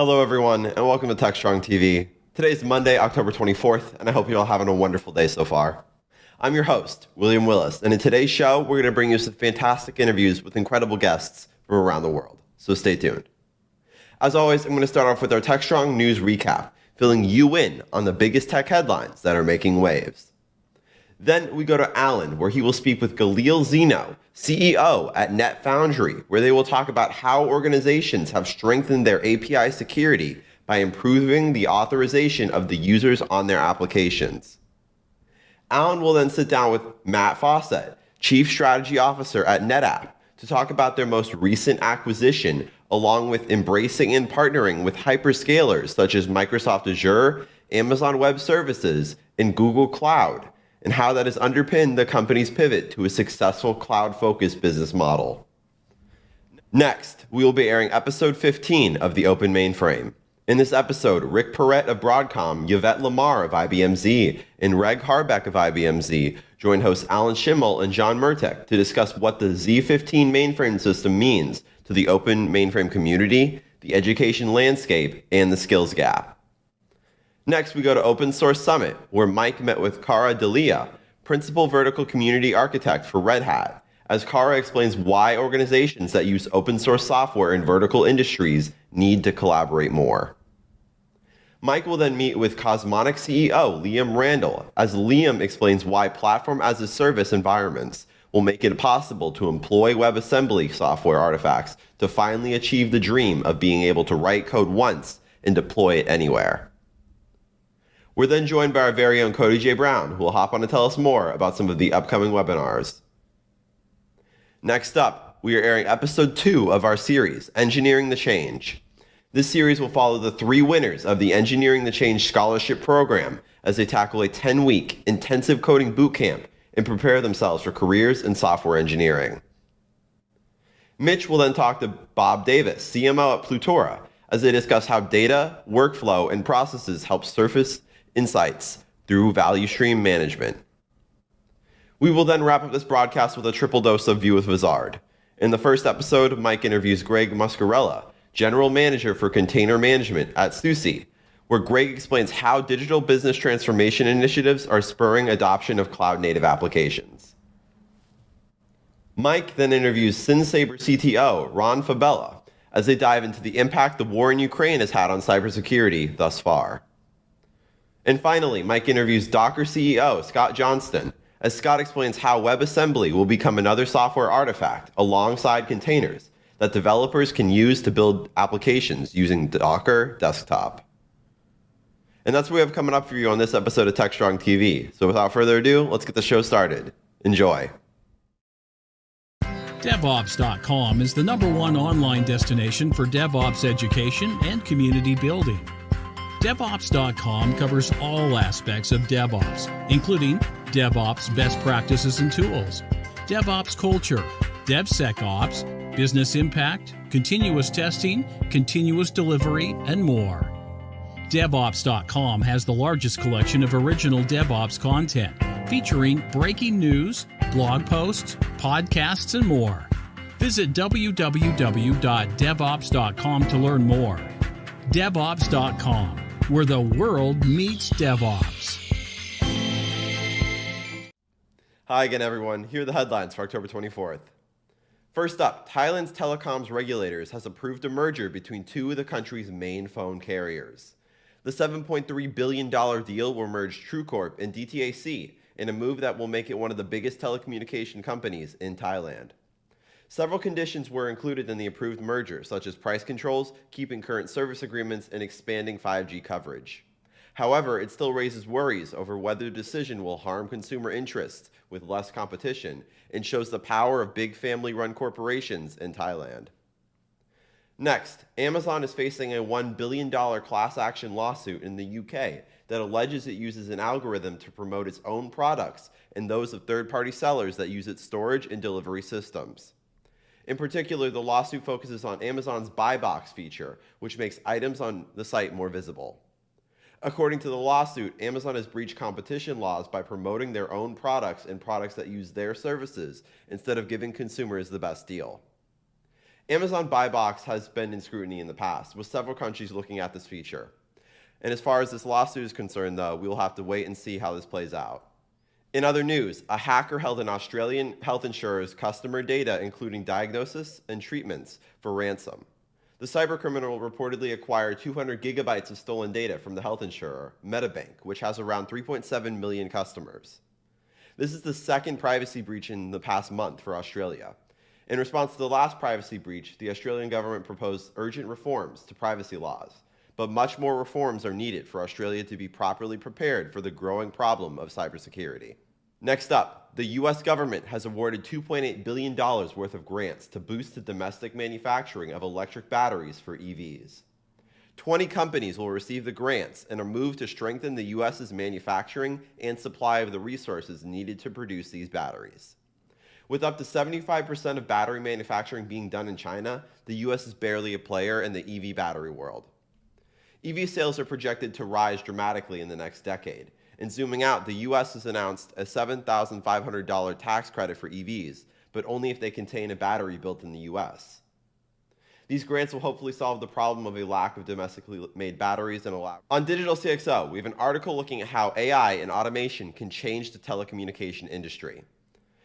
Hello, everyone, and welcome to Techstrong TV. Today is Monday, October 24th, and I hope you're all having a wonderful day so far. I'm your host, William Willis, and in today's show, we're going to bring you some fantastic interviews with incredible guests from around the world, so stay tuned. As always, I'm going to start off with our Techstrong news recap, filling you in on the biggest tech headlines that are making waves. Then we go to Alan, where he will speak with Galil Zeno, CEO at NetFoundry, where they will talk about how organizations have strengthened their API security by improving the authorization of the users on their applications. Alan will then sit down with Matt Fawcett, Chief Strategy Officer at NetApp, to talk about their most recent acquisition, along with embracing and partnering with hyperscalers such as Microsoft Azure, Amazon Web Services, and Google Cloud, and how that has underpinned the company's pivot to a successful cloud-focused business model. Next, we will be airing episode 15 of The Open Mainframe. In this episode, Rick Perret of Broadcom, Yvette Lamar of IBM Z, and Reg Harbeck of IBM Z join hosts Alan Schimmel and John Murtek to discuss what the Z15 mainframe system means to the open mainframe community, the education landscape, and the skills gap. Next, we go to Open Source Summit, where Mike met with Cara Delia, Principal Vertical Community Architect for Red Hat, as Cara explains why organizations that use open source software in vertical industries need to collaborate more. Mike will then meet with Cosmonic CEO Liam Randall, as Liam explains why platform as a service environments will make it possible to employ WebAssembly software artifacts to finally achieve the dream of being able to write code once and deploy it anywhere. We're then joined by our very own Cody J. Brown, who will hop on to tell us more about some of the upcoming webinars. Next up, we are airing episode 2 of our series, Engineering the Change. This series will follow the 3 winners of the Engineering the Change Scholarship Program as they tackle a 10-week intensive coding bootcamp and prepare themselves for careers in software engineering. Mitch will then talk to Bob Davis, CMO at Plutora, as they discuss how data, workflow, and processes help surface insights through value stream management. We will then wrap up this broadcast with a triple dose of View with Vizard. In the first episode, Mike interviews Greg Muscarella, General Manager for Container Management at SUSE, where Greg explains how digital business transformation initiatives are spurring adoption of cloud-native applications. Mike then interviews SynSaber CTO Ron Fabella as they dive into the impact the war in Ukraine has had on cybersecurity thus far. And finally, Mike interviews Docker CEO Scott Johnston, as Scott explains how WebAssembly will become another software artifact alongside containers that developers can use to build applications using Docker Desktop. And that's what we have coming up for you on this episode of Techstrong TV. So without further ado, let's get the show started. Enjoy. DevOps.com is the #1 online destination for DevOps education and community building. DevOps.com covers all aspects of DevOps, including DevOps best practices and tools, DevOps culture, DevSecOps, business impact, continuous testing, continuous delivery, and more. DevOps.com has the largest collection of original DevOps content, featuring breaking news, blog posts, podcasts, and more. Visit www.devops.com to learn more. DevOps.com, where the world meets DevOps. Hi again, everyone. Here are the headlines for October 24th. First up, Thailand's telecoms regulators has approved a merger between 2 of the country's main phone carriers. The $7.3 billion deal will merge TrueCorp and DTAC in a move that will make it one of the biggest telecommunication companies in Thailand. Several conditions were included in the approved merger, such as price controls, keeping current service agreements, and expanding 5G coverage. However, it still raises worries over whether the decision will harm consumer interests with less competition and shows the power of big family-run corporations in Thailand. Next, Amazon is facing a $1 billion class action lawsuit in the UK that alleges it uses an algorithm to promote its own products and those of third-party sellers that use its storage and delivery systems. In particular, the lawsuit focuses on Amazon's Buy Box feature, which makes items on the site more visible. According to the lawsuit, Amazon has breached competition laws by promoting their own products and products that use their services instead of giving consumers the best deal. Amazon Buy Box has been in scrutiny in the past, with several countries looking at this feature. And as far as this lawsuit is concerned, though, we will have to wait and see how this plays out. In other news, a hacker held an Australian health insurer's customer data, including diagnosis and treatments, for ransom. The cybercriminal reportedly acquired 200 gigabytes of stolen data from the health insurer, Medibank, which has around 3.7 million customers. This is the second privacy breach in the past month for Australia. In response to the last privacy breach, the Australian government proposed urgent reforms to privacy laws, but much more reforms are needed for Australia to be properly prepared for the growing problem of cybersecurity. Next up, the US government has awarded $2.8 billion worth of grants to boost the domestic manufacturing of electric batteries for EVs. 20 companies will receive the grants and are moved to strengthen the US's manufacturing and supply of the resources needed to produce these batteries. With up to 75% of battery manufacturing being done in China, the US is barely a player in the EV battery world. EV sales are projected to rise dramatically in the next decade. And zooming out, the US has announced a $7,500 tax credit for EVs, but only if they contain a battery built in the US. These grants will hopefully solve the problem of a lack of domestically made batteries and allow. On Digital CXO, we have an article looking at how AI and automation can change the telecommunication industry.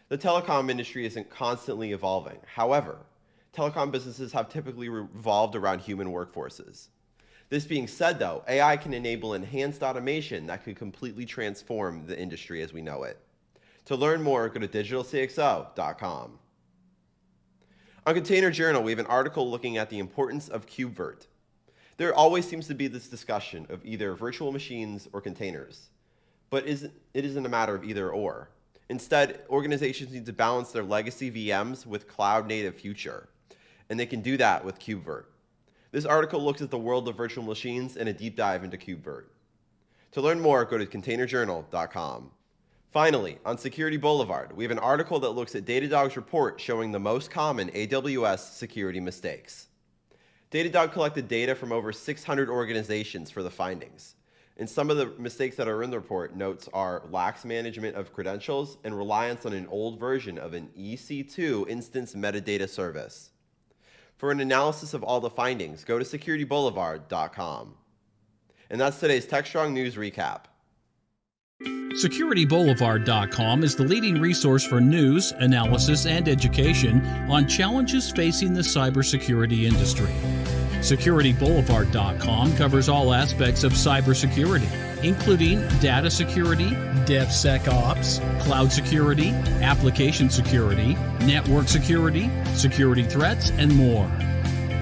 The telecom industry isn't constantly evolving. However, telecom businesses have typically revolved around human workforces. This being said, though, AI can enable enhanced automation that could completely transform the industry as we know it. To learn more, go to digitalcxo.com. On Container Journal, we have an article looking at the importance of KubeVirt. There always seems to be this discussion of either virtual machines or containers, but it isn't a matter of either or. Instead, organizations need to balance their legacy VMs with cloud-native future, and they can do that with KubeVirt. This article looks at the world of virtual machines and a deep dive into KubeVirt. To learn more, go to containerjournal.com. Finally, on Security Boulevard, we have an article that looks at Datadog's report showing the most common AWS security mistakes. Datadog collected data from over 600 organizations for the findings. And some of the mistakes that are in the report notes are lax management of credentials and reliance on an old version of an EC2 instance metadata service. For an analysis of all the findings, go to securityboulevard.com. And that's today's Techstrong News Recap. SecurityBoulevard.com is the leading resource for news, analysis, and education on challenges facing the cybersecurity industry. SecurityBoulevard.com covers all aspects of cybersecurity, including data security, DevSecOps, cloud security, application security, network security, security threats, and more.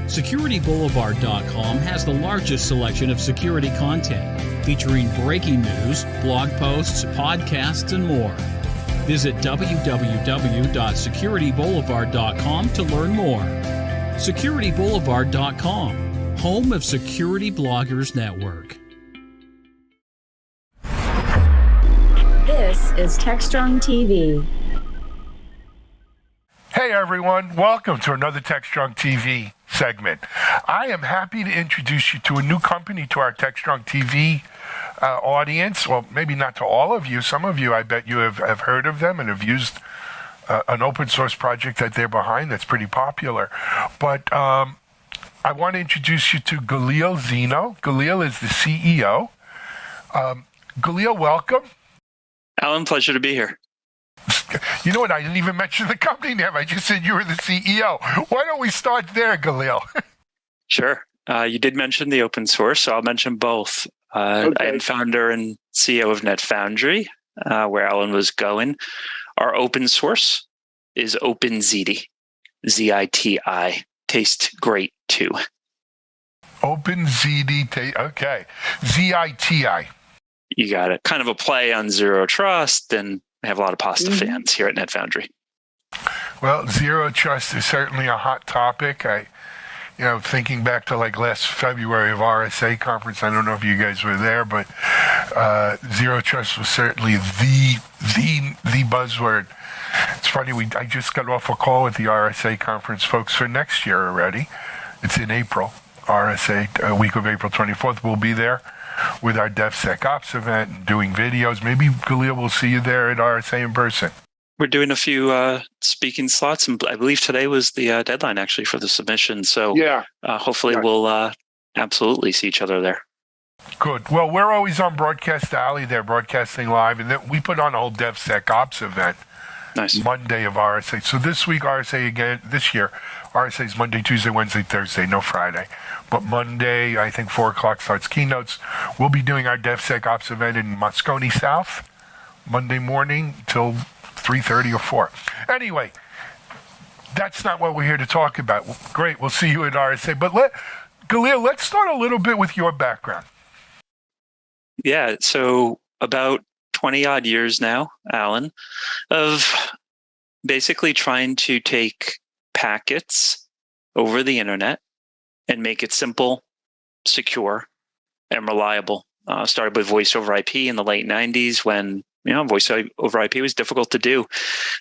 SecurityBoulevard.com has the largest selection of security content, featuring breaking news, blog posts, podcasts, and more. Visit www.securityboulevard.com to learn more. SecurityBoulevard.com, home of Security Bloggers Network. This is Techstrong TV. Hey everyone, welcome to another Techstrong TV segment. I am happy to introduce you to a new company to our Techstrong TV audience. Well, maybe not to all of you. Some of you, I bet you have heard of them and have used an open source project that they're behind that's pretty popular. But I want to introduce you to Galil Zeno. Galil is the CEO. Galil, welcome. Alan, pleasure to be here. You know what? I didn't even mention the company name. I just said you were the CEO. Why don't we start there, Galil? Sure. You did mention the open source, so I'll mention both. Okay. I am founder and CEO of NetFoundry, where Alan was going. Our open source is OpenZiti, Z-I-T-I. Tastes great, too. OpenZiti, okay. Z-I-T-I. You got it. Kind of a play on Zero Trust, and I have a lot of pasta fans here at NetFoundry. Well, Zero Trust is certainly a hot topic. Thinking back to like last February of RSA conference, I don't know if you guys were there, but Zero Trust was certainly the buzzword. It's funny, I just got off a call with the RSA conference folks for next year already. It's in April. RSA, week of April 24th, we'll be there with our DevSecOps event and doing videos. Maybe, Galil, will see you there at RSA in person. We're doing a few speaking slots, and I believe today was the deadline actually for the submission. So hopefully we'll absolutely see each other there. Good. Well, we're always on Broadcast Alley there, broadcasting live, and then we put on a whole DevSecOps event. Nice. Monday of RSA. So this week, RSA again, this year, RSA is Monday, Tuesday, Wednesday, Thursday, no Friday. But Monday, I think 4 o'clock starts keynotes. We'll be doing our DevSecOps event in Moscone South, Monday morning till 3:30 or 4. Anyway, that's not what we're here to talk about. Great, we'll see you at RSA. But Galil, let's start a little bit with your background. Yeah, so about 20 odd years now, Alan, of basically trying to take packets over the internet and make it simple, secure, and reliable. Started with voice over IP in the late 90s when voice over IP was difficult to do.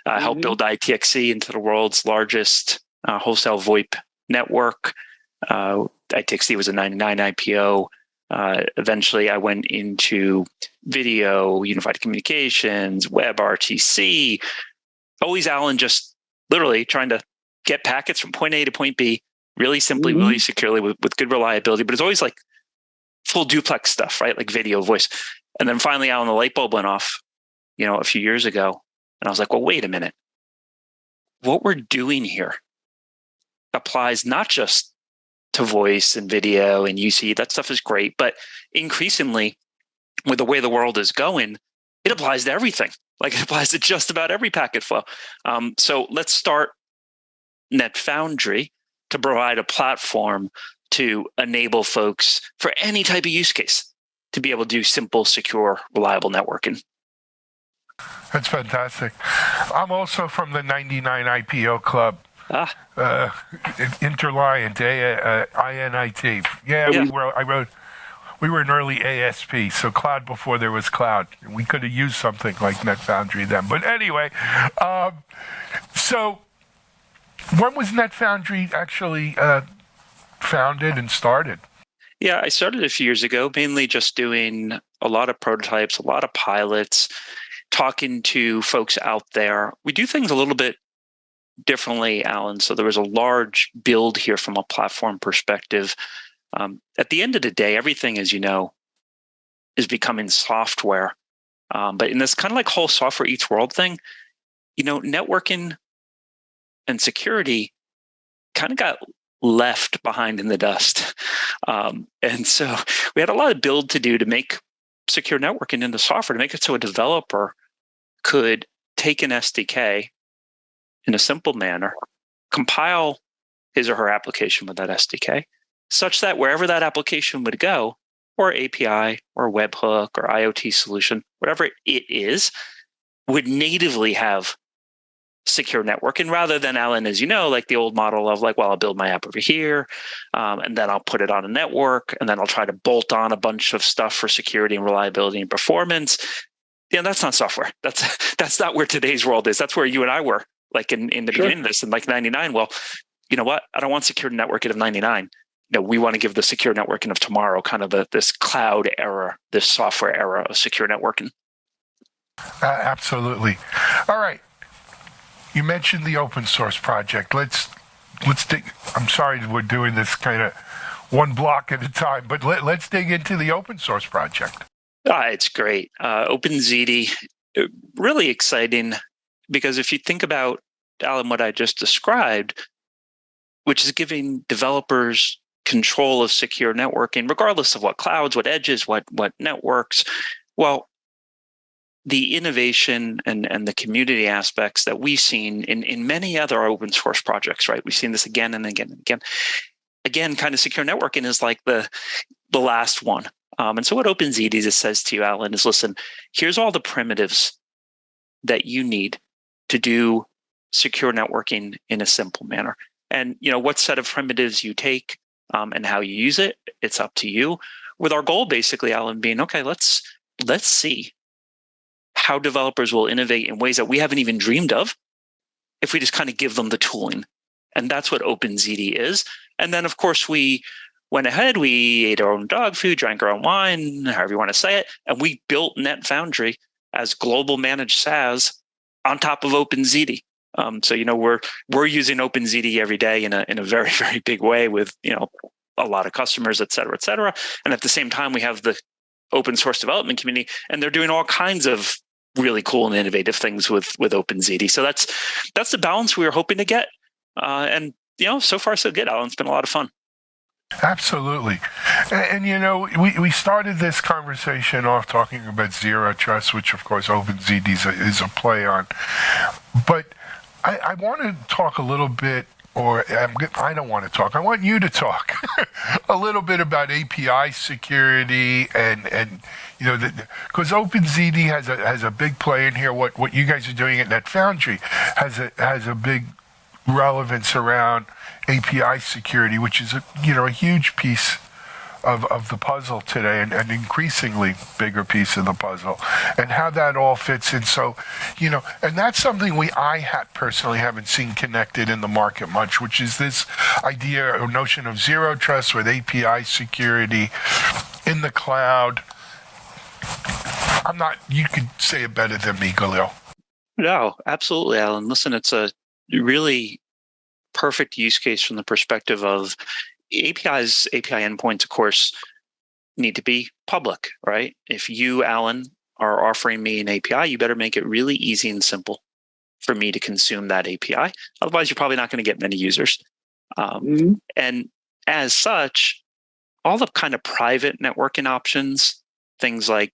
Helped build ITXC into the world's largest wholesale VoIP network. ITXC was a 99 IPO. Eventually, I went into video, unified communications, web RTC. Always, Alan, just literally trying to get packets from point A to point B, really simply, really securely, with good reliability. But it's always like full duplex stuff, right? Like video, voice. And then finally, Alan, the light bulb went off, a few years ago. And I was like, well, wait a minute. What we're doing here applies not just to voice and video and UC. That stuff is great. But increasingly, with the way the world is going, it applies to everything. Like it applies to just about every packet flow. So let's start NetFoundry to provide a platform to enable folks for any type of use case to be able to do simple, secure, reliable networking. That's fantastic. I'm also from the 99 IPO club. Interliant, INIT. We were an early ASP, so cloud before there was cloud. We could have used something like NetFoundry then. But anyway, so when was NetFoundry actually founded and started? Yeah, I started a few years ago, mainly just doing a lot of prototypes, a lot of pilots, talking to folks out there. We do things a little bit differently, Alan. So there was a large build here from a platform perspective. At the end of the day, everything, as you know, is becoming software. But in this kind of like whole software eats world thing, networking and security kind of got left behind in the dust. And so we had a lot of build to do to make secure networking into software, to make it so a developer could take an SDK in a simple manner, compile his or her application with that SDK, such that wherever that application would go, or API, or webhook, or IoT solution, whatever it is, would natively have secure networking rather than, Alan, as you know, like the old model of like, well, I'll build my app over here, and then I'll put it on a network, and then I'll try to bolt on a bunch of stuff for security and reliability and performance. That's not software. That's not where today's world is. That's where you and I were, like in the beginning of this, in like 99. Well, you know what? I don't want secure networking of 99. We want to give the secure networking of tomorrow, kind of this cloud era, this software era of secure networking. Absolutely. All right. You mentioned the open source project. Let's dig. I'm sorry we're doing this kind of one block at a time, but let's dig into the open source project. It's great. OpenZD, really exciting, because if you think about, Alan, what I just described, which is giving developers control of secure networking, regardless of what clouds, what edges, what networks. Well, the innovation and the community aspects that we've seen in many other open source projects, right? We've seen this again and again and again. Again, kind of secure networking is like the last one. And so what OpenZD says to you, Alan, is listen, here's all the primitives that you need to do secure networking in a simple manner. And what set of primitives you take and how you use it, it's up to you. With our goal, basically, Alan, being, okay, let's see how developers will innovate in ways that we haven't even dreamed of if we just kind of give them the tooling. And that's what OpenZD is. And then, of course, we went ahead, we ate our own dog food, drank our own wine, however you want to say it, and we built NetFoundry as global managed SaaS on top of OpenZD. So we're using OpenZD every day in a very, very big way with a lot of customers, et cetera, et cetera. And at the same time, we have the open source development community, and they're doing all kinds of really cool and innovative things with OpenZD. So that's the balance we were hoping to get. And so far so good, Alan. It's been a lot of fun. Absolutely. And we started this conversation off talking about Zero Trust, which of course OpenZD is a play on. But I want to talk a little bit, I don't want to talk. I want you to talk a little bit about API security and because OpenZD has a big play in here. What you guys are doing at NetFoundry has a big relevance around API security, which is a huge piece of the puzzle today, and an increasingly bigger piece of the puzzle, and how that all fits in. So, and that's something I personally haven't seen connected in the market much, which is this idea or notion of zero trust with API security in the cloud. You could say it better than me, Galil. No, absolutely, Alan. Listen, it's a really perfect use case from the perspective of APIs, API endpoints, of course, need to be public, right? If you, Alan, are offering me an API, you better make it really easy and simple for me to consume that API. Otherwise, you're probably not going to get many users. And as such, all the kind of private networking options, things like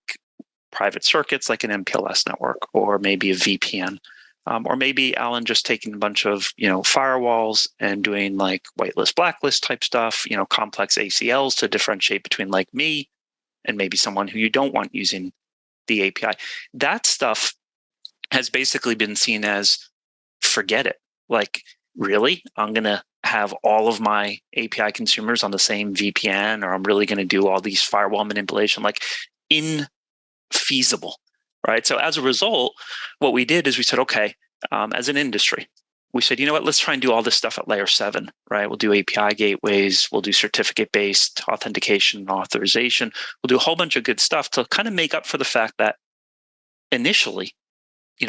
private circuits like an MPLS network, or maybe a VPN, or maybe Alan just taking a bunch of firewalls and doing like whitelist, blacklist type stuff, complex ACLs to differentiate between like me and maybe someone who you don't want using the API. That stuff has basically been seen as forget it. Like, really? I'm going to have all of my API consumers on the same VPN, or I'm really going to do all these firewall manipulation? Like, infeasible. Right. So as a result, what we did is we said, okay, as an industry, we said, you know what, let's try and do all this stuff at layer 7, right? We'll do API gateways, we'll do certificate-based authentication and authorization. We'll do a whole bunch of good stuff to kind of make up for the fact that initially,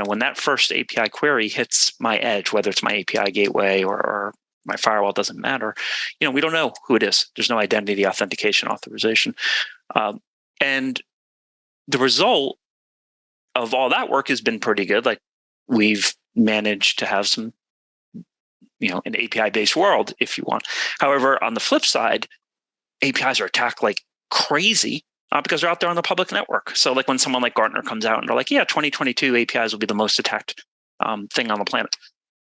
when that first API query hits my edge, whether it's my API gateway or my firewall, doesn't matter. We don't know who it is. There's no identity authentication authorization. And the result of all that work has been pretty good. Like, we've managed to have some, an API-based world, if you want. However, on the flip side, APIs are attacked like crazy because they're out there on the public network. So like when someone like Gartner comes out and they're like, yeah, 2022 APIs will be the most attacked thing on the planet.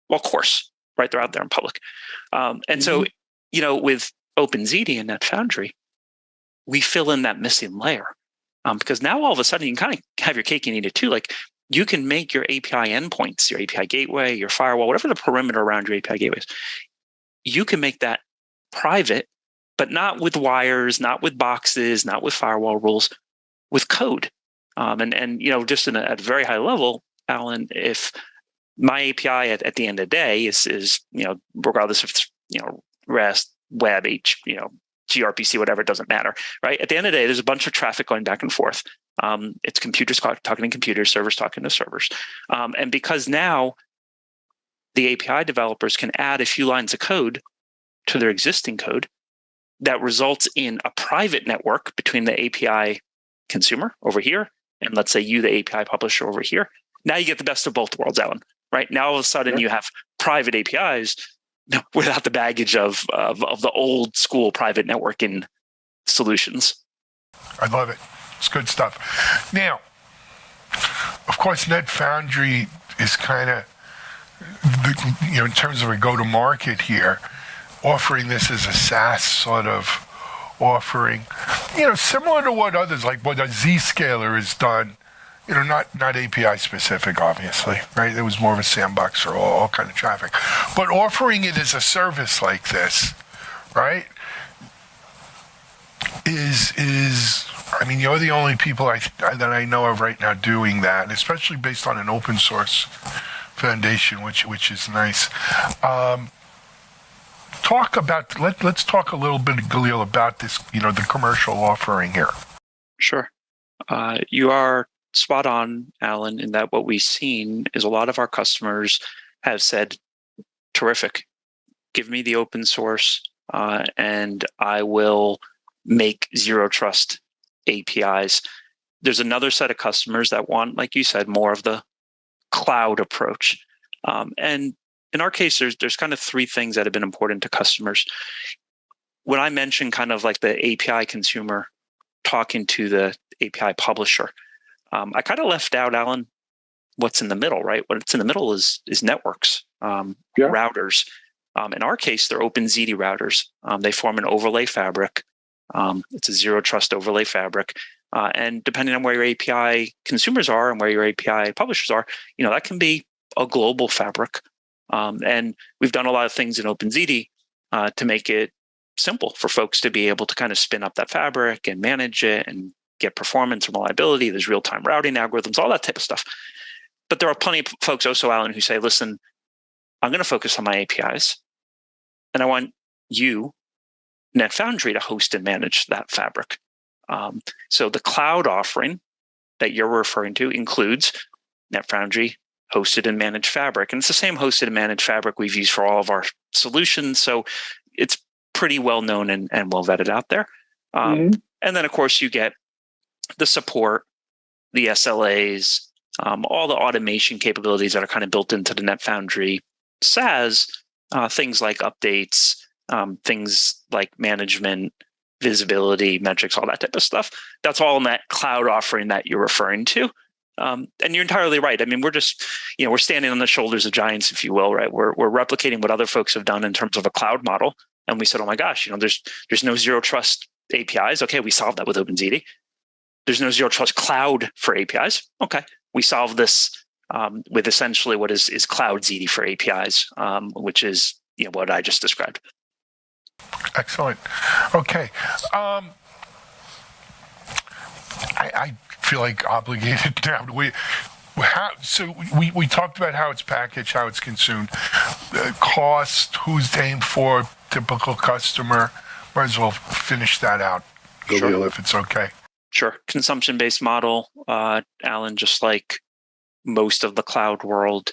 Well, of course, right? They're out there in public. So, with OpenZD and NetFoundry, we fill in that missing layer. Because now all of a sudden you can kind of have your cake and eat it too. Like, you can make your API endpoints, your API gateway, your firewall, whatever the perimeter around your API gateway is, you can make that private, but not with wires, not with boxes, not with firewall rules, with code. And just at a very high level, Alan, if my API at the end of the day is regardless if it's REST, web, gRPC, whatever, it doesn't matter, right? At the end of the day, there's a bunch of traffic going back and forth. It's computers talking to computers, servers talking to servers. And because now the API developers can add a few lines of code to their existing code that results in a private network between the API consumer over here and, let's say, you, the API publisher, over here. Now you get the best of both worlds, Alan, right? Now all of a sudden you have private APIs without the baggage of the old school private networking solutions. I love it. It's good stuff. Now, of course, NetFoundry is kind of, in terms of a go-to-market here, offering this as a SaaS sort of offering, similar to what others, like what a Zscaler has done, not API specific, obviously, right? It was more of a sandbox for all kind of traffic. But offering it as a service like this, right, is you're the only people that I know of right now doing that, especially based on an open source foundation, which is nice. Let's talk a little bit, Galil, about this, the commercial offering here. Sure. You are spot on, Alan, in that what we've seen is a lot of our customers have said, terrific, give me the open source, and I will make zero trust APIs. There's another set of customers that want, like you said, more of the cloud approach. And in our case, there's kind of three things that have been important to customers. When I mentioned kind of like the API consumer talking to the API publisher, I kind of left out, Alan, what's in the middle, right? What's in the middle is networks, routers. In our case, they're OpenZD routers. They form an overlay fabric. It's a zero trust overlay fabric. And depending on where your API consumers are and where your API publishers are, that can be a global fabric. And we've done a lot of things in OpenZD to make it simple for folks to be able to kind of spin up that fabric and manage it and get performance and reliability. There's real-time routing algorithms, all that type of stuff. But there are plenty of folks also, Alan, who say, listen, I'm going to focus on my APIs, and I want you, NetFoundry, to host and manage that fabric. So the cloud offering that you're referring to includes NetFoundry hosted and managed fabric. And it's the same hosted and managed fabric we've used for all of our solutions. So it's pretty well known and well vetted out there. And then, of course, you get the support, the SLAs, all the automation capabilities that are kind of built into the NetFoundry SaaS, things like updates, things like management, visibility, metrics, all that type of stuff. That's all in that cloud offering that you're referring to. And you're entirely right. I mean, we're just, we're standing on the shoulders of giants, if you will, right? We're replicating what other folks have done in terms of a cloud model. And we said, oh my gosh, there's no zero trust APIs. Okay, we solved that with OpenZD. There's no zero trust cloud for APIs. Okay, we solved this with essentially what is Cloud ZD for APIs, which is what I just described. Excellent. Okay. I feel like obligated now. We talked about how it's packaged, how it's consumed, cost, who's aimed for, typical customer. Might as well finish that out, sure, if it's okay. Sure. Consumption-based model, Alan, just like most of the cloud world.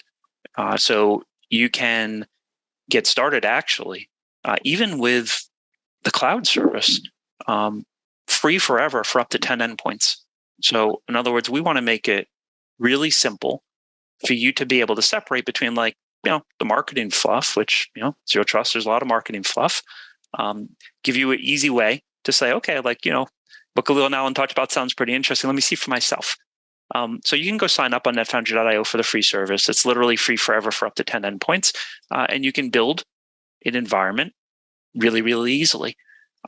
So you can get started actually, even with the cloud service, free forever for up to 10 endpoints. So in other words, we want to make it really simple for you to be able to separate between the marketing fluff, which, zero trust, there's a lot of marketing fluff. Give you an easy way to say, okay, what Khalil and Alan talked about sounds pretty interesting. Let me see for myself. So you can go sign up on netfoundry.io for the free service. It's literally free forever for up to 10 endpoints. And you can build an environment really, really easily.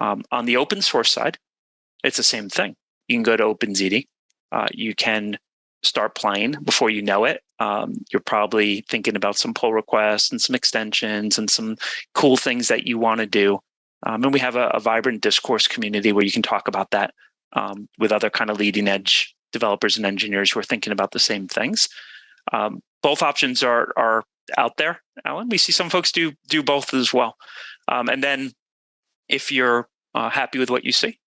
On the open source side, it's the same thing. You can go to OpenZD. You can start playing before you know it. You're probably thinking about some pull requests and some extensions and some cool things that you want to do. And we have a vibrant discourse community where you can talk about that with other kind of leading edge developers and engineers who are thinking about the same things. Both options are out there, Alan. We see some folks do both as well. And then if you're happy with what you see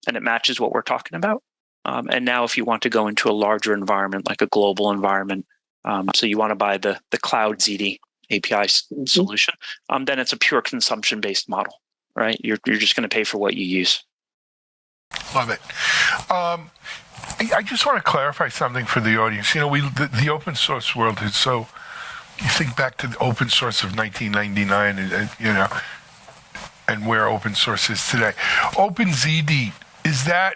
and it matches what we're talking about, and now if you want to go into a larger environment, like a global environment, so you want to buy the Cloud ZD API solution, then it's a pure consumption-based model, right? You're just going to pay for what you use. Love it. I just want to clarify something for the audience. The open source world is so. You think back to the open source of 1999, and where open source is today. OpenZD, is that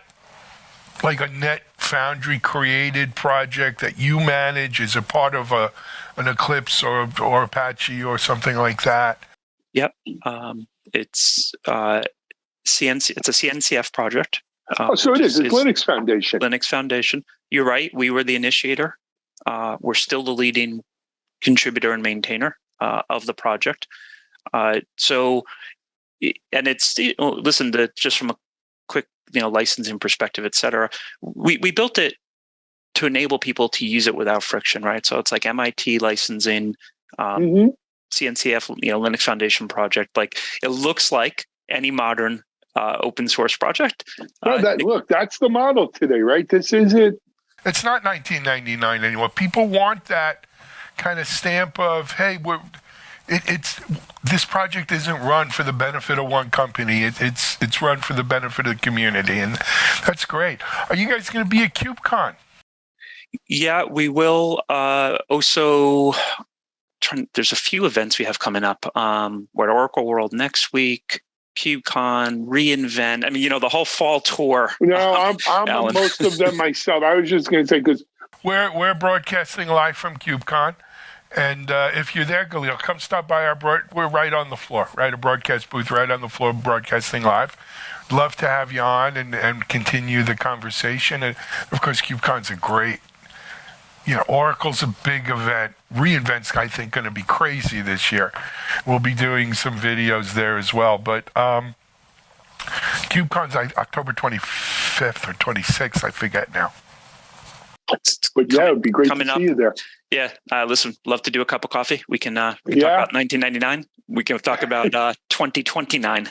like a NetFoundry created project that you manage? Is it part of an Eclipse or Apache or something like that? Yep. It's CNC. It's a CNCF project. So it is. It's Linux Foundation. Linux Foundation. You're right. We were the initiator. We're still the leading contributor and maintainer of the project. And it's listen, just from a quick licensing perspective, et cetera. We built it to enable people to use it without friction, right? So it's like MIT licensing, CNCF, Linux Foundation project. Like it looks like any modern open source project. Look, that's the model today, right? This is it. It's not 1999 anymore. People want that kind of stamp of, hey, this project isn't run for the benefit of one company. It's run for the benefit of the community, and that's great. Are you guys going to be at KubeCon? Yeah, we will. Also, there's a few events we have coming up. We're at Oracle World next week. KubeCon, reInvent. I mean, the whole fall tour. No, I'm at most of them myself. I was just going to say, because we're broadcasting live from KubeCon, and if you're there, Galil, come stop by we're right on the floor, right? A broadcast booth right on the floor, broadcasting live. Love to have you on and continue the conversation. And of course, KubeCon's a great, Oracle's a big event. reInvent's, I think, going to be crazy this year. We'll be doing some videos there as well. But KubeCon's October 25th or 26th, I forget now. But yeah, it would be great to see you there. Yeah, listen, love to do a cup of coffee. We can talk about 1999. We can talk about 2029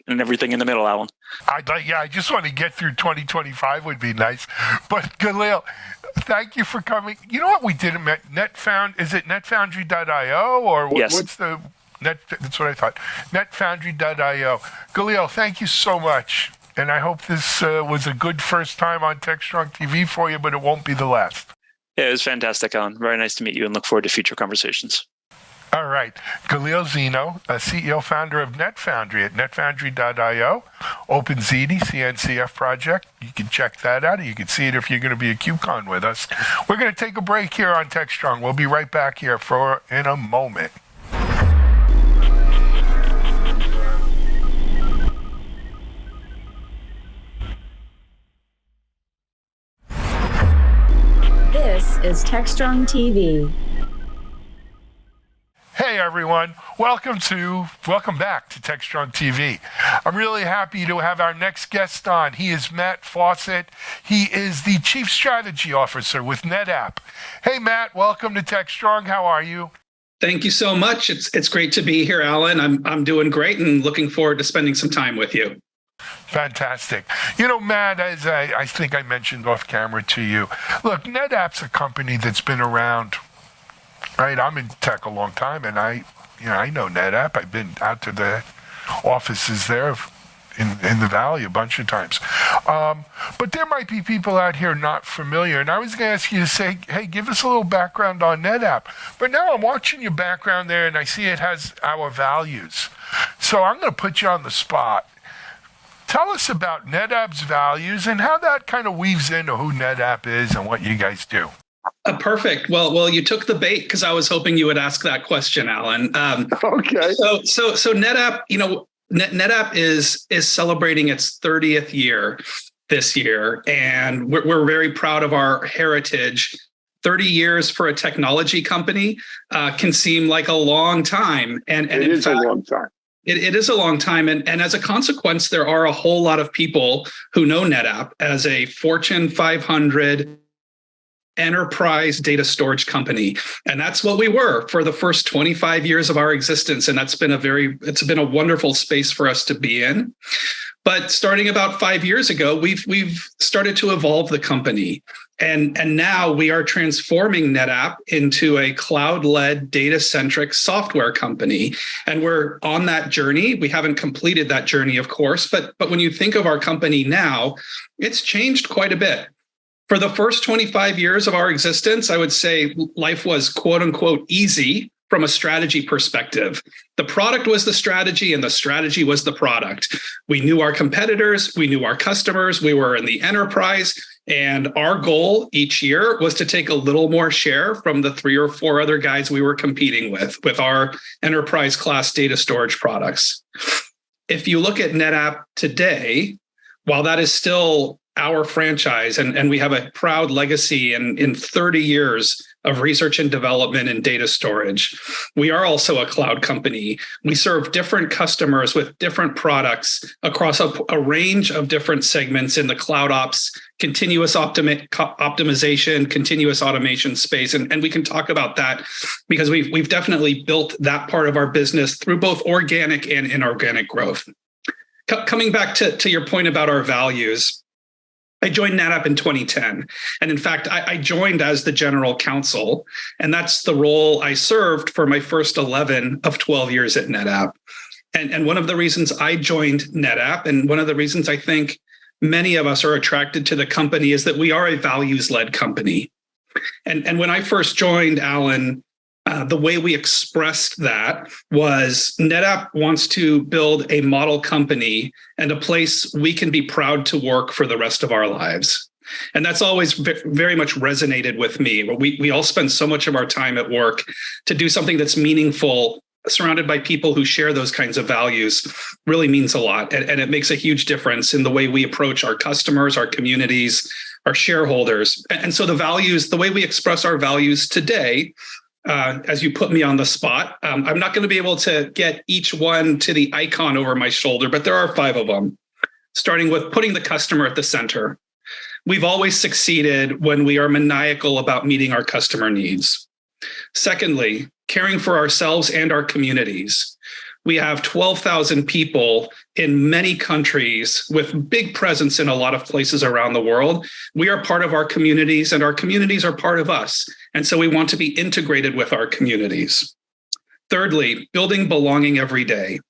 and everything in the middle, Alan. I just want to get through 2025 would be nice. But Galil, thank you for coming. You know what we did? Is it netfoundry.io or yes. What's the net? That's what I thought. Netfoundry.io. Galil, thank you so much. And I hope this was a good first time on Techstrong TV for you, but it won't be the last. Yeah, it was fantastic, Alan. Very nice to meet you and look forward to future conversations. All right. Galil Zeno, CEO founder of NetFoundry at netfoundry.io, OpenZD, CNCF project. You can check that out. You can see it if you're going to be at KubeCon with us. We're going to take a break here on Techstrong. We'll be right back here in a moment. This is Techstrong TV. Hey everyone, welcome back to Techstrong TV. I'm really happy to have our next guest on. He is Matt Fawcett. He is the Chief Strategy Officer with NetApp. Hey Matt, welcome to Techstrong. How are you? Thank you so much. It's great to be here, Alan. I'm doing great and looking forward to spending some time with you. Fantastic. Matt, as I think I mentioned off camera to you, look, NetApp's a company that's been around, right? I'm in tech a long time, and I know NetApp. I've been out to the offices there in the Valley a bunch of times. But there might be people out here not familiar, and I was going to ask you to say, hey, give us a little background on NetApp. But now I'm watching your background there, and I see it has our values. So I'm going to put you on the spot. Tell us about NetApp's values and how that kind of weaves into who NetApp is and what you guys do. Perfect. Well, you took the bait because I was hoping you would ask that question, Alan. Okay. So NetApp, NetApp is celebrating its 30th year this year, and we're very proud of our heritage. 30 years for a technology company can seem like a long time, and it is a long time. It is a long time. And as a consequence, there are a whole lot of people who know NetApp as a Fortune 500 enterprise data storage company. And that's what we were for the first 25 years of our existence. And it's been a wonderful space for us to be in. But starting about 5 years ago, we've started to evolve the company. And now we are transforming NetApp into a cloud-led, data-centric software company. And we're on that journey. We haven't completed that journey, of course, but when you think of our company now, it's changed quite a bit. For the first 25 years of our existence, I would say life was quote unquote easy from a strategy perspective. The product was the strategy and the strategy was the product. We knew our competitors, we knew our customers, we were in the enterprise, and our goal each year was to take a little more share from the 3 or 4 other guys we were competing with our enterprise class data storage products. If you look at NetApp today, while that is still our franchise, and we have a proud legacy in 30 years of research and development in data storage. We are also a cloud company. We serve different customers with different products across a range of different segments in the cloud ops, continuous optimization, continuous automation space. And we can talk about that because we've definitely built that part of our business through both organic and inorganic growth. Coming back to your point about our values, I joined NetApp in 2010. And in fact, I joined as the general counsel, and that's the role I served for my first 11 of 12 years at NetApp. And one of the reasons I joined NetApp, and one of the reasons I think many of us are attracted to the company, is that we are a values-led company. And when I first joined, Alan, the way we expressed that was NetApp wants to build a model company and a place we can be proud to work for the rest of our lives. And that's always very much resonated with me. We all spend so much of our time at work to do something that's meaningful, surrounded by people who share those kinds of values, really means a lot. And it makes a huge difference in the way we approach our customers, our communities, our shareholders. And so the way we express our values today, as you put me on the spot, I'm not going to be able to get each one to the icon over my shoulder, but there are 5 of them, starting with putting the customer at the center. We've always succeeded when we are maniacal about meeting our customer needs. Secondly, caring for ourselves and our communities. We have 12,000 people in many countries with big presence in a lot of places around the world. We are part of our communities, and our communities are part of us. And so we want to be integrated with our communities. Thirdly, building belonging every day.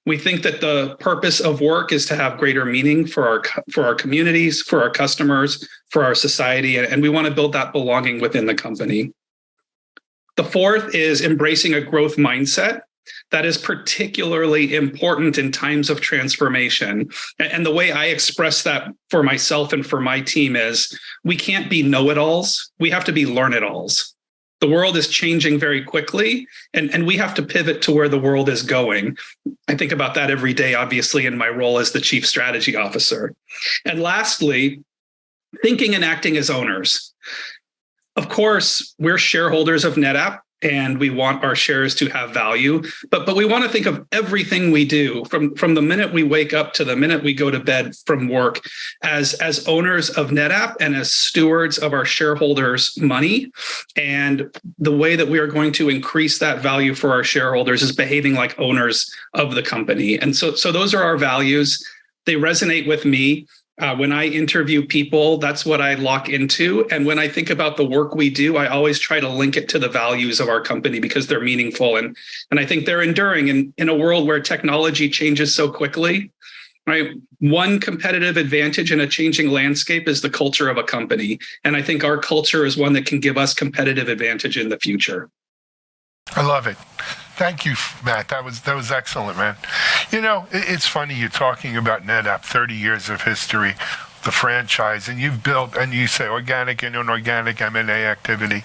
We think that the purpose of work is to have greater meaning for our communities, for our customers, for our society, and we want to build that belonging within the company. The fourth is embracing a growth mindset. That is particularly important in times of transformation. And the way I express that for myself and for my team is we can't be know-it-alls. We have to be learn-it-alls. The world is changing very quickly, and we have to pivot to where the world is going. I think about that every day, obviously, in my role as the Chief Strategy Officer. And lastly, thinking and acting as owners. Of course, we're shareholders of NetApp, and we want our shares to have value, but we want to think of everything we do from the minute we wake up to the minute we go to bed from work as owners of NetApp and as stewards of our shareholders' money. And the way that we are going to increase that value for our shareholders is behaving like owners of the company. And so those are our values. They resonate with me. When I interview people, that's what I lock into. And when I think about the work we do, I always try to link it to the values of our company because they're meaningful. And I think they're enduring. And in a world where technology changes so quickly, right? One competitive advantage in a changing landscape is the culture of a company. And I think our culture is one that can give us competitive advantage in the future. I love it. Thank you, Matt. That was excellent, man. You know, it's funny you're talking about NetApp, 30 years of history, the franchise, and you've built, and you say organic and inorganic M&A activity.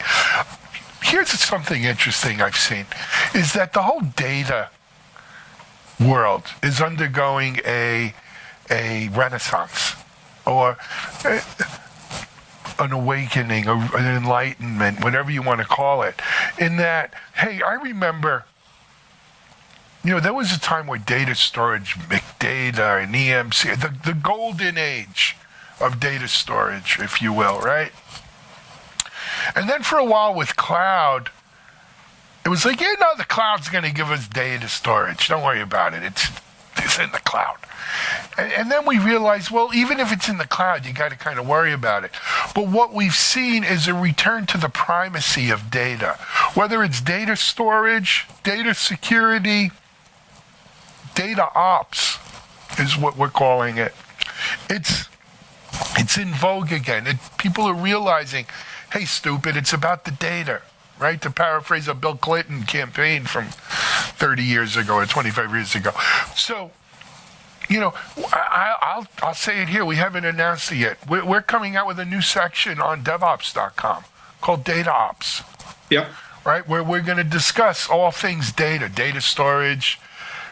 Here's something interesting I've seen, is that the whole data world is undergoing a renaissance, or an awakening, an enlightenment, whatever you want to call it, in that, hey, I remember, there was a time where data storage, big data and EMC, the golden age of data storage, if you will, right? And then for a while with cloud, it was like, the cloud's going to give us data storage. Don't worry about it. It's in the cloud. And then we realized, well, even if it's in the cloud, you got to kind of worry about it. But what we've seen is a return to the primacy of data, whether it's data storage, data security, data ops is what we're calling it. It's in vogue again. People are realizing, hey, stupid, it's about the data, right? To paraphrase a Bill Clinton campaign from 30 years ago or 25 years ago. So, I'll say it here. We haven't announced it yet. We're coming out with a new section on DevOps.com called Data Ops. Yep. Right? Where we're going to discuss all things data storage,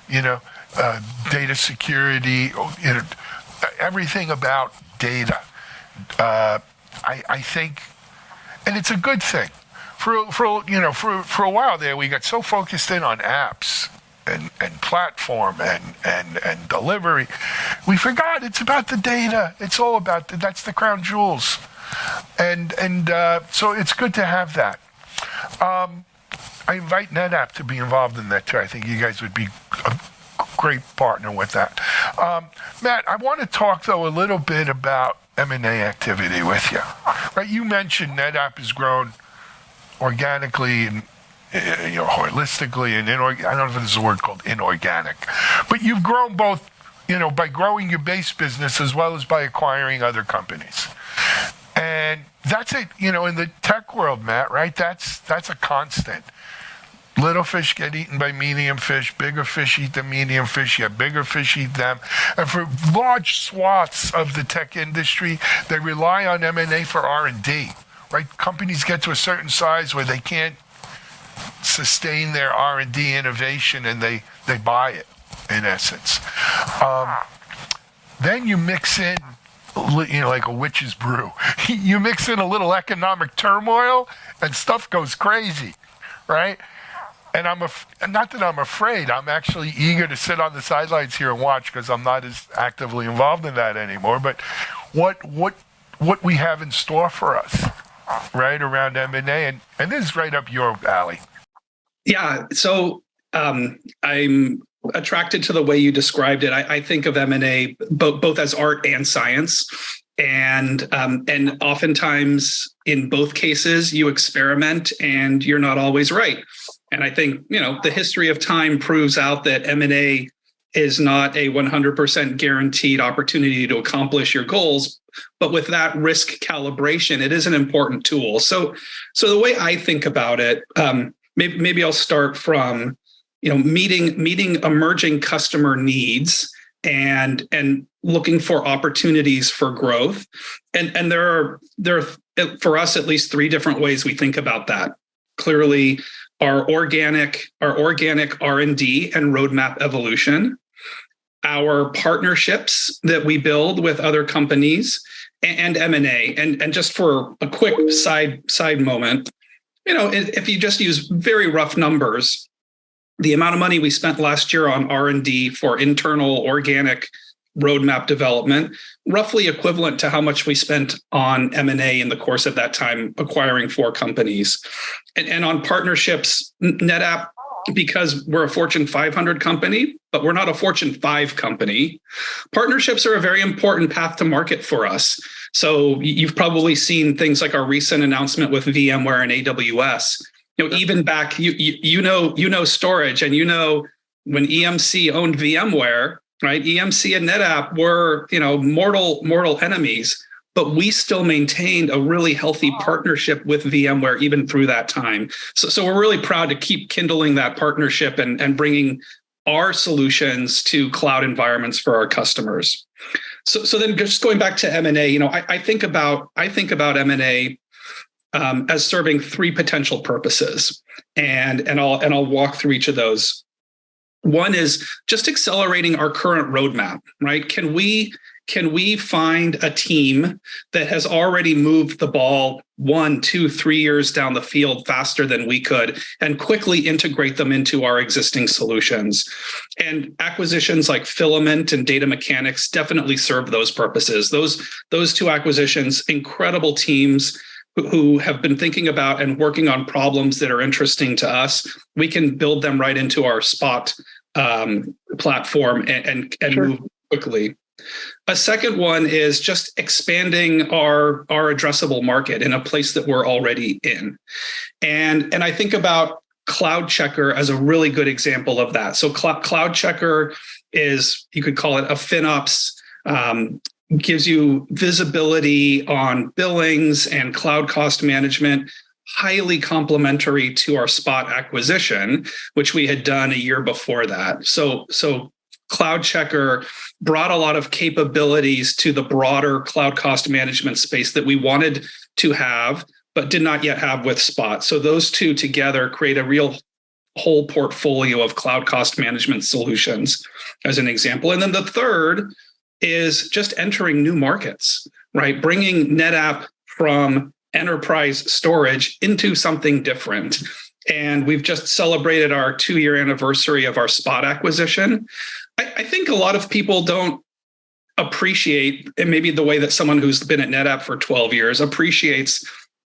data security, everything about data. I think, and it's a good thing. For a while there, we got so focused in on apps and platform and delivery, we forgot it's about the data. It's all about that's the crown jewels, and so it's good to have that. I invite NetApp to be involved in that too. I think you guys would be a great partner with that. Matt, I want to talk though a little bit about M&A activity with you. Right? You mentioned NetApp has grown organically and holistically and I don't know if there's a word called inorganic, but you've grown both, by growing your base business as well as by acquiring other companies. And that's it, in the tech world, Matt, right? That's a constant. Little fish get eaten by medium fish. Bigger fish eat the medium fish. Yeah, bigger fish eat them. And for large swaths of the tech industry, they rely on M&A for R&D, right? Companies get to a certain size where they can't sustain their R&D innovation, and they buy it, in essence. Then you mix in, like a witch's brew. You mix in a little economic turmoil, and stuff goes crazy, right? And not that I'm afraid. I'm actually eager to sit on the sidelines here and watch, because I'm not as actively involved in that anymore. But what we have in store for us, right, around M&A, and this is right up your alley. Yeah. So I'm attracted to the way you described it. I think of M&A both as art and science. And oftentimes in both cases, you experiment and you're not always right. And I think, the history of time proves out that M&A is not a 100% guaranteed opportunity to accomplish your goals. But with that risk calibration, it is an important tool. So the way I think about it, maybe I'll start from, meeting emerging customer needs and looking for opportunities for growth. And there are for us at least three different ways we think about that. Clearly, our organic R&D and roadmap evolution, our partnerships that we build with other companies, and M&A. And just for a quick side moment, if you just use very rough numbers, the amount of money we spent last year on R&D for internal organic roadmap development, roughly equivalent to how much we spent on M&A in the course of that time, acquiring 4 companies. And on partnerships, NetApp, because we're a Fortune 500 company, but we're not a Fortune 5 company, partnerships are a very important path to market for us. So you've probably seen things like our recent announcement with VMware and AWS. Even back, you know storage, and when EMC owned VMware, right? EMC and NetApp were mortal enemies, but we still maintained a really healthy partnership with VMware even through that time. So we're really proud to keep kindling that partnership and bringing our solutions to cloud environments for our customers. So then just going back to M&A, I think about M&A as serving 3 potential purposes, and I'll walk through each of those. One is just accelerating our current roadmap, right? Can we find a team that has already moved the ball 1, 2, 3 years down the field faster than we could, and quickly integrate them into our existing solutions? And acquisitions like Filament and Data Mechanics definitely serve those purposes. Those 2 acquisitions, incredible teams who have been thinking about and working on problems that are interesting to us. We can build them right into our Spot platform and sure, move quickly. A second one is just expanding our addressable market in a place that we're already in. And I think about Cloud Checker as a really good example of that. So Cloud Checker is, you could call it a FinOps, gives you visibility on billings and cloud cost management, highly complementary to our Spot acquisition, which we had done a year before that. So Cloud Checker brought a lot of capabilities to the broader cloud cost management space that we wanted to have, but did not yet have with Spot. So those 2 together create a real whole portfolio of cloud cost management solutions, as an example. And then the third is just entering new markets, right? Bringing NetApp from enterprise storage into something different. And we've just celebrated our 2-year anniversary of our Spot acquisition. I think a lot of people don't appreciate, and maybe the way that someone who's been at NetApp for 12 years appreciates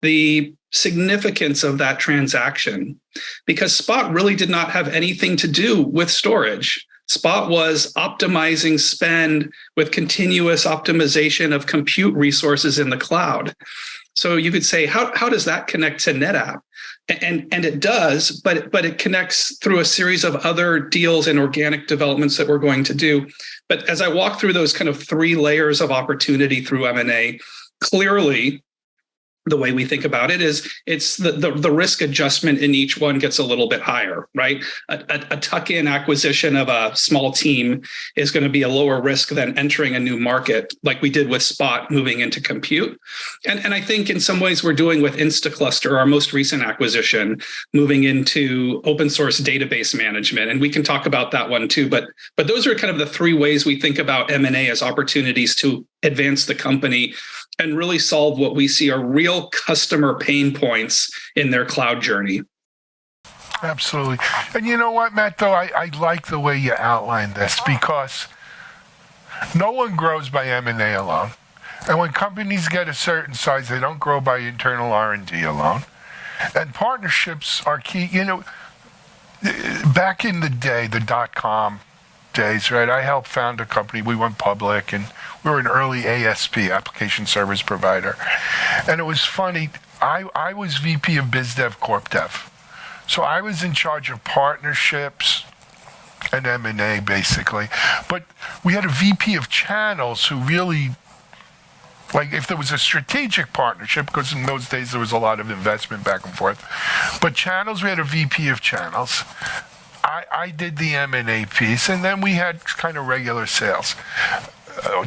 the significance of that transaction, because Spot really did not have anything to do with storage. Spot was optimizing spend with continuous optimization of compute resources in the cloud. So you could say, how does that connect to NetApp? And it does, but it connects through a series of other deals and organic developments that we're going to do. But as I walk through those kind of three layers of opportunity through M&A, clearly, the way we think about it is it's the risk adjustment in each one gets a little bit higher, right? A tuck-in acquisition of a small team is going to be a lower risk than entering a new market like we did with Spot moving into compute. And I think in some ways we're doing with Instacluster, our most recent acquisition, moving into open source database management. And we can talk about that one too. But those are kind of the three ways we think about M&A as opportunities to advance the company and really solve what we see are real customer pain points in their cloud journey. Absolutely. And you know what, Matt, though, I like the way you outlined this because no one grows by M&A alone. And when companies get a certain size, they don't grow by internal R&D alone. And partnerships are key. You know, back in the day, the dot-com days, right, I helped found a company. We went public, and we were an early ASP, application service provider. And it was funny. I was VP of BizDev Corp Dev. So I was in charge of partnerships and M&A, basically. But we had a VP of channels who really, like if there was a strategic partnership, because in those days there was a lot of investment back and forth. But channels, we had a VP of channels. I did the M&A piece, and then we had kind of regular sales.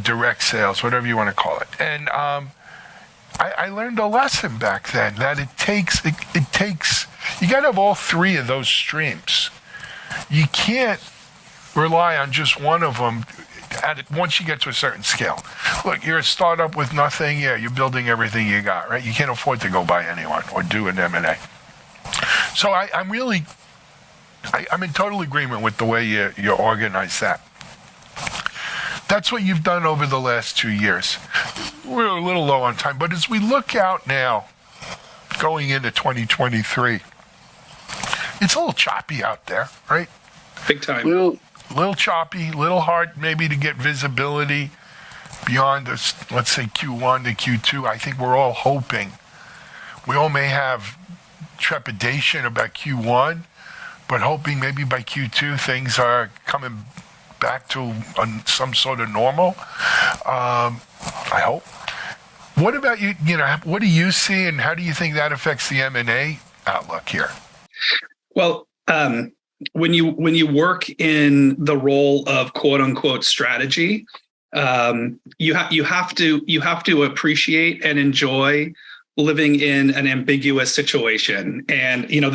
Direct sales, whatever you want to call it. And I learned a lesson back then that it takes you got to have all three of those streams. You can't rely on just one of them once you get to a certain scale. Look, you're a startup with nothing. Yeah, you're building everything you got, right? You can't afford to go buy anyone or do an M&A. So I'm in total agreement with the way you organize that. That's what you've done over the last 2 years. We're a little low on time, but as we look out now, going into 2023, it's a little choppy out there, right? Big time. Little choppy, little hard maybe to get visibility beyond this, let's say Q1 to Q2. I think we're all hoping. We all may have trepidation about Q1, but hoping maybe by Q2 things are coming back to some sort of normal. I hope. What about you? You know, what do you see, and how do you think that affects the M&A outlook here? Well, when you work in the role of quote unquote strategy, you have to appreciate and enjoy living in an ambiguous situation. And, you know,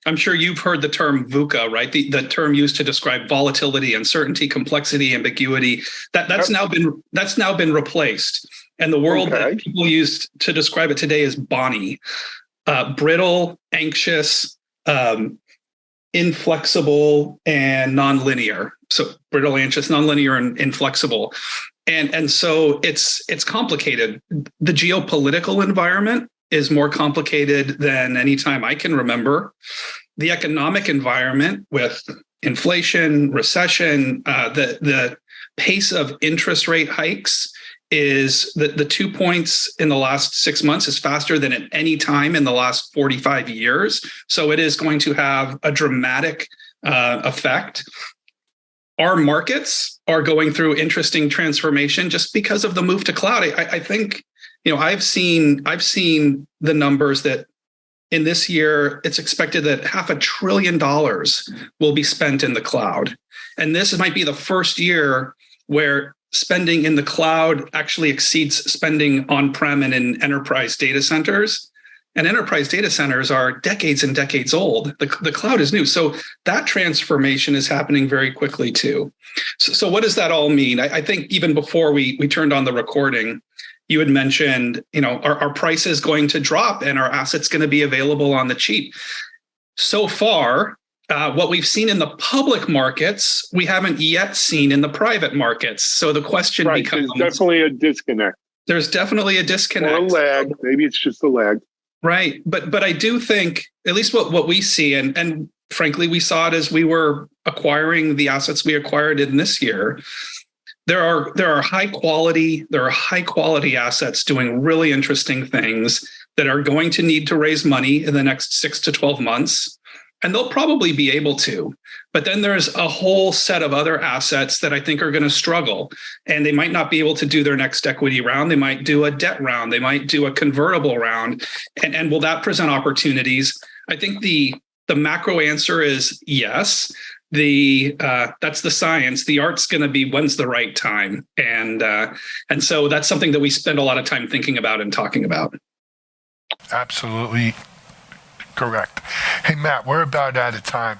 I'm sure you've heard the term VUCA, right? The term used to describe volatility, uncertainty, complexity, ambiguity. That's now been replaced. And the world that people use to describe it today is Bonnie, brittle, anxious, inflexible, and nonlinear. So brittle, anxious, nonlinear, and inflexible. And so it's complicated. The geopolitical environment is more complicated than any time I can remember. The economic environment with inflation, recession, the pace of interest rate hikes is the 2 points in the last 6 months is faster than at any time in the last 45 years. So it is going to have a dramatic effect. Our markets are going through interesting transformation just because of the move to cloud. I think, you know, I've seen the numbers that in this year, it's expected that $500 billion will be spent in the cloud. And this might be the first year where spending in the cloud actually exceeds spending on-prem and in enterprise data centers. And enterprise data centers are decades and decades old. The cloud is new. So that transformation is happening very quickly too. So what does that all mean? I think even before we turned on the recording, you had mentioned, you know, our price is going to drop and our assets going to be available on the cheap. So far, what we've seen in the public markets, we haven't yet seen in the private markets. So the question becomes... There's definitely a disconnect. There's definitely a disconnect. Or a lag. Maybe it's just a lag. Right. But I do think, at least what we see, and frankly, we saw it as we were acquiring the assets we acquired in this year. There are high quality assets doing really interesting things that are going to need to raise money in the next 6 to 12 months. And they'll probably be able to. But then there's a whole set of other assets that I think are going to struggle. And they might not be able to do their next equity round. They might do a debt round. They might do a convertible round. And will that present opportunities? I think the macro answer is yes. That's the science. The art's going to be when's the right time. And so that's something that we spend a lot of time thinking about and talking about. Absolutely correct. Hey, Matt, we're about out of time.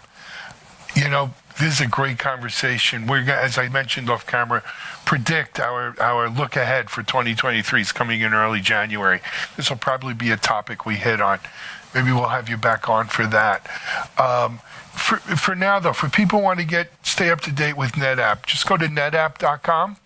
This is a great conversation. We're going, as I mentioned off camera, predict our look ahead for 2023 is coming in early January. This will probably be a topic we hit on. Maybe we'll have you back on for that. For now, though, for people who want to stay up to date with NetApp, just go to netapp.com.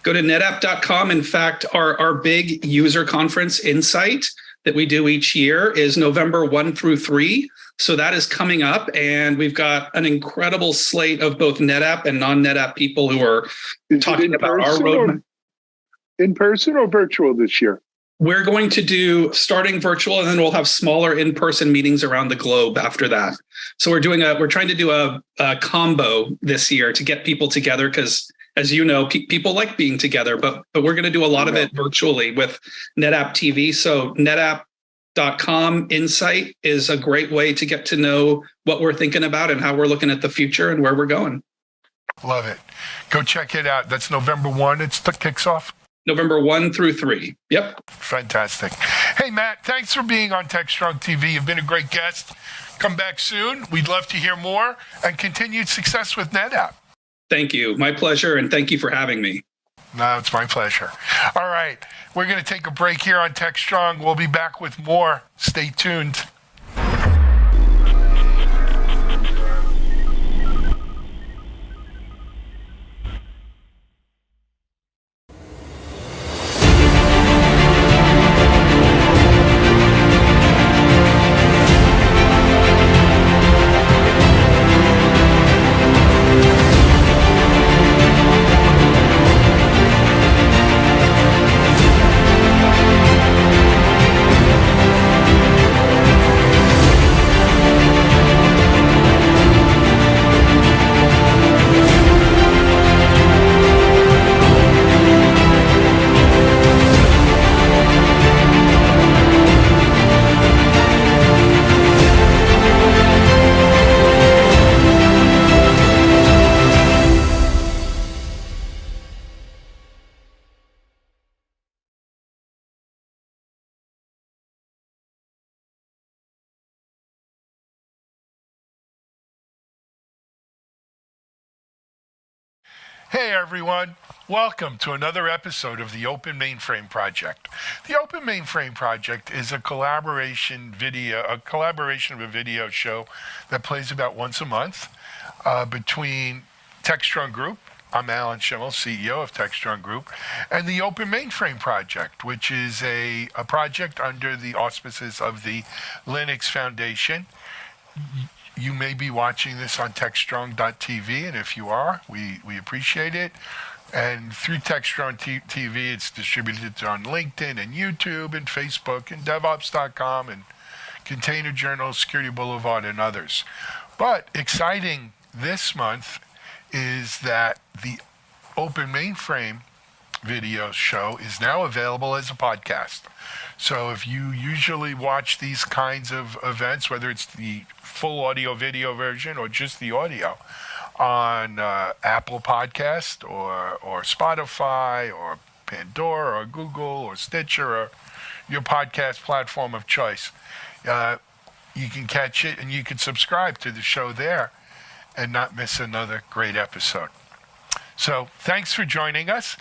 Go to netapp.com. In fact, our big user conference Insight that we do each year is November 1 through 3. So that is coming up, and we've got an incredible slate of both NetApp and non-NetApp people who are talking about our roadmap. In person or virtual this year? We're going to do starting virtual, and then we'll have smaller in-person meetings around the globe after that. So we're trying to do a combo this year to get people together because, as you know, people like being together, but we're going to do a lot of it virtually with NetApp TV. So netapp.com Insight is a great way to get to know what we're thinking about and how we're looking at the future and where we're going. Love it. Go check it out. That's November 1. It kicks off. November 1 through 3. Yep. Fantastic. Hey, Matt, thanks for being on Techstrong TV. You've been a great guest. Come back soon. We'd love to hear more and continued success with NetApp. Thank you. My pleasure. And thank you for having me. No, it's my pleasure. All right. We're going to take a break here on Techstrong. We'll be back with more. Stay tuned. Hey everyone, welcome to another episode of the Open Mainframe Project. The Open Mainframe Project is a collaboration of a video show that plays about once a month between Techstrong Group. I'm Alan Schimmel, CEO of Techstrong Group, and the Open Mainframe Project, which is a project under the auspices of the Linux Foundation. You may be watching this on techstrong.tv, and if you are, we appreciate it. And through Techstrong TV, it's distributed on LinkedIn and YouTube and Facebook and DevOps.com and Container Journal, Security Boulevard, and others. But exciting this month is that the Open Mainframe video show is now available as a podcast. So if you usually watch these kinds of events, whether it's the full audio video version or just the audio on Apple Podcast or Spotify or Pandora or Google or Stitcher or your podcast platform of choice, you can catch it and you can subscribe to the show there and not miss another great episode. So thanks for joining us.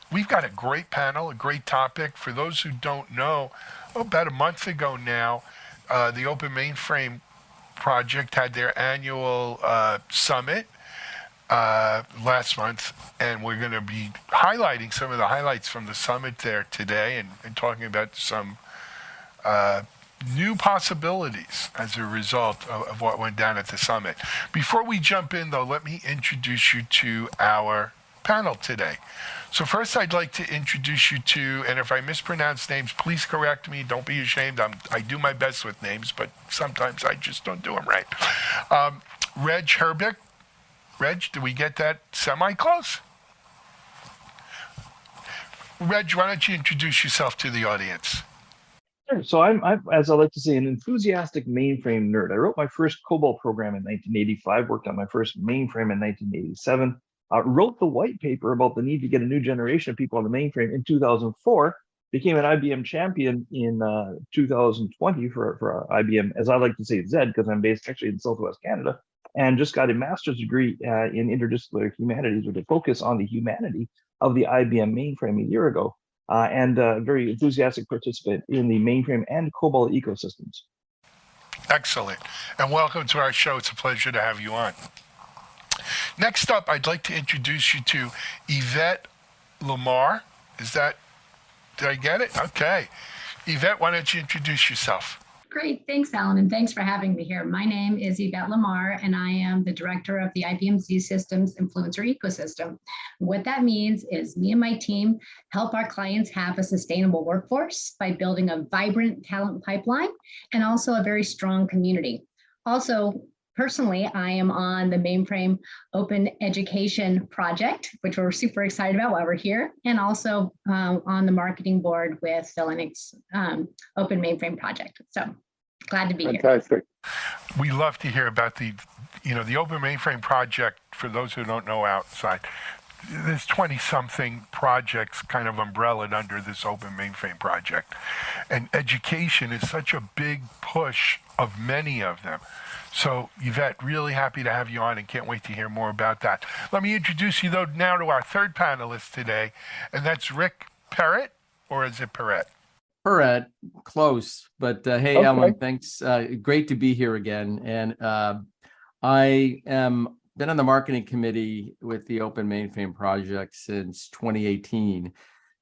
We've got a great panel, a great topic. For those who don't know, about a month ago now, the Open Mainframe Project had their annual summit last month, and we're going to be highlighting some of the highlights from the summit there today and talking about some new possibilities as a result of what went down at the summit. Before we jump in, though, let me introduce you to our panel today. So first, I'd like to introduce you to, and if I mispronounce names, please correct me. Don't be ashamed. I do my best with names, but sometimes I just don't do them right. Reg Herbeck. Reg, did we get that semi-close? Reg, why don't you introduce yourself to the audience? Sure. So I'm, as I like to say, an enthusiastic mainframe nerd. I wrote my first COBOL program in 1985, worked on my first mainframe in 1987, wrote the white paper about the need to get a new generation of people on the mainframe in 2004, became an IBM champion in 2020 for IBM, as I like to say, Z, because I'm based actually in Southwest Canada, and just got a master's degree in interdisciplinary humanities with a focus on the humanity of the IBM mainframe a year ago. And a very enthusiastic participant in the mainframe and COBOL ecosystems. Excellent. And welcome to our show. It's a pleasure to have you on. Next up, I'd like to introduce you to Yvette Lamar. Did I get it? Okay. Yvette, why don't you introduce yourself? Great. Thanks, Alan, and thanks for having me here. My name is Yvette Lamar, and I am the director of the IBM Z Systems Influencer Ecosystem. What that means is me and my team help our clients have a sustainable workforce by building a vibrant talent pipeline and also a very strong community. Also, personally, I am on the Mainframe Open Education Project, which we're super excited about while we're here, and also on the marketing board with the Linux Open Mainframe Project. So glad to be here. Fantastic. We love to hear about the Open Mainframe Project. For those who don't know outside, there's 20-something projects kind of umbrellaed under this Open Mainframe Project. And education is such a big push of many of them. So, Yvette, really happy to have you on and can't wait to hear more about that. Let me introduce you, though, now to our third panelist today, and that's Rick Perrett, or is it Perrett? Perrett, close. But hey, Okay. Ellen, thanks. Great to be here again. And I am been on the marketing committee with the Open Mainframe Project since 2018.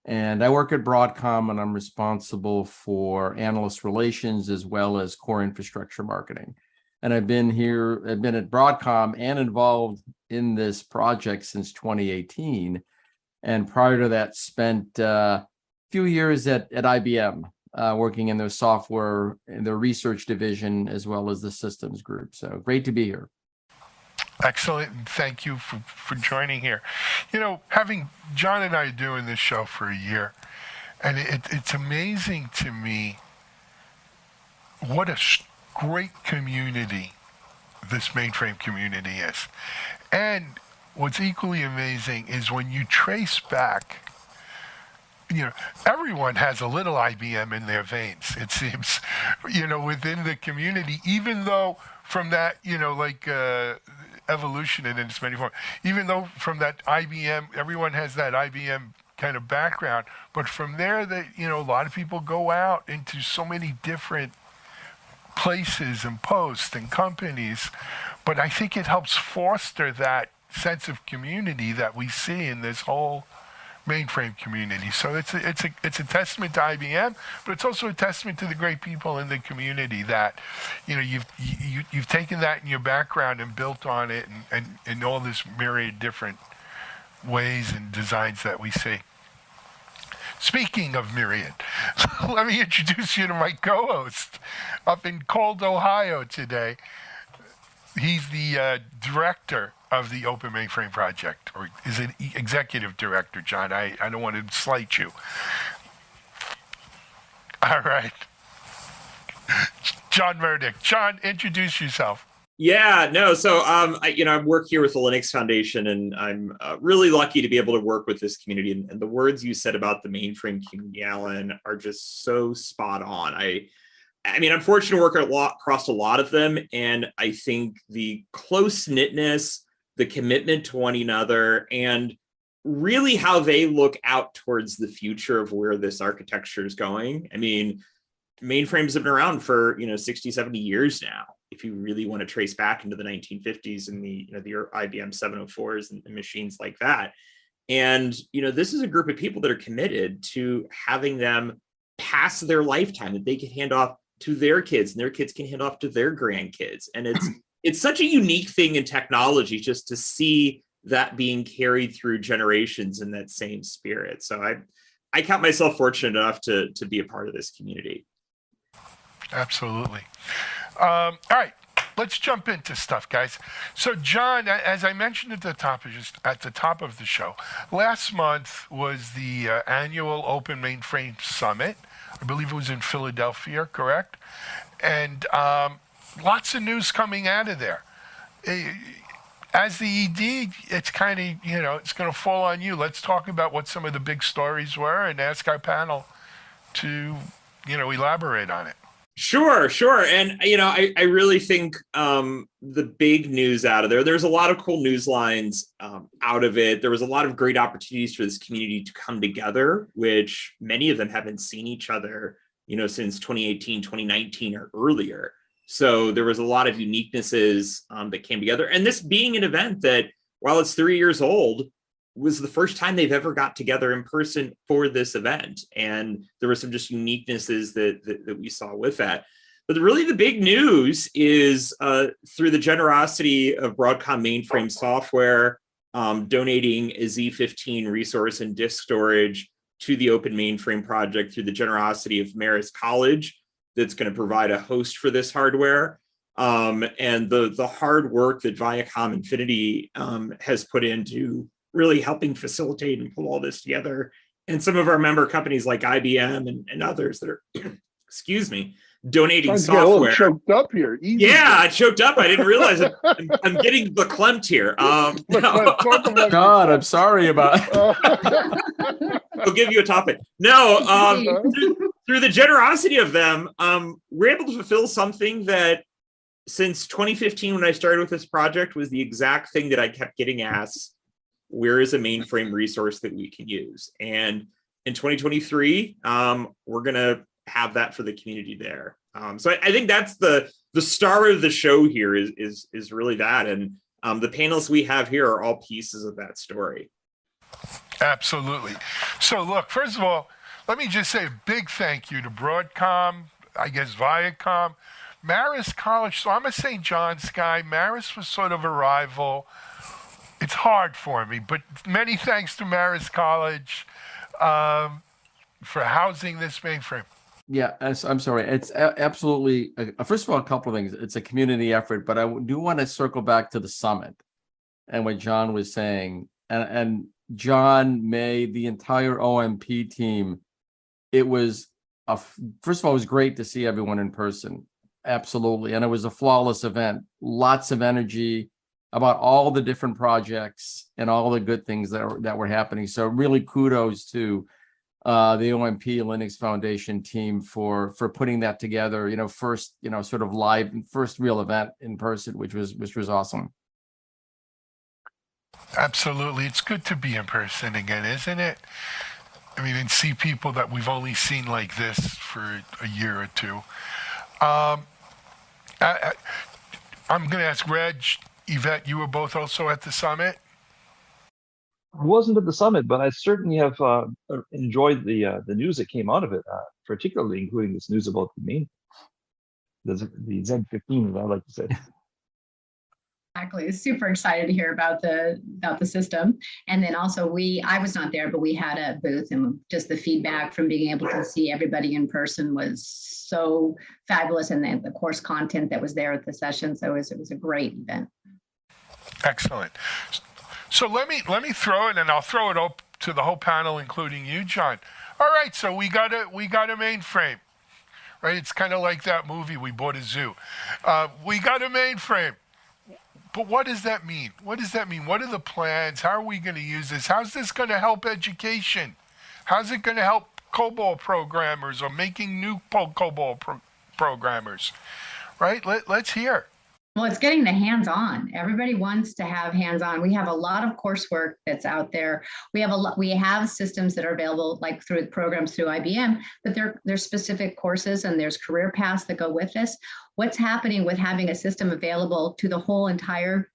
And I work at Broadcom, and I'm responsible for analyst relations as well as core infrastructure marketing. And I've been at Broadcom and involved in this project since 2018. And prior to that, spent a few years at IBM, working in their software, in their research division, as well as the systems group. So great to be here. Excellent, and thank you for joining here. You know, having John and I doing this show for a year, and it's amazing to me what a great community this mainframe community is. And what's equally amazing is when you trace back, you know, everyone has a little IBM in their veins, it seems, you know, within the community, even though from that, you know, like evolution in its many forms, even though from that IBM, everyone has that IBM kind of background, but from there, that, you know, a lot of people go out into so many different places and posts and companies, but I think it helps foster that sense of community that we see in this whole mainframe community. So it's a testament to IBM, but it's also a testament to the great people in the community that, you know, you've taken that in your background and built on it, and all this myriad different ways and designs that we see. Speaking of myriad, let me introduce you to my co-host up in cold Ohio today. He's the director of the Open Mainframe Project, or is it executive director, John? I don't want to slight you. All right. John Murdoch. John, introduce yourself. Yeah, no. So, I work here with the Linux Foundation, and I'm really lucky to be able to work with this community. And the words you said about the mainframe community, Alan, are just so spot on. I mean, I'm fortunate to work across a lot of them, and I think the close-knitness, the commitment to one another, and really how they look out towards the future of where this architecture is going. I mean, mainframes have been around for 60, 70 years now. If you really want to trace back into the 1950s and the IBM 704s and machines like that. And this is a group of people that are committed to having them pass their lifetime, that they can hand off to their kids, and their kids can hand off to their grandkids. And it's such a unique thing in technology just to see that being carried through generations in that same spirit. So I count myself fortunate enough to be a part of this community. Absolutely. All right, let's jump into stuff, guys. So, John, as I mentioned at the top of the show, last month was the annual Open Mainframe Summit. I believe it was in Philadelphia, correct? And lots of news coming out of there. As the ED, it's kind of, it's going to fall on you. Let's talk about what some of the big stories were and ask our panel to, elaborate on it. Sure. And, I really think the big news out of there's a lot of cool news lines out of it. There was a lot of great opportunities for this community to come together, which many of them haven't seen each other, since 2018, 2019 or earlier. So there was a lot of uniquenesses that came together. And this being an event that, while it's 3 years old, was the first time they've ever got together in person for this event. And there were some just uniquenesses that we saw with that. But really the big news is through the generosity of Broadcom Mainframe Software, donating a Z15 resource and disk storage to the Open Mainframe project through the generosity of Marist College, that's going to provide a host for this hardware. And the hard work that Viacom Infinity has put into really helping facilitate and pull all this together. And some of our member companies like IBM and others that are, donating software. Choked up here. Easy. Yeah, I choked up. I didn't realize it. I'm getting verklempt here. God, I'm sorry about I'll give you a topic. No, through the generosity of them, we're able to fulfill something that since 2015, when I started with this project, was the exact thing that I kept getting asked. Where is a mainframe resource that we can use? And in 2023, we're going to have that for the community there. So I think that's the star of the show here is really that. And the panels we have here are all pieces of that story. Absolutely. So look, first of all, let me just say a big thank you to Broadcom, I guess Viacom, Marist College. So I'm a St. John's guy. Marist was sort of a rival. It's hard for me, but many thanks to Marist College for housing this mainframe. Yeah, I'm sorry. It's absolutely, first of all, a couple of things. It's a community effort, but I do want to circle back to the summit and what John was saying. And John, May, the entire OMP team, it was, first of all, it was great to see everyone in person. Absolutely. And it was a flawless event. Lots of energy about all the different projects and all the good things that were happening. So really kudos to the OMP Linux Foundation team for putting that together, first, sort of live, first real event in person, which was awesome. Absolutely. It's good to be in person again, isn't it? I mean, and see people that we've only seen like this for a year or two. I'm going to ask Reg, Yvette, you were both also at the summit? I wasn't at the summit, but I certainly have enjoyed the news that came out of it, particularly including this news about the Z15, as I like to say. Exactly. Super excited to hear about the system. And then also I was not there, but we had a booth, and just the feedback from being able to see everybody in person was so fabulous. And then the course content that was there at the session. So it was a great event. Excellent. So let me throw it, and I'll throw it up to the whole panel, including you, John. All right. So we got a mainframe, right? It's kind of like that movie, We Bought a Zoo. We got a mainframe. But what does that mean? What does that mean? What are the plans? How are we going to use this? How's this going to help education? How's it going to help COBOL programmers or making new COBOL programmers? Right? Let's hear. Well, it's getting the hands-on. Everybody wants to have hands-on. We have a lot of coursework that's out there. We have systems that are available, like through programs through IBM, but there's specific courses and there's career paths that go with this. What's happening with having a system available to the whole entire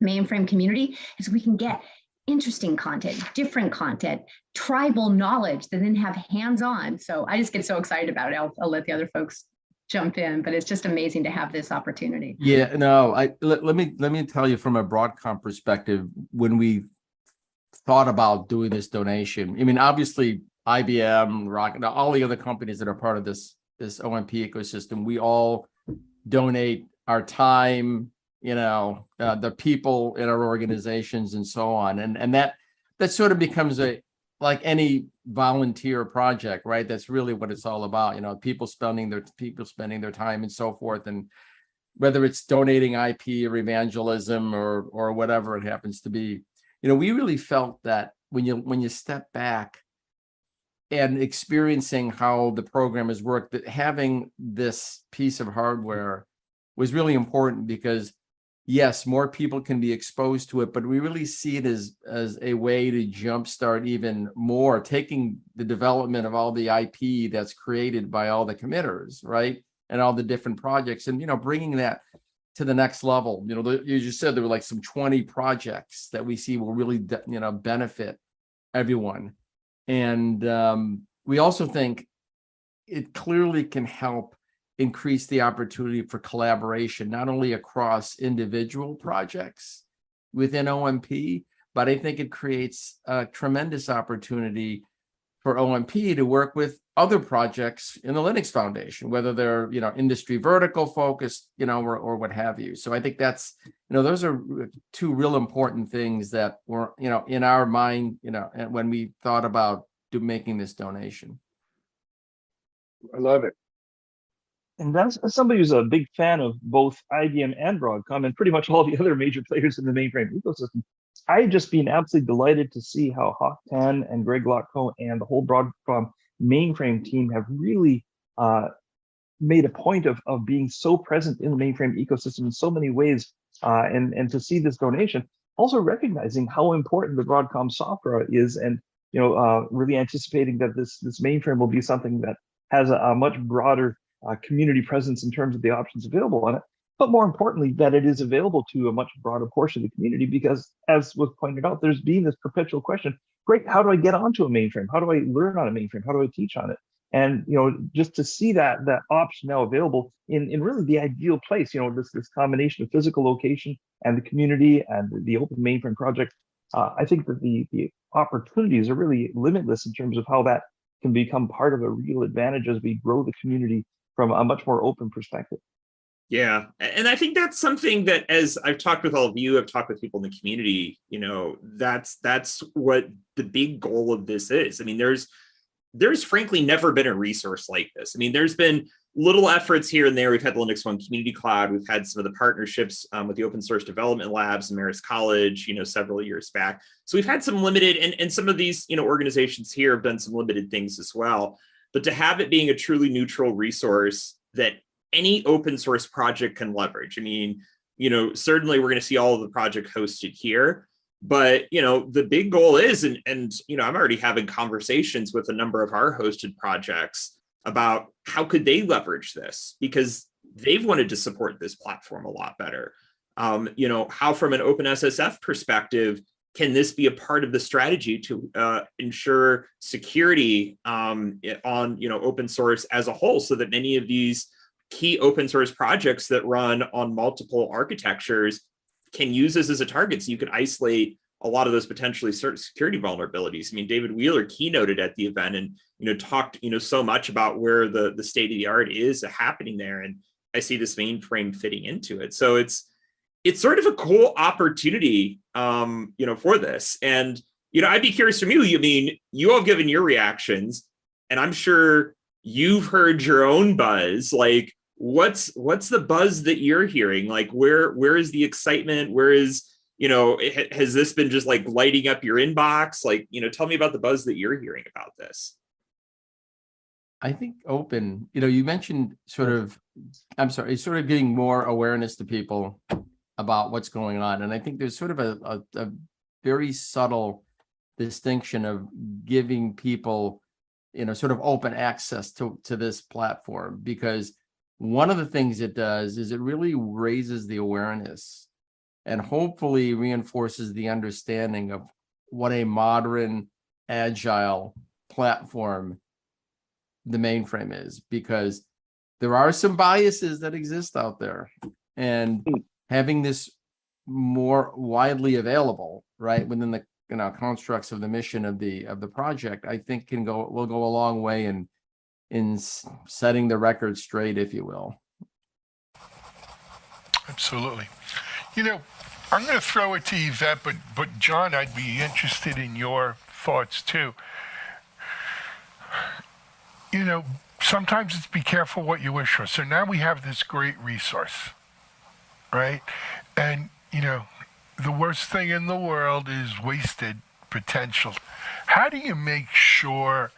mainframe community is we can get interesting content, different content, tribal knowledge that then have hands-on. So I just get so excited about it. I'll let the other folks jump in, but it's just amazing to have this opportunity. Yeah, no, let me tell you from a Broadcom perspective, when we thought about doing this donation, I mean, obviously IBM, Rocket, all the other companies that are part of this OMP ecosystem, we all donate our time, the people in our organizations and so on. And that sort of becomes like any volunteer project, right? That's really what it's all about. People spending their time and so forth. And whether it's donating IP or evangelism or whatever it happens to be, we really felt that when you step back and experiencing how the program has worked, that having this piece of hardware was really important because yes, more people can be exposed to it, but we really see it as a way to jumpstart even more, taking the development of all the IP that's created by all the committers, right? And all the different projects and, bringing that to the next level. You just said there were like some 20 projects that we see will really, benefit everyone. And we also think it clearly can help increase the opportunity for collaboration, not only across individual projects within OMP, but I think it creates a tremendous opportunity for OMP to work with other projects in the Linux Foundation, whether they're, industry vertical focused, or what have you. So I think that's, those are two real important things that were, in our mind, when we thought about making this donation. I love it. And that's as somebody who's a big fan of both IBM and Broadcom and pretty much all the other major players in the mainframe ecosystem. I've just been absolutely delighted to see how Hock Tan and Greg Lotko and the whole Broadcom mainframe team have really made a point of being so present in the mainframe ecosystem in so many ways. And to see this donation, also recognizing how important the Broadcom software is and really anticipating that this mainframe will be something that has a much broader community presence in terms of the options available on it, but more importantly, that it is available to a much broader portion of the community because, as was pointed out, there's been this perpetual question, great, how do I get onto a mainframe? How do I learn on a mainframe? How do I teach on it? And, just to see that option now available in really the ideal place, this combination of physical location and the community and the open mainframe project, I think that the opportunities are really limitless in terms of how that can become part of a real advantage as we grow the community from a much more open perspective. Yeah. And I think that's something that, as I've talked with all of you, I've talked with people in the community, that's what the big goal of this is. I mean, there's frankly never been a resource like this. I mean, there's been little efforts here and there. We've had the Linux One Community Cloud. We've had some of the partnerships with the Open Source Development Labs and Marist College, several years back. So we've had some limited, and some of these, organizations here have done some limited things as well. But to have it being a truly neutral resource that any open source project can leverage. I mean, certainly we're going to see all of the project hosted here, but, the big goal is, and I'm already having conversations with a number of our hosted projects about how could they leverage this because they've wanted to support this platform a lot better. How from an OpenSSF perspective, can this be a part of the strategy to ensure security on open source as a whole, so that many of these key open source projects that run on multiple architectures can use this as a target, so you could isolate a lot of those potentially security vulnerabilities. I mean, David Wheeler keynoted at the event and talked so much about where the state of the art is happening there, and I see this mainframe fitting into it. So it's sort of a cool opportunity, for this. And, I'd be curious from you. I mean, you all have given your reactions, and I'm sure you've heard your own buzz. Like, what's the buzz that you're hearing? Like, where is the excitement? Where is, has this been just like lighting up your inbox? Like, tell me about the buzz that you're hearing about this. I think open, you mentioned sort of getting more awareness to people about what's going on. And I think there's sort of a very subtle distinction of giving people, sort of open access to this platform, because one of the things it does is it really raises the awareness and hopefully reinforces the understanding of what a modern, agile platform the mainframe is, because there are some biases that exist out there, and having this more widely available, right, within the constructs of the mission of the project, I think will go a long way in setting the record straight, if you will. Absolutely. You know, I'm going to throw it to Yvette, but John, I'd be interested in your thoughts too. You know, sometimes it's be careful what you wish for. So now we have this great resource, right? And, you know, the worst thing in the world is wasted potential. How do you make sure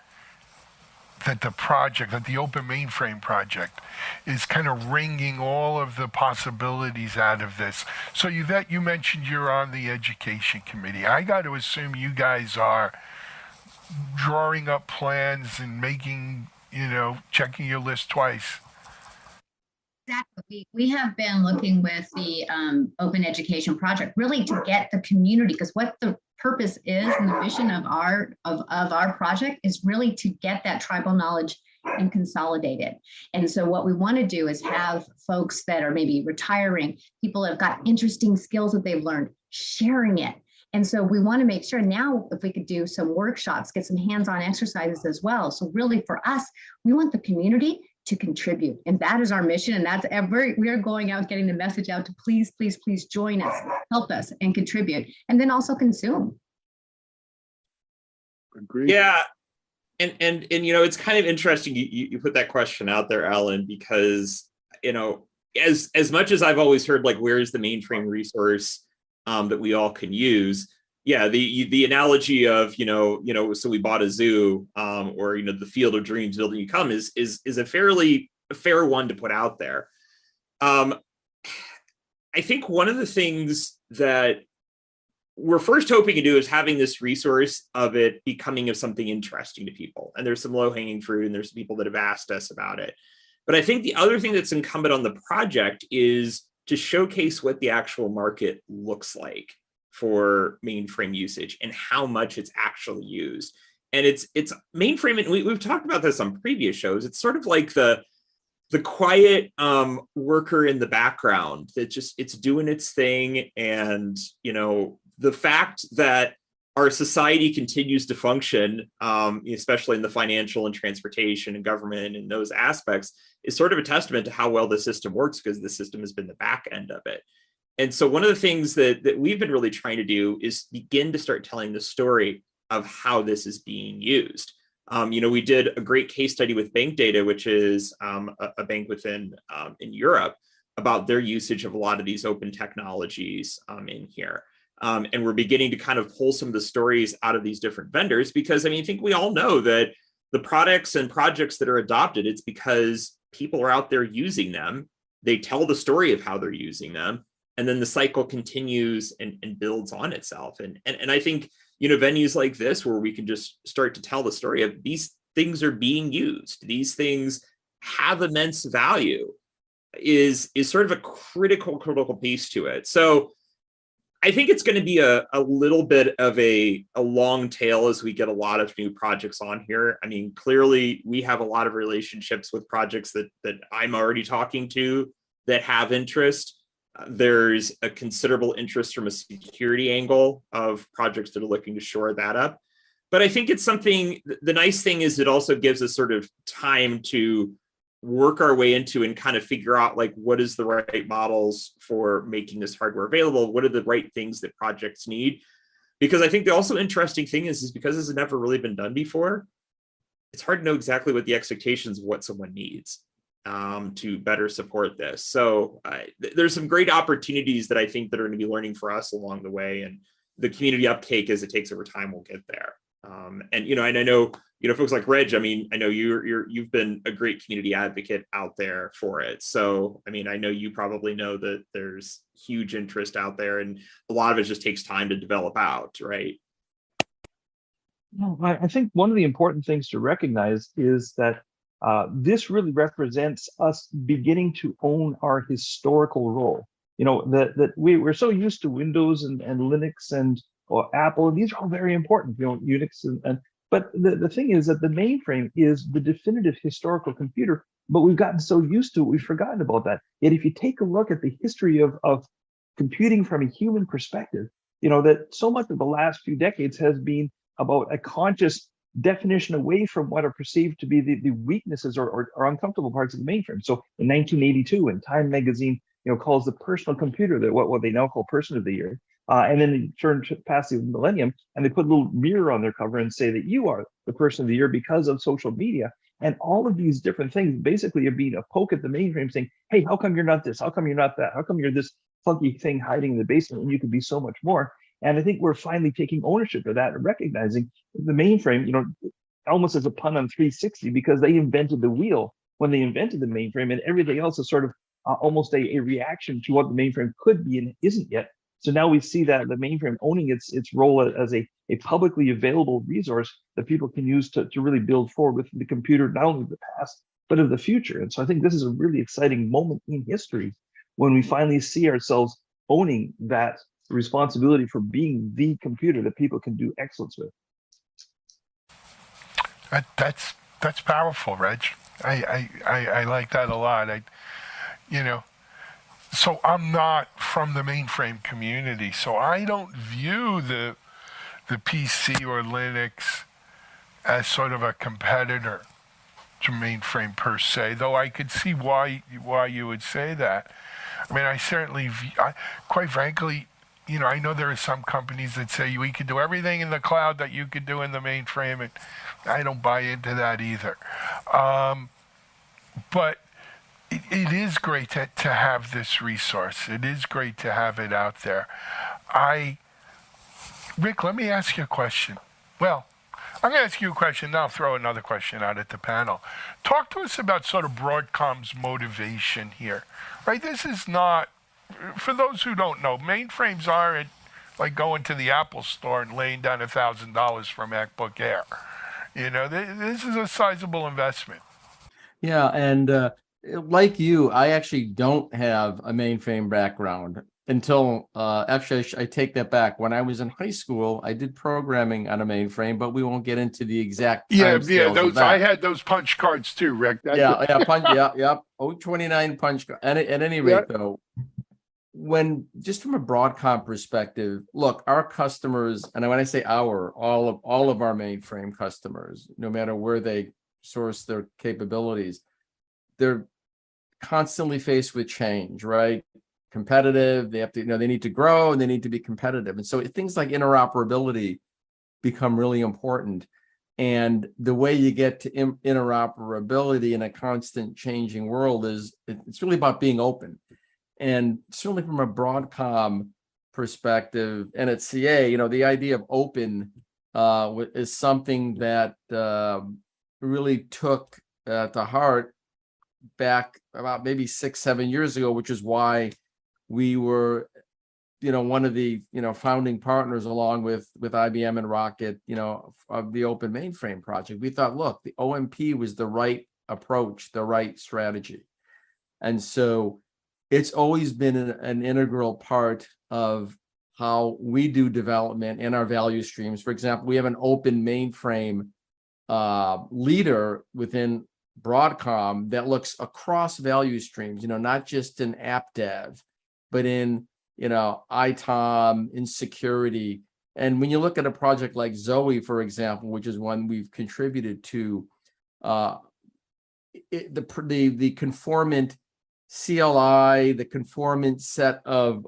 that the Open Mainframe project is kind of wringing all of the possibilities out of this? So Yvette, you mentioned you're on the education committee. I got to assume you guys are drawing up plans and making, checking your list twice. Exactly. We have been looking with the Open Education Project really to get the community, because what the purpose is and the mission of our project is really to get that tribal knowledge and consolidate it. And so what we want to do is have folks that are maybe retiring, people that have got interesting skills that they've learned, sharing it. And so we want to make sure now if we could do some workshops, get some hands-on exercises as well. So really for us, we want the community to contribute. And that is our mission. And that's we are going out, getting the message out to please, please, please join us, help us and contribute, and then also consume. Agreed. Yeah. And it's kind of interesting you put that question out there, Alan, because, as much as I've always heard, like, where's the mainframe resource that we all can use? Yeah, the analogy of, so we bought a zoo, or, the field of dreams building you come is a fairly fair one to put out there. I think one of the things that we're first hoping to do is having this resource of it becoming of something interesting to people. And there's some low-hanging fruit, and there's some people that have asked us about it. But I think the other thing that's incumbent on the project is to showcase what the actual market looks like for mainframe usage and how much it's actually used. And it's mainframe, and we've talked about this on previous shows. It's sort of like the quiet worker in the background that it's doing its thing. And, the fact that our society continues to function, especially in the financial and transportation and government and those aspects, is sort of a testament to how well the system works, because the system has been the back end of it. And so one of the things that we've been really trying to do is begin to start telling the story of how this is being used. We did a great case study with Bank Data, which is a bank within in Europe, about their usage of a lot of these open technologies in here. And we're beginning to kind of pull some of the stories out of these different vendors, because I think we all know that the products and projects that are adopted, it's because people are out there using them. They tell the story of how they're using them, and then the cycle continues and builds on itself. And I think, venues like this, where we can just start to tell the story of these things are being used, these things have immense value, is sort of a critical piece to it. So I think it's going to be a little bit of a long tail as we get a lot of new projects on here. Clearly we have a lot of relationships with projects that I'm already talking to that have interest. There's a considerable interest from a security angle of projects that are looking to shore that up. But I think it's something, the nice thing is it also gives us sort of time to work our way into and kind of figure out, like, what is the right models for making this hardware available? What are the right things that projects need? Because I think the also interesting thing is because this has never really been done before, it's hard to know exactly what the expectations of what someone needs to better support this. So there's some great opportunities that I think that are going to be learning for us along the way, and the community uptake as it takes over time will get there. And I know, folks like Reg, I know you've been a great community advocate out there for it. So, I know you probably know that there's huge interest out there, and a lot of it just takes time to develop out, right? No, I think one of the important things to recognize is that this really represents us beginning to own our historical role. That we're so used to Windows and Linux and Apple, and these are all very important, Unix but the thing is that the mainframe is the definitive historical computer but we've gotten so used to it, we've forgotten about that. Yet if you take a look at the history of computing from a human perspective, that so much of the last few decades has been about a conscious definition away from what are perceived to be the weaknesses or uncomfortable parts of the mainframe. So in 1982, when Time magazine calls the personal computer what they now call Person of the Year, and then they turn past the millennium and they put a little mirror on their cover and say that you are the Person of the Year because of social media. And all of these different things basically have been a poke at the mainframe saying, hey, how come you're not this? How come you're not that? How come you're this funky thing hiding in the basement when you could be so much more? And I think we're finally taking ownership of that and recognizing the mainframe, almost as a pun on 360, because they invented the wheel when they invented the mainframe, and everything else is sort of almost a reaction to what the mainframe could be and isn't yet. So now we see that the mainframe owning its role as a publicly available resource that people can use to really build forward with the computer, not only of the past, but of the future. And so I think this is a really exciting moment in history when we finally see ourselves owning that responsibility for being the computer that people can do excellence with. That's powerful, Reg. I like that a lot. So I'm not from the mainframe community, so I don't view the PC or Linux as sort of a competitor to mainframe per se, though I could see why you would say that. I mean, I certainly, quite frankly, I know there are some companies that say we can do everything in the cloud that you could do in the mainframe, and I don't buy into that either. But it is great to have this resource. It is great to have it out there. Rick, let me ask you a question. Well, I'm going to ask you a question, then I'll throw another question out at the panel. Talk to us about sort of Broadcom's motivation here, right? This is not, for those who don't know, mainframes aren't like going to the Apple store and laying down $1,000 for a MacBook Air. This is a sizable investment. Yeah, and like you, I actually don't have a mainframe background until, actually, I take that back. When I was in high school, I did programming on a mainframe, but we won't get into the exact those I had those punch cards too, Rick. Punch 029 punch card. At any rate, though, when just from a Broadcom perspective, look, our customers, and when I say all of our mainframe customers, no matter where they source their capabilities, they're constantly faced with change, right? Competitive, they have to, they need to grow and they need to be competitive. And so things like interoperability become really important. And the way you get to interoperability in a constant changing world is it's really about being open. And certainly from a Broadcom perspective and at CA, the idea of open is something that really took to heart back about maybe 6-7 years ago, which is why we were, one of the, founding partners along with IBM and Rocket, of the Open Mainframe project. We thought, look, the OMP was the right approach, the right strategy. And so it's always been an integral part of how we do development in our value streams. For example, we have an open mainframe leader within Broadcom that looks across value streams, not just in app dev, but in, ITOM, in security. And when you look at a project like Zoe, for example, which is one we've contributed to, the conformant CLI, the conformant set of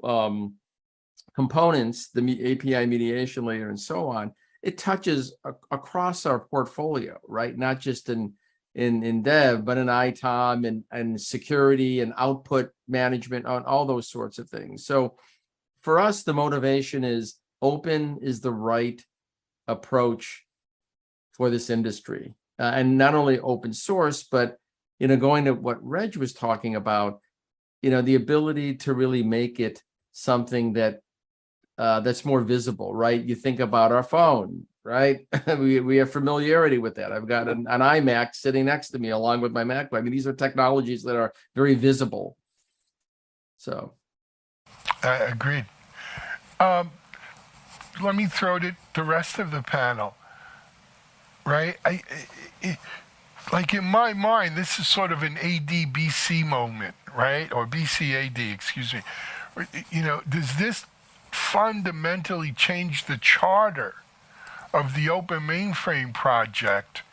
components, the API mediation layer, and so on, it touches across our portfolio, right? Not just in dev, but in ITOM and security and output management, on all those sorts of things. So for us, the motivation is open is the right approach for this industry. And not only open source, but going to what Reg was talking about, the ability to really make it something that that's more visible, right? You think about our phone, right? we have familiarity with that. I've got an iMac sitting next to me along with my MacBook. I mean, these are technologies that are very visible. So, agreed. Let me throw to the rest of the panel. Right? like in my mind, this is sort of an ADBC moment, right? Or BCAD, excuse me. Does this fundamentally change the charter of the Open Mainframe Project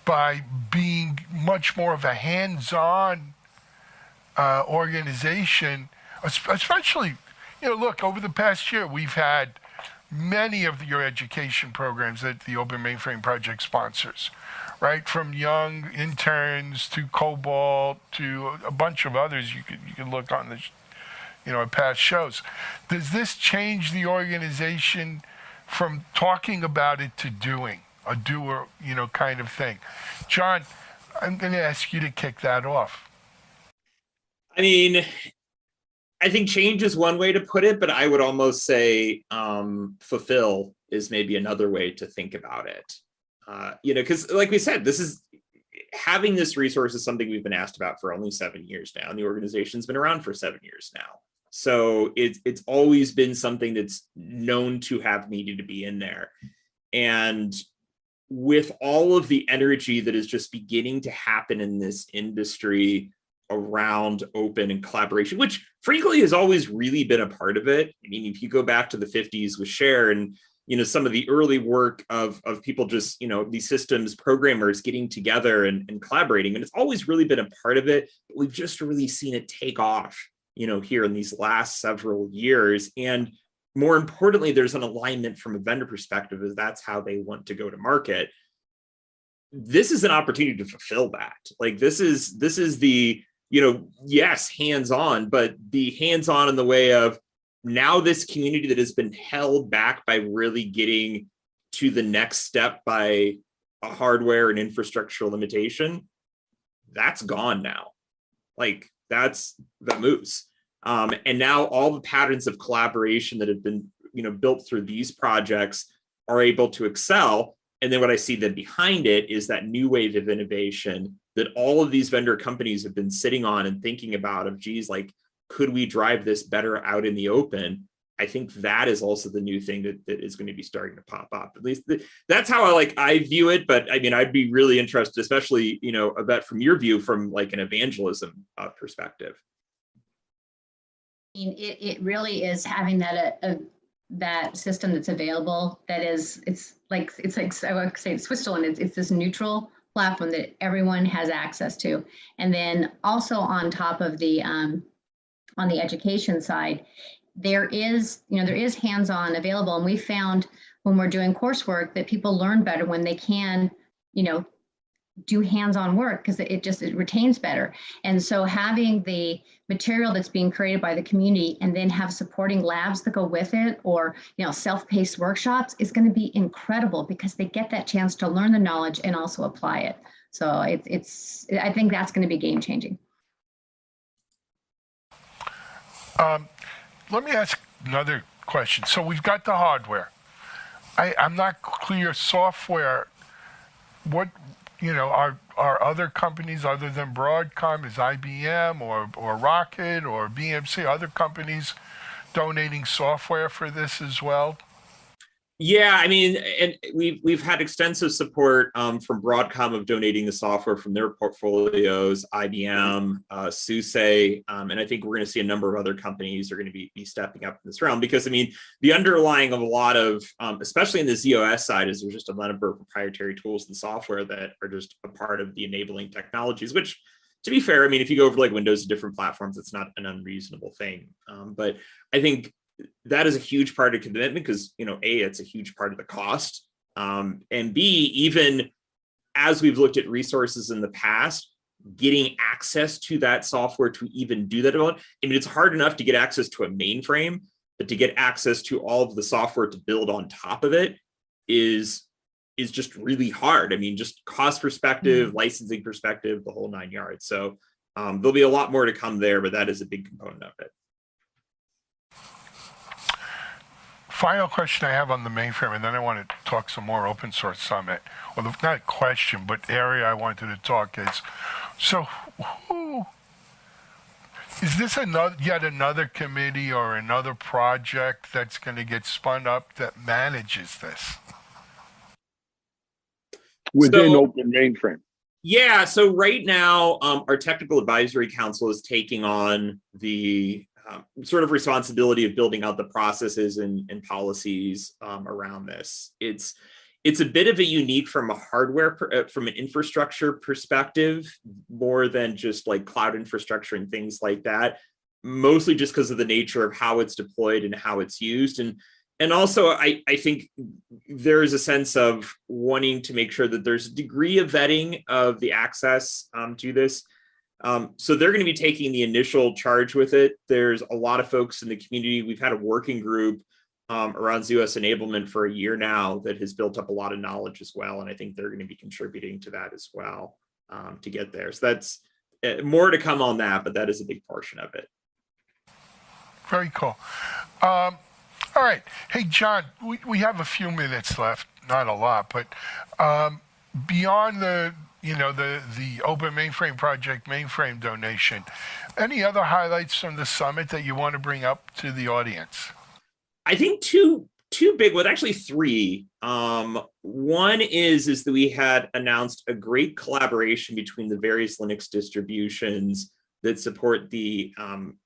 by being much more of a hands-on organization, especially, look, over the past year, we've had many of your education programs that the Open Mainframe Project sponsors, right? From young interns to Cobalt to a bunch of others you could look on the, at past shows. Does this change the organization from talking about it to doing, a doer, kind of thing? John, I'm going to ask you to kick that off. I mean, I think change is one way to put it, but I would almost say fulfill is maybe another way to think about it. Because like we said, having this resource is something we've been asked about for only 7 years now, and the organization's been around for 7 years now. So it's always been something that's known to have needed to be in there. And with all of the energy that is just beginning to happen in this industry around open and collaboration, which frankly has always really been a part of it. I mean, if you go back to the 50s with Share and, some of the early work of people just, these systems programmers getting together and collaborating, and it's always really been a part of it, but we've just really seen it take off, here in these last several years. And more importantly, there's an alignment from a vendor perspective as that's how they want to go to market. This is an opportunity to fulfill that. Like this is the, yes, hands-on, but the hands-on in the way of now this community that has been held back by really getting to the next step by a hardware and infrastructural limitation, that's gone now. Like that's the moose. And now all the patterns of collaboration that have been, built through these projects are able to excel. And then what I see then behind it is that new wave of innovation that all of these vendor companies have been sitting on and thinking about of, geez, like, could we drive this better out in the open? I think that is also the new thing that is going to be starting to pop up. At least that's how I view it. But I mean, I'd be really interested, especially, a bet from your view, from like an evangelism perspective. I mean, it really is having that system that's available. It's like I would say Switzerland. It's this neutral platform that everyone has access to, and then also on top of the on the education side, there is hands-on available, and we found when we're doing coursework that people learn better when they can, do hands-on work because it retains better. And so having the material that's being created by the community and then have supporting labs that go with it, or self-paced workshops, is going to be incredible because they get that chance to learn the knowledge and also apply it. So I think that's going to be game-changing. Let me ask another question. So we've got the hardware. I'm not clear software. What are other companies other than Broadcom, is IBM or Rocket or BMC, other companies donating software for this as well? Yeah, I mean, and we've had extensive support from Broadcom of donating the software from their portfolios, IBM, SUSE, and I think we're going to see a number of other companies are going to be stepping up in this realm, because I mean, the underlying of a lot of, especially in the ZOS side, is there's just a number of proprietary tools and software that are just a part of the enabling technologies, which, to be fair, I mean, if you go over like Windows to different platforms, it's not an unreasonable thing. But I think that is a huge part of commitment because, A, it's a huge part of the cost. And B, even as we've looked at resources in the past, getting access to that software to even do that. I mean, it's hard enough to get access to a mainframe, but to get access to all of the software to build on top of it is just really hard. I mean, just cost perspective, licensing perspective, the whole 9 yards. So there'll be a lot more to come there, but that is a big component of it. Final question I have on the mainframe, and then I want to talk some more open source summit. Well, not a question, but area I wanted to talk is, so who is this yet another committee or another project that's going to get spun up that manages this? Within Open Mainframe. Yeah, so right now, our technical advisory council is taking on the sort of responsibility of building out the processes and policies around this. It's a bit of a unique from a from an infrastructure perspective, more than just like cloud infrastructure and things like that, mostly just because of the nature of how it's deployed and how it's used. And also, I think there is a sense of wanting to make sure that there's a degree of vetting of the access to this. So they're going to be taking the initial charge with it. There's a lot of folks in the community. We've had a working group around ZOS enablement for a year now that has built up a lot of knowledge as well. And I think they're going to be contributing to that as well to get there. So that's more to come on that, but that is a big portion of it. Very cool. All right. Hey, John, we have a few minutes left, not a lot, but beyond the Open Mainframe Project mainframe donation, any other highlights from the summit that you want to bring up to the audience? I think two big ones, actually three. One is that we had announced a great collaboration between the various Linux distributions that support the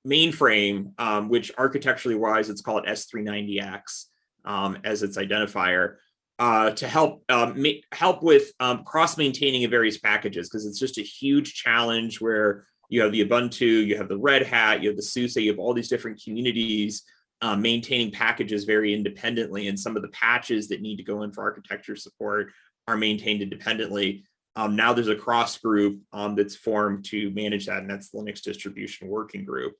mainframe, which architecturally wise, it's called S390X as its identifier, to help with cross-maintaining of various packages, because it's just a huge challenge where you have the Ubuntu, you have the Red Hat, you have the SUSE, you have all these different communities maintaining packages very independently, and some of the patches that need to go in for architecture support are maintained independently. Now there's a cross group that's formed to manage that, and that's the Linux Distribution Working Group.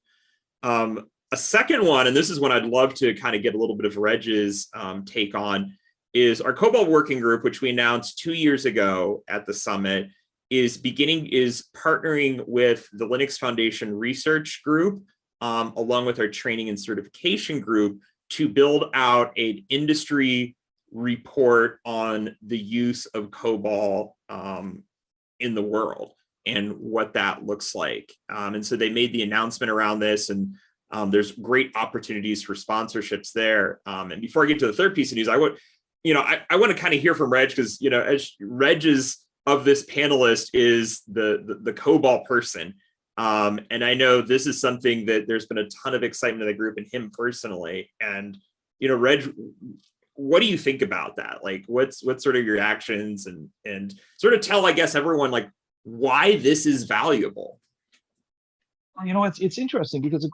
A second one, and this is one I'd love to kind of get a little bit of Reg's take on, is our COBOL Working Group, which we announced 2 years ago at the summit, is partnering with the Linux Foundation Research Group, along with our training and certification group, to build out an industry report on the use of COBOL in the world and what that looks like. And so they made the announcement around this, and there's great opportunities for sponsorships there. And before I get to the third piece of news, I want to kind of hear from Reg, because as Reg is of this panelist is the COBOL person. And I know this is something that there's been a ton of excitement in the group and him personally. And Reg, what do you think about that? Like, what's sort of your actions and sort of tell, I guess, everyone like why this is valuable? It's interesting because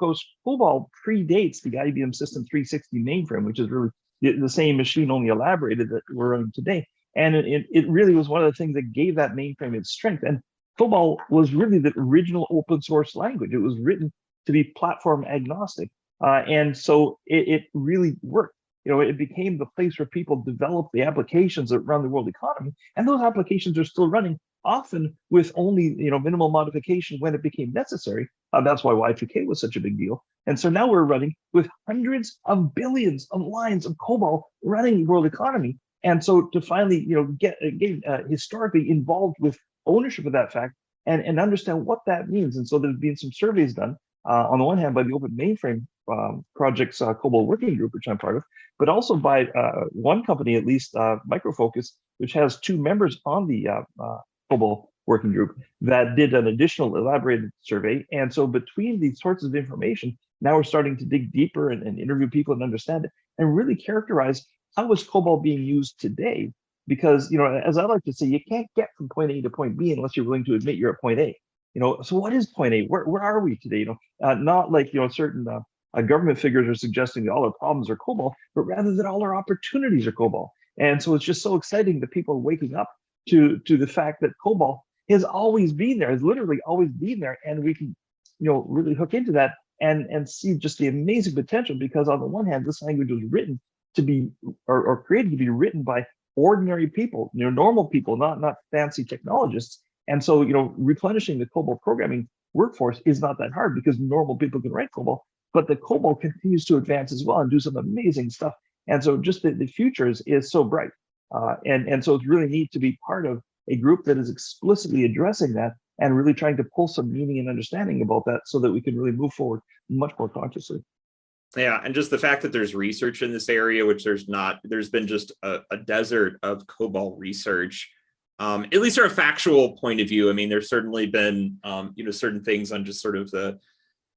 COBOL predates the IBM System 360 mainframe, which is really the same machine, only elaborated, that we're running today. And it really was one of the things that gave that mainframe its strength. And COBOL was really the original open source language. It was written to be platform agnostic. And so it really worked. It became the place where people developed the applications that run the world economy. And those applications are still running, often with only minimal modification when it became necessary. That's why Y2K was such a big deal. And so now we're running with hundreds of billions of lines of COBOL running the world economy. And so to finally get historically involved with ownership of that fact and understand what that means. And so there's been some surveys done on the one hand by the Open Mainframe Project's COBOL Working Group, which I'm part of, but also by one company, at least, Micro Focus, which has 2 members on the COBOL Working Group that did an additional elaborated survey. And so between these sorts of information, now we're starting to dig deeper and interview people and understand it and really characterize how is COBOL being used today. Because, as I like to say, you can't get from point A to point B unless you're willing to admit you're at point A. So what is point A? Where are we today? Not like, certain government figures are suggesting that all our problems are COBOL, but rather that all our opportunities are COBOL. And so it's just so exciting that people are waking up to the fact that COBOL has always been there, has literally always been there. And we can, really hook into that and see just the amazing potential, because on the one hand, this language was written to be, or created to be written by ordinary people, normal people, not fancy technologists. And so, replenishing the COBOL programming workforce is not that hard because normal people can write COBOL, but the COBOL continues to advance as well and do some amazing stuff. And so just the future is so bright. And so it's really neat to be part of a group that is explicitly addressing that and really trying to pull some meaning and understanding about that so that we can really move forward much more consciously. Yeah, and just the fact that there's research in this area, which there's been just a desert of COBOL research at least from a factual point of view. I mean, there's certainly been, certain things on just sort of the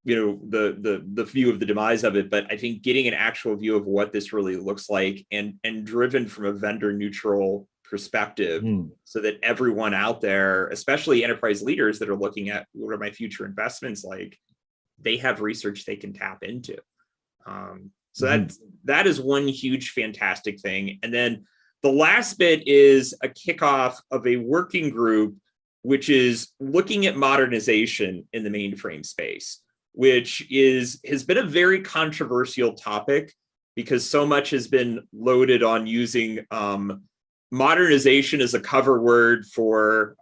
view of the demise of it, but I think getting an actual view of what this really looks like and driven from a vendor neutral perspective, so that everyone out there, especially enterprise leaders that are looking at what are my future investments like, they have research they can tap into. So that is one huge fantastic thing. And then the last bit is a kickoff of a working group which is looking at modernization in the mainframe space, which has been a very controversial topic because so much has been loaded on using modernization as a cover word for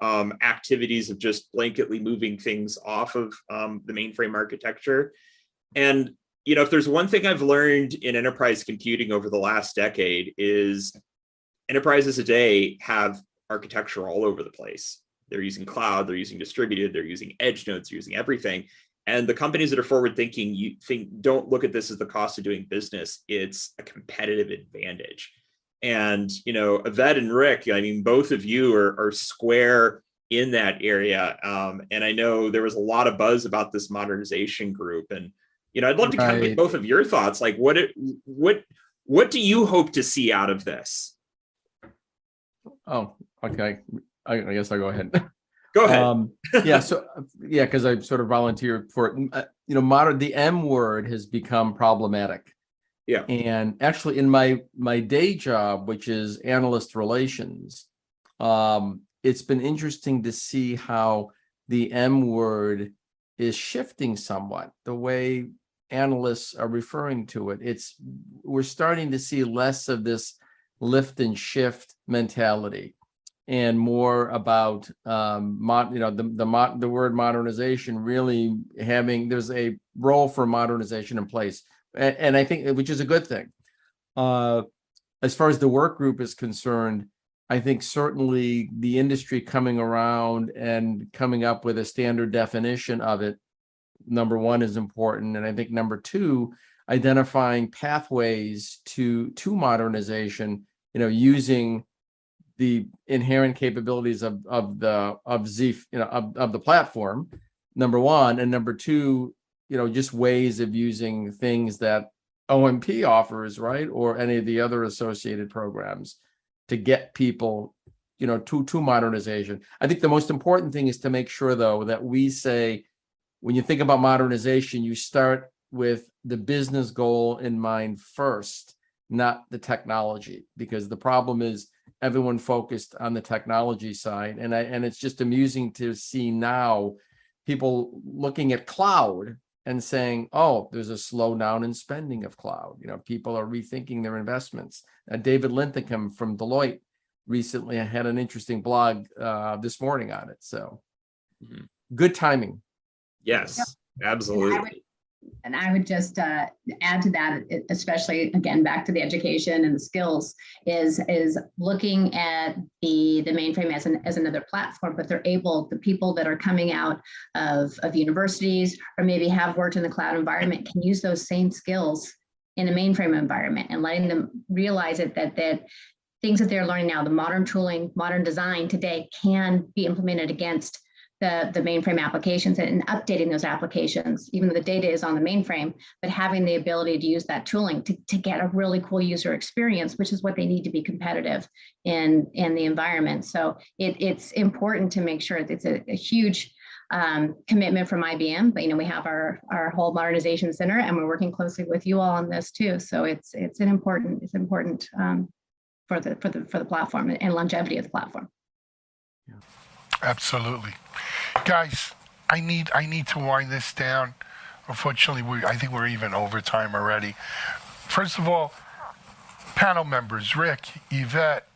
activities of just blanketly moving things off of the mainframe architecture. And if there's one thing I've learned in enterprise computing over the last decade is enterprises today have architecture all over the place. They're using cloud, they're using distributed, they're using edge nodes, they're using everything. And the companies that are forward thinking, don't look at this as the cost of doing business. It's a competitive advantage. And, Yvette and Rick, I mean, both of you are square in that area. And I know there was a lot of buzz about this modernization group. And, I'd love to kind of get both of your thoughts. Like, what do you hope to see out of this? Oh, okay. I guess I'll go ahead. Go ahead. Because I sort of volunteered for it. The M word has become problematic. Yeah. And actually in my day job, which is analyst relations, it's been interesting to see how the M word is shifting somewhat, the way analysts are referring to it. We're starting to see less of this lift and shift mentality and more about the word modernization really there's a role for modernization in place. And I think, which is a good thing. As far as the work group is concerned, I think certainly the industry coming around and coming up with a standard definition of it, number one, is important. And I think number two, identifying pathways to modernization, using the inherent capabilities of the platform, number one, and number two, just ways of using things that OMP offers, right, or any of the other associated programs to get people, to modernization. I think the most important thing is to make sure, though, that we say, when you think about modernization, you start with the business goal in mind first, not the technology, because the problem is everyone focused on the technology side. And it's just amusing to see now people looking at cloud and saying, oh, there's a slowdown in spending of cloud. People are rethinking their investments. David Linthicum from Deloitte recently had an interesting blog this morning on it. So good timing. Yes, absolutely. And I would just add to that, especially again back to the education and the skills, is looking at the mainframe as another platform, but the people that are coming out of universities or maybe have worked in the cloud environment can use those same skills in a mainframe environment, and letting them realize that things that they're learning now, the modern tooling, modern design today, can be implemented against the mainframe applications and updating those applications, even though the data is on the mainframe, but having the ability to use that tooling to get a really cool user experience, which is what they need to be competitive in the environment. So it's important to make sure that it's a huge commitment from IBM, but we have our whole modernization center, and we're working closely with you all on this too. So it's important for the platform and longevity of the platform. Yeah. Absolutely. Guys, I need to wind this down. Unfortunately, I think we're even over time already. First of all, panel members, Rick, Yvette,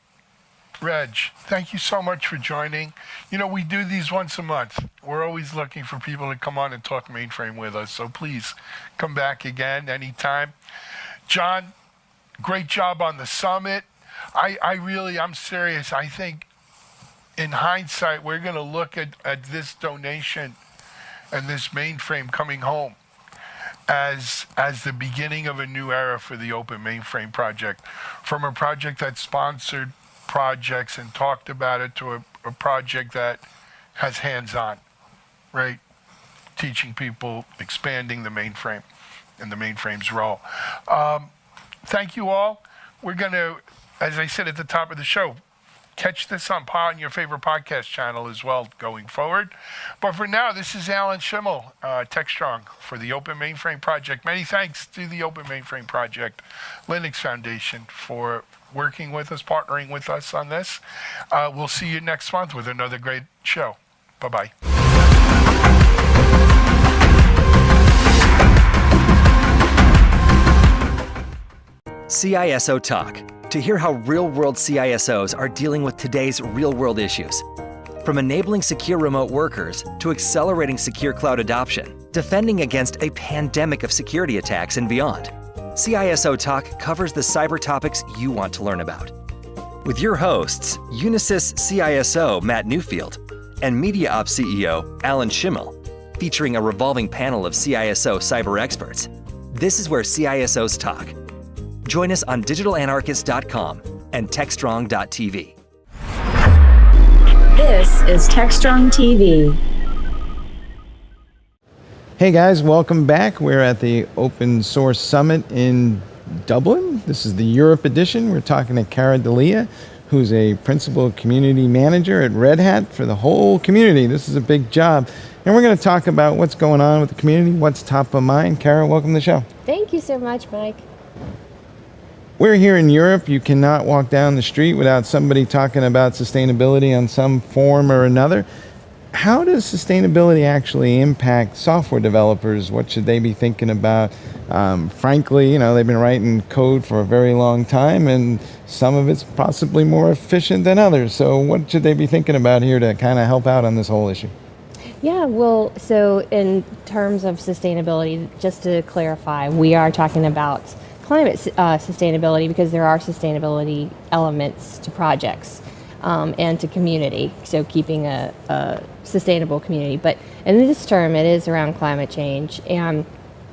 Reg, thank you so much for joining. We do these once a month. We're always looking for people to come on and talk mainframe with us. So please come back again anytime. John, great job on the summit. I'm serious. I think in hindsight, we're going to look at this donation and this mainframe coming home as the beginning of a new era for the Open Mainframe Project. From a project that sponsored projects and talked about it to a project that has hands-on, right? Teaching people, expanding the mainframe and the mainframe's role. Thank you all. We're going to, as I said at the top of the show, catch this on your favorite podcast channel as well going forward. But for now, this is Alan Schimmel, Techstrong, for the Open Mainframe Project. Many thanks to the Open Mainframe Project, Linux Foundation, for working with us, partnering with us on this. We'll see you next month with another great show. Bye-bye. CISO Talk, to hear how real-world CISOs are dealing with today's real-world issues. From enabling secure remote workers to accelerating secure cloud adoption, defending against a pandemic of security attacks and beyond. CISO Talk covers the cyber topics you want to learn about. With your hosts, Unisys CISO Matt Newfield and Media Ops CEO Alan Schimmel, featuring a revolving panel of CISO cyber experts. This is where CISOs talk. Join us on digitalanarchist.com and techstrong.tv. This is Techstrong TV. Hey guys, welcome back. We're at the Open Source Summit in Dublin. This is the Europe edition. We're talking to Cara D'Elia, who's a principal community manager at Red Hat for the whole community. This is a big job. And we're going to talk about what's going on with the community, what's top of mind. Cara, welcome to the show. Thank you so much, Mike. We're here in Europe. You cannot walk down the street without somebody talking about sustainability on some form or another. How does sustainability actually impact software developers? What should they be thinking about? Frankly, they've been writing code for a very long time, and some of it's possibly more efficient than others. So what should they be thinking about here to kind of help out on this whole issue? Yeah, well, so in terms of sustainability, just to clarify, we are talking about climate sustainability because there are sustainability elements to projects and to community, so keeping a sustainable community. But in this term, it is around climate change. And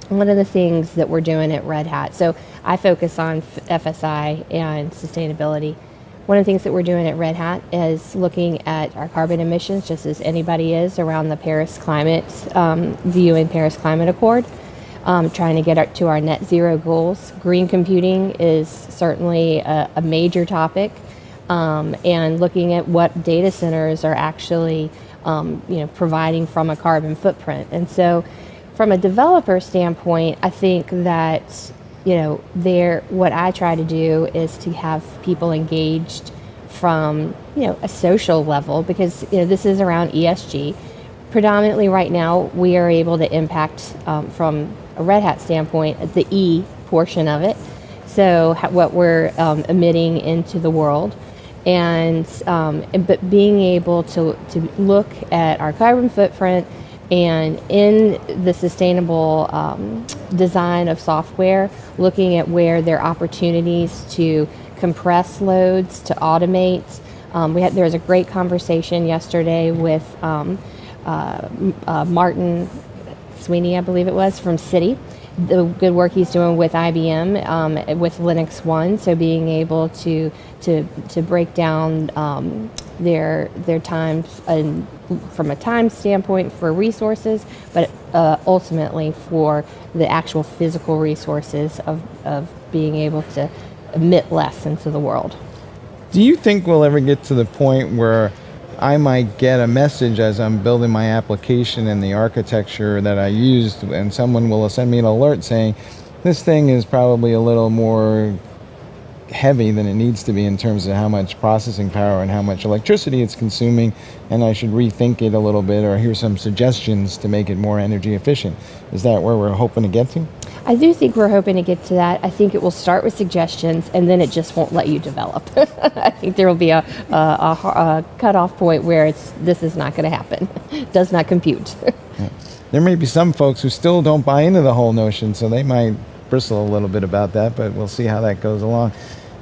one of the things that we're doing at Red Hat, so I focus on FSI and sustainability. One of the things that we're doing at Red Hat is looking at our carbon emissions, just as anybody is, around the Paris Climate, the UN Paris Climate Accord. Trying to get to our net zero goals. Green computing is certainly a major topic, and looking at what data centers are actually providing from a carbon footprint. And so from a developer standpoint, I think that what I try to do is to have people engaged from a social level, because this is around ESG. Predominantly right now, we are able to impact from a Red Hat standpoint the E portion of it, so what we're emitting into the world, but being able to look at our carbon footprint, and in the sustainable design of software, looking at where there are opportunities to compress loads, to automate. There was a great conversation yesterday with Martin Sweeney, I believe it was, from Citi, the good work he's doing with IBM with Linux One, so being able to break down their time from a time standpoint for resources, but ultimately for the actual physical resources of being able to emit less into the world. Do you think we'll ever get to the point where I might get a message as I'm building my application and the architecture that I used, and someone will send me an alert saying, this thing is probably a little more heavy than it needs to be in terms of how much processing power and how much electricity it's consuming, and I should rethink it a little bit, or here's some suggestions to make it more energy efficient. Is that where we're hoping to get to? I do think we're hoping to get to that. I think it will start with suggestions, and then it just won't let you develop. I think there will be a cutoff point where this is not going to happen. Does not compute. Yeah. There may be some folks who still don't buy into the whole notion, so they might bristle a little bit about that, but we'll see how that goes along.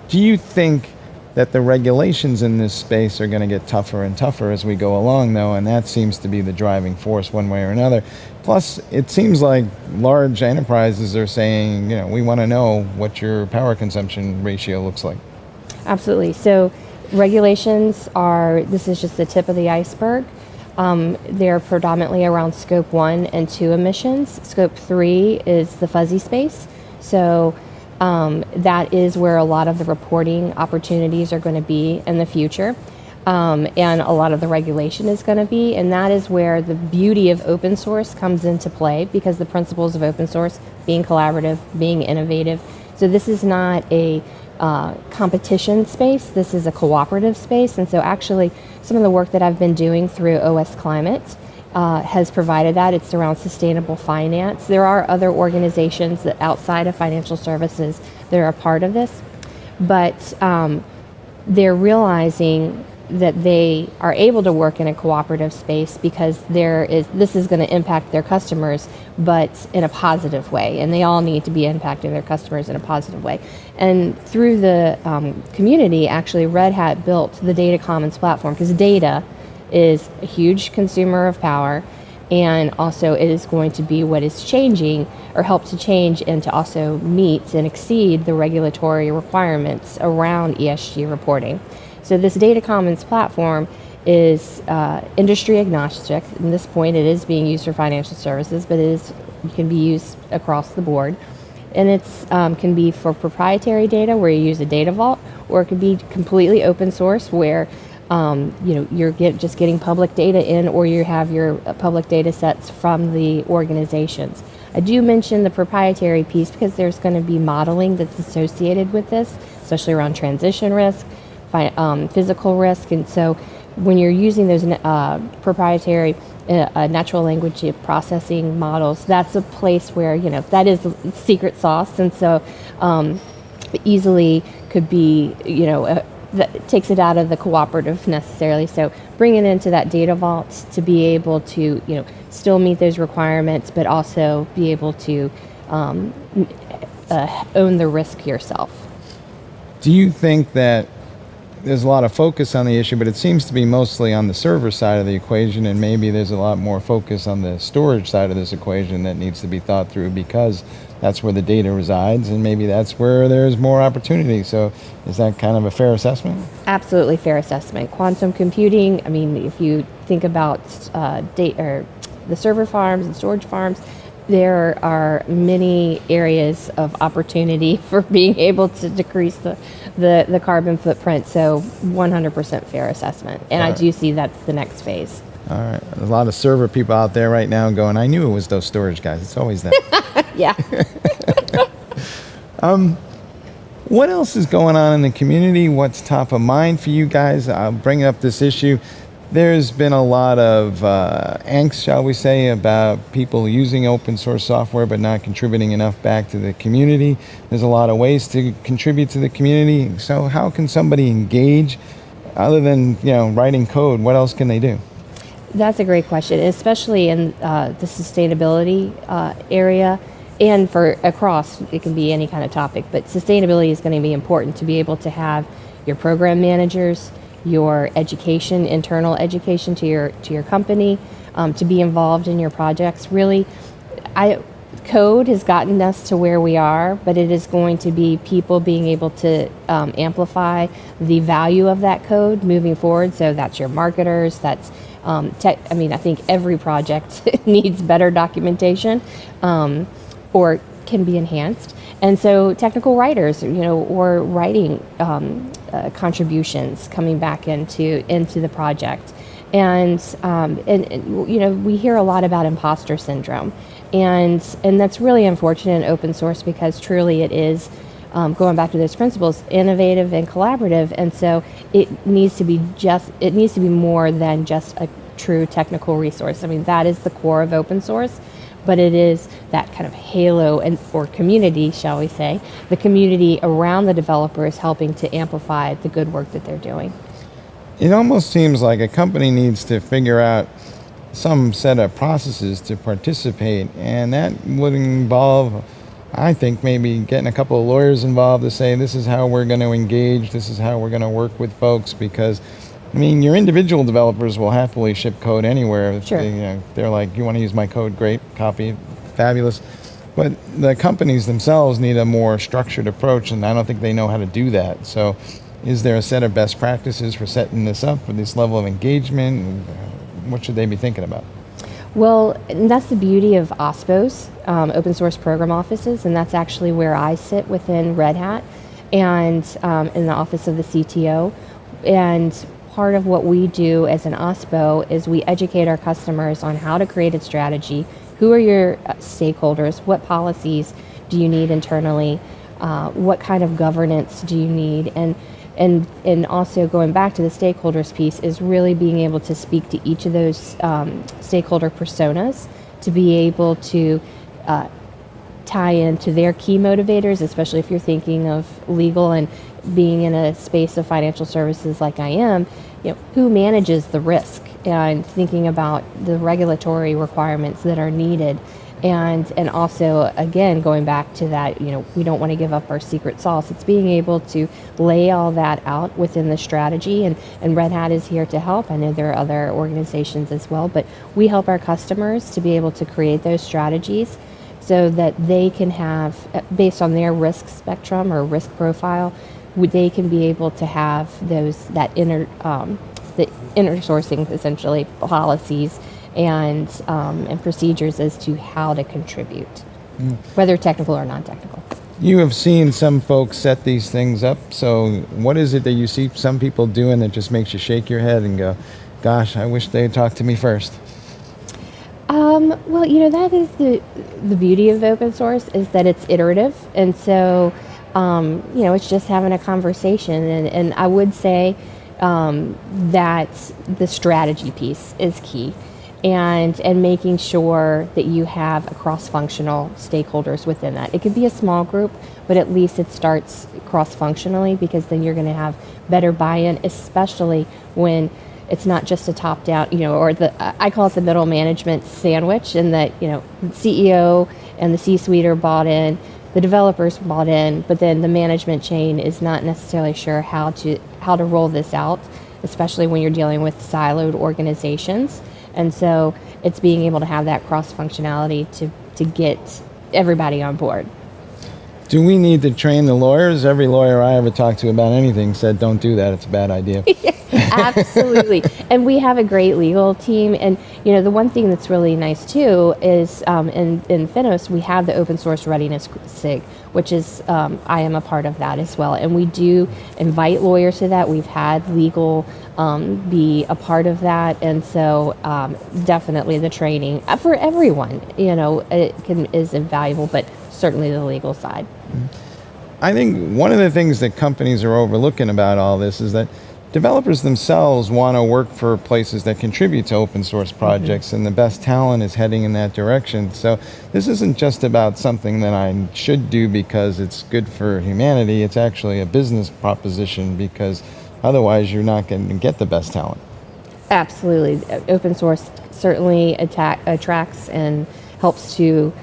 Do you think that the regulations in this space are going to get tougher and tougher as we go along, though, and that seems to be the driving force one way or another? Plus, it seems like large enterprises are saying, we want to know what your power consumption ratio looks like. Absolutely. So regulations this is just the tip of the iceberg. They're predominantly around scope 1 and 2 emissions. Scope 3 is the fuzzy space. So that is where a lot of the reporting opportunities are going to be in the future. And a lot of the regulation is going to be, and that is where the beauty of open source comes into play, because the principles of open source, being collaborative, being innovative. So this is not a competition space, this is a cooperative space. And so actually some of the work that I've been doing through OS Climate has provided that. It's around sustainable finance. There are other organizations that outside of financial services that are a part of this, but they're realizing that they are able to work in a cooperative space because this is going to impact their customers, but in a positive way. And they all need to be impacting their customers in a positive way. And through the community, actually, Red Hat built the Data Commons platform, because data is a huge consumer of power, and also it is going to be what is changing, or help to change and to also meet and exceed the regulatory requirements around ESG reporting. So this Data Commons platform is industry agnostic. At this point, it is being used for financial services, but it can be used across the board. And it's can be for proprietary data, where you use a data vault, or it could be completely open source, where you're just getting public data in, or you have your public data sets from the organizations. I do mention the proprietary piece because there's going to be modeling that's associated with this, especially around transition risk, physical risk. And so when you're using those proprietary natural language processing models, that's a place where, that is a secret sauce. And so easily could be, that takes it out of the cooperative necessarily. So bring it into that data vault to be able to, still meet those requirements, but also be able to own the risk yourself. Do you think that there's a lot of focus on the issue, but it seems to be mostly on the server side of the equation, and maybe there's a lot more focus on the storage side of this equation that needs to be thought through, because that's where the data resides, and maybe that's where there's more opportunity. So is that kind of a fair assessment? Absolutely fair assessment. Quantum computing, I mean, if you think about the server farms and storage farms, there are many areas of opportunity for being able to decrease the carbon footprint. So 100% fair assessment. And I do see that's the next phase. All right. There's a lot of server people out there right now going, I knew it was those storage guys. It's always them. Yeah. What else is going on in the community? What's top of mind for you guys? I'll bring up this issue. There's been a lot of angst, shall we say, about people using open source software but not contributing enough back to the community. There's a lot of ways to contribute to the community. So how can somebody engage other than writing code? What else can they do? That's a great question, especially in the sustainability area, and for across, it can be any kind of topic, but sustainability is going to be important to be able to have your program managers, your education, internal education to your company, to be involved in your projects. Really, code has gotten us to where we are, but it is going to be people being able to amplify the value of that code moving forward. So that's your marketers, that's I think every project needs better documentation, or can be enhanced. And so technical writers, or writing contributions coming back into the project. And we hear a lot about imposter syndrome. And that's really unfortunate in open source, because truly it is, going back to those principles, innovative and collaborative. And so it needs to be more than just a true technical resource. I mean, that is the core of open source, but it is that kind of halo or community, shall we say, the community around the developers helping to amplify the good work that they're doing. It almost seems like a company needs to figure out some set of processes to participate, and that would involve, I think, maybe getting a couple of lawyers involved to say, this is how we're going to engage, this is how we're going to work with folks, because your individual developers will happily ship code anywhere. Sure. They're like, you want to use my code? Great, copy, fabulous. But the companies themselves need a more structured approach, and I don't think they know how to do that. So Is there a set of best practices for setting this up for this level of engagement? What should they be thinking about? Well, and that's the beauty of OSPOs, open source program offices, and that's actually where I sit within Red Hat and in the office of the CTO. And part of what we do as an OSPO is we educate our customers on how to create a strategy, who are your stakeholders, what policies do you need internally, what kind of governance do you need, and also going back to the stakeholders piece is really being able to speak to each of those stakeholder personas to be able to tie into their key motivators, especially if you're thinking of legal and being in a space of financial services like I am, who manages the risk and thinking about the regulatory requirements that are needed. And also, again, going back to that, we don't want to give up our secret sauce. It's being able to lay all that out within the strategy, and Red Hat is here to help. I know there are other organizations as well, but we help our customers to be able to create those strategies so that they can have, based on their risk spectrum or risk profile, they can be able to have the inner sourcing, essentially, policies and procedures as to how to contribute, whether technical or non-technical. You have seen some folks set these things up. So what is it that you see some people doing that just makes you shake your head and go, gosh, I wish they had talked to me first? Well, that is the beauty of open source, is that it's iterative. And so, it's just having a conversation. And I would say that the strategy piece is key. And making sure that you have a cross-functional stakeholders within that. It could be a small group, but at least it starts cross-functionally, because then you're going to have better buy-in, especially when it's not just a top-down, or I call it the middle management sandwich, and that, the CEO and the C-suite are bought in, the developers bought in, but then the management chain is not necessarily sure how to roll this out, especially when you're dealing with siloed organizations. And so it's being able to have that cross-functionality to get everybody on board. Do we need to train the lawyers? Every lawyer I ever talked to about anything said, don't do that. It's a bad idea. Absolutely. And we have a great legal team. And, the one thing that's really nice, too, is in Finos, we have the open source readiness SIG, which is, I am a part of that as well. And we do invite lawyers to that. We've had legal be a part of that. And so definitely the training for everyone, is invaluable, but certainly the legal side. I think one of the things that companies are overlooking about all this is that developers themselves want to work for places that contribute to open source projects, and the best talent is heading in that direction. So this isn't just about something that I should do because it's good for humanity. It's actually a business proposition, because otherwise you're not going to get the best talent. Absolutely. Open source certainly attracts and helps to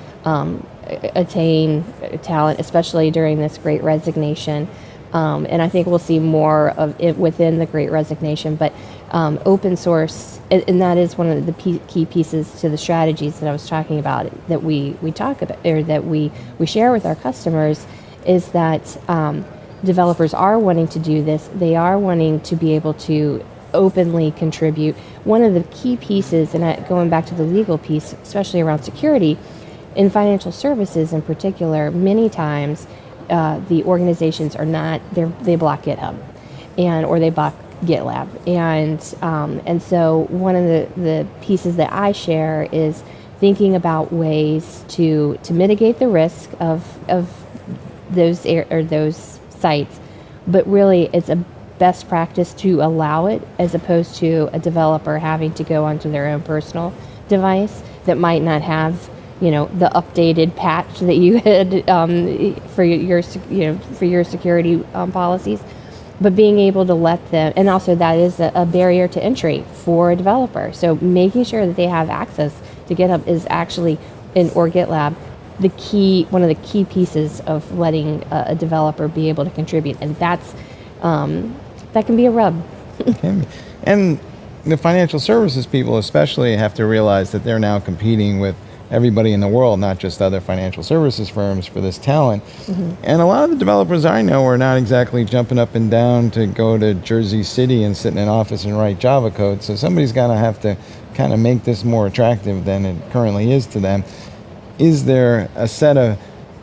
attain talent, especially during this Great Resignation. And I think we'll see more of it within the Great Resignation. But open source, and that is one of the key pieces to the strategies that I was talking about, that we talk about, or that we share with our customers, is that developers are wanting to do this. They are wanting to be able to openly contribute. One of the key pieces, and going back to the legal piece, especially around security, in financial services in particular, many times the organizations are not, they block GitHub or they block GitLab. And so one of the pieces that I share is thinking about ways to mitigate the risk of those sites, but really it's a best practice to allow it, as opposed to a developer having to go onto their own personal device that might not have the updated patch that you had for your security policies, but being able to let them, and also that is a barrier to entry for a developer. So making sure that they have access to GitHub is actually, or GitLab, one of the key pieces of letting a developer be able to contribute, and that can be a rub. And the financial services people especially have to realize that they're now competing with everybody in the world, not just other financial services firms, for this talent. And a lot of the developers I know are not exactly jumping up and down to go to Jersey City and sit in an office and write Java code. So somebody's got to have to kind of make this more attractive than it currently is to them. Is there a set of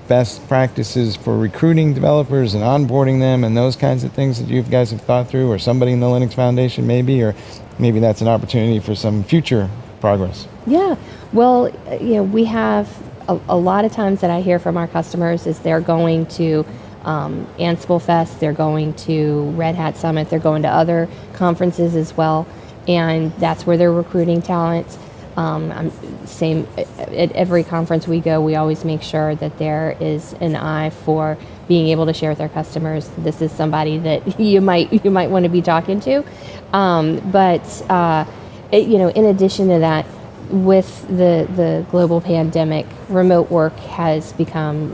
best practices for recruiting developers and onboarding them and those kinds of things that you guys have thought through, or somebody in the Linux Foundation maybe, or maybe that's an opportunity for some future progress? Yeah, well, we have a lot of times that I hear from our customers is they're going to Ansible Fest, they're going to Red Hat Summit, they're going to other conferences as well, and that's where they're recruiting talent. Same at every conference we go, we always make sure that there is an eye for being able to share with our customers, this is somebody that you might want to be talking to. In addition to that, with the global pandemic, remote work has become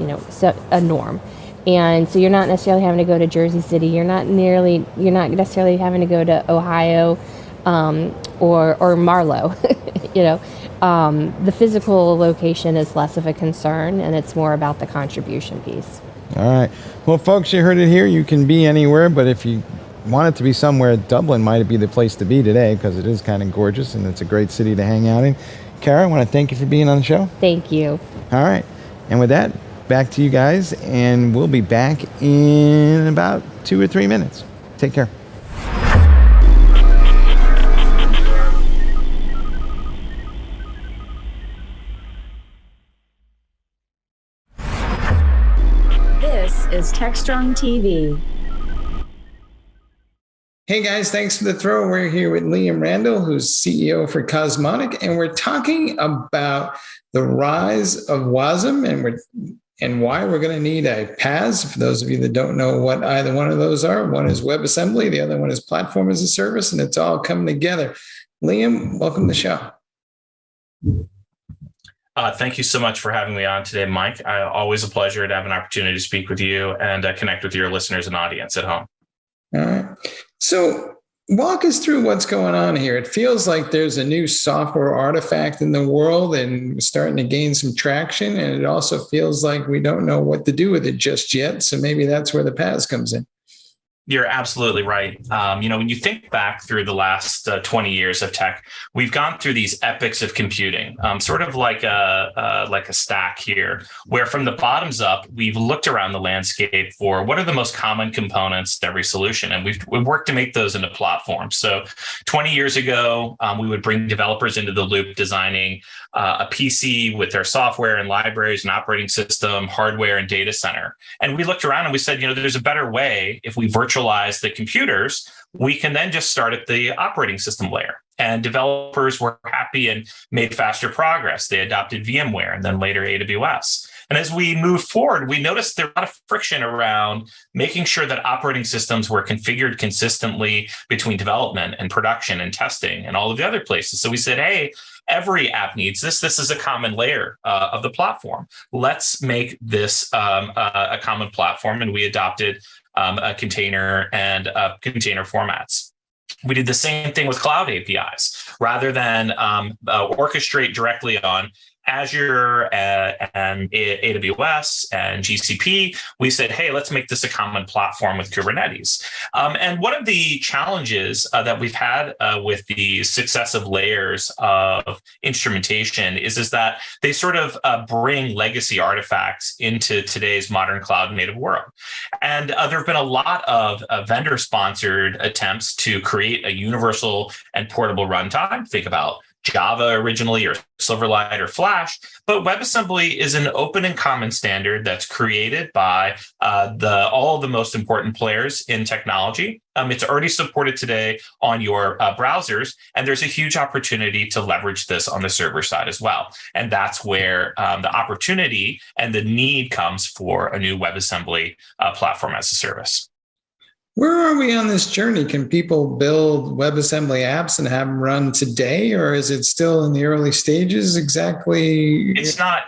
a norm. And so you're not necessarily having to go to Jersey City, you're not necessarily having to go to Ohio or Marlow. The physical location is less of a concern, and it's more about the contribution piece. All right. Well, folks, you heard it here. You can be anywhere, but if you want it to be somewhere, Dublin might be the place to be today, because it is kind of gorgeous and it's a great city to hang out in. Kara, I want to thank you for being on the show. Thank you. All right. And with that, back to you guys, and we'll be back in about 2 or 3 minutes. Take care. This is Techstrong TV. Hey guys, thanks for the throw. We're here with Liam Randall, who's CEO for Cosmonic, and we're talking about the rise of WASM and why we're going to need a PaaS. For those of you that don't know what either one of those are, one is WebAssembly, the other one is Platform as a Service, and it's all coming together. Liam, welcome to the show. Thank you so much for having me on today, Mike. Always a pleasure to have an opportunity to speak with you and connect with your listeners and audience at home. All right. So walk us through what's going on here. It feels like there's a new software artifact in the world and starting to gain some traction. And it also feels like we don't know what to do with it just yet. So maybe that's where the PaaS comes in. You're absolutely right. When you think back through the last 20 years of tech, we've gone through these epics of computing, sort of like a stack here, where from the bottoms up, we've looked around the landscape for what are the most common components to every solution, and we've worked to make those into platforms. So 20 years ago, we would bring developers into the loop designing a PC with their software and libraries and operating system, hardware and data center. And we looked around and we said, there's a better way. If we virtualize the computers, we can then just start at the operating system layer. And developers were happy and made faster progress. They adopted VMware and then later AWS. And as we move forward, we noticed there was a lot of friction around making sure that operating systems were configured consistently between development and production and testing and all of the other places. So we said, hey, every app needs this. This is a common layer of the platform. Let's make this a common platform. And we adopted a container and container formats. We did the same thing with cloud APIs. Rather than orchestrate directly on Azure and AWS and GCP, we said, hey, let's make this a common platform with Kubernetes. And one of the challenges that we've had with the successive layers of instrumentation is that they sort of bring legacy artifacts into today's modern cloud native world. And there have been a lot of vendor-sponsored attempts to create a universal and portable runtime. Think about Java originally, or Silverlight, or Flash, but WebAssembly is an open and common standard that's created by all of the most important players in technology. It's already supported today on your browsers, and there's a huge opportunity to leverage this on the server side as well. And that's where the opportunity and the need comes for a new WebAssembly platform as a service. Where are we on this journey? Can people build WebAssembly apps and have them run today, or is it still in the early stages? Exactly. It's not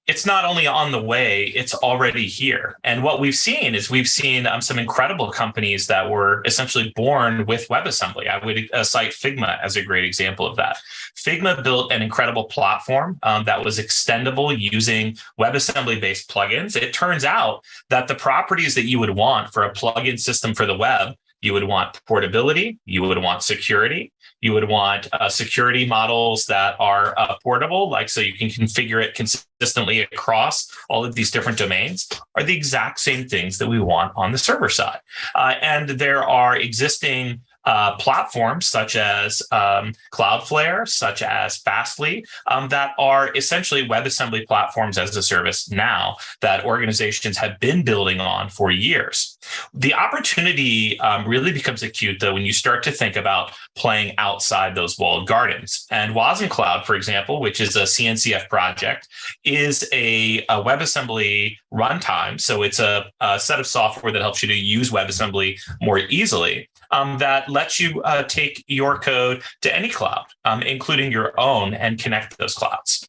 It's not only on the way, it's already here. And what we've seen is some incredible companies that were essentially born with WebAssembly. I would cite Figma as a great example of that. Figma built an incredible platform that was extendable using WebAssembly-based plugins. It turns out that the properties that you would want for a plugin system for the web, you would want portability, you would want security, you would want security models that are portable, like so you can configure it consistently across all of these different domains, are the exact same things that we want on the server side. And there are existing platforms such as Cloudflare, such as Fastly, that are essentially WebAssembly platforms as a service now that organizations have been building on for years. The opportunity really becomes acute, though, when you start to think about playing outside those walled gardens. And Wasm Cloud, for example, which is a CNCF project, is a WebAssembly runtime. So it's a set of software that helps you to use WebAssembly more easily. That lets you take your code to any cloud, including your own, and connect those clouds.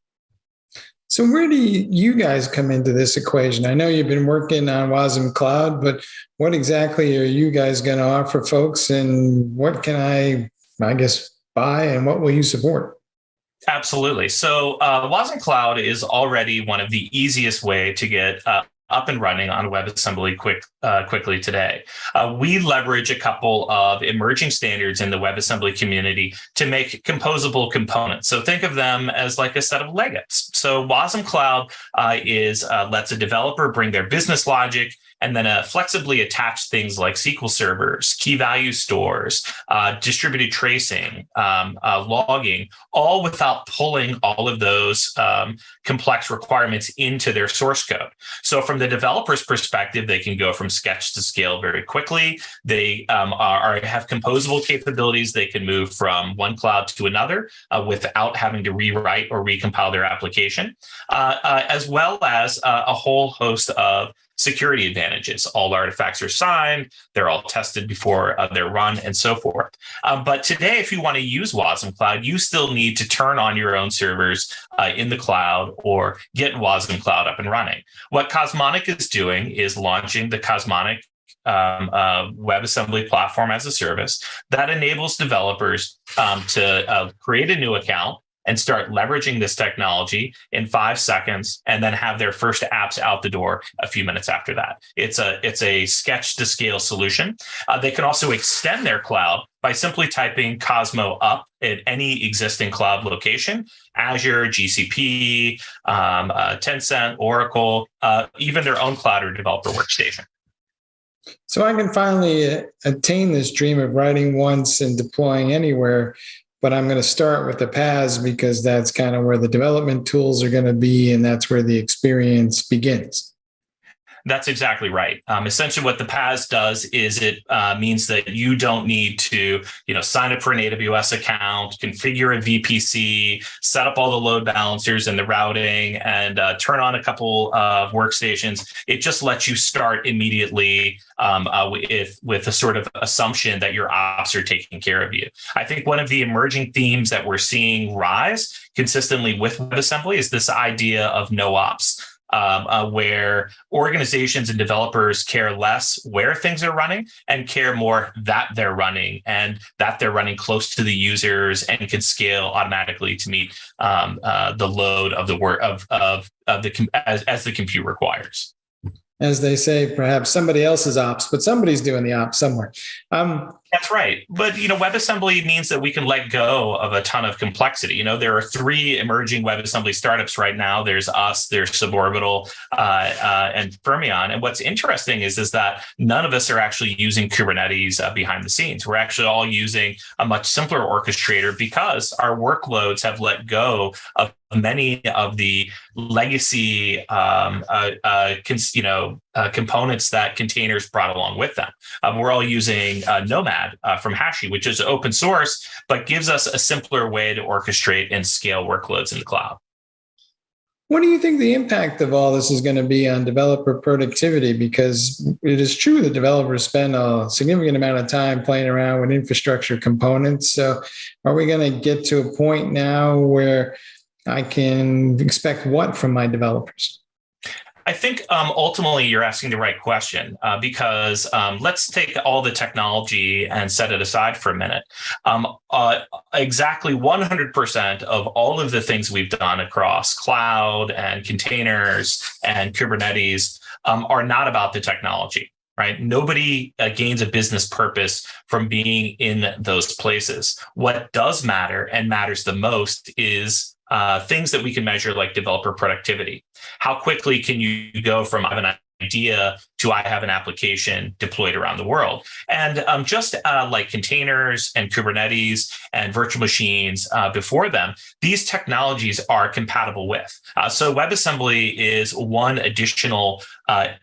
So where do you guys come into this equation? I know you've been working on Wasm Cloud, but what exactly are you guys going to offer folks, and what can I guess, buy, and what will you support? Absolutely. So Wasm Cloud is already one of the easiest way to get up and running on WebAssembly quickly today. We leverage a couple of emerging standards in the WebAssembly community to make composable components. So think of them as like a set of Legos. So Wasm Cloud lets a developer bring their business logic and then flexibly attach things like SQL servers, key value stores, distributed tracing, logging, all without pulling all of those complex requirements into their source code. So from the developer's perspective, they can go from sketch to scale very quickly. They have composable capabilities. They can move from one cloud to another without having to rewrite or recompile their application, as well as a whole host of security advantages. All artifacts are signed, they're all tested before they're run, and so forth. But today, if you want to use Wasm Cloud, you still need to turn on your own servers in the cloud or get Wasm Cloud up and running. What Cosmonic is doing is launching the Cosmonic WebAssembly platform as a service that enables developers to create a new account and start leveraging this technology in 5 seconds, and then have their first apps out the door a few minutes after that. It's a sketch to scale solution. They can also extend their cloud by simply typing Cosmo up at any existing cloud location: Azure, GCP, Tencent, Oracle, even their own cloud or developer workstation. So I can finally attain this dream of writing once and deploying anywhere. But I'm going to start with the PaaS because that's kind of where the development tools are going to be, and that's where the experience begins. That's exactly right. Essentially, what the PaaS does is it means that you don't need to, sign up for an AWS account, configure a VPC, set up all the load balancers and the routing, and turn on a couple of workstations. It just lets you start immediately with a sort of assumption that your ops are taking care of you. I think one of the emerging themes that we're seeing rise consistently with WebAssembly is this idea of no ops. Where organizations and developers care less where things are running and care more that they're running, and that they're running close to the users and can scale automatically to meet the load of the work as the compute requires. As they say, perhaps somebody else's ops, but somebody's doing the ops somewhere. That's right. But, WebAssembly means that we can let go of a ton of complexity. There are 3 emerging WebAssembly startups right now. There's us, there's Suborbital, and Fermion. And what's interesting is that none of us are actually using Kubernetes behind the scenes. We're actually all using a much simpler orchestrator because our workloads have let go of many of the legacy components that containers brought along with them. We're all using Nomad from Hashi, which is open source, but gives us a simpler way to orchestrate and scale workloads in the cloud. What do you think the impact of all this is going to be on developer productivity? Because it is true that developers spend a significant amount of time playing around with infrastructure components. So are we going to get to a point now where I can expect what from my developers? I think ultimately you're asking the right question because let's take all the technology and set it aside for a minute. Exactly 100% of all of the things we've done across cloud and containers and Kubernetes are not about the technology. Right? Nobody gains a business purpose from being in those places. What does matter and matters the most is things that we can measure, like developer productivity. How quickly can you go from I have an idea to I have an application deployed around the world? And just like containers and Kubernetes and virtual machines before them, these technologies are compatible with. So WebAssembly is one additional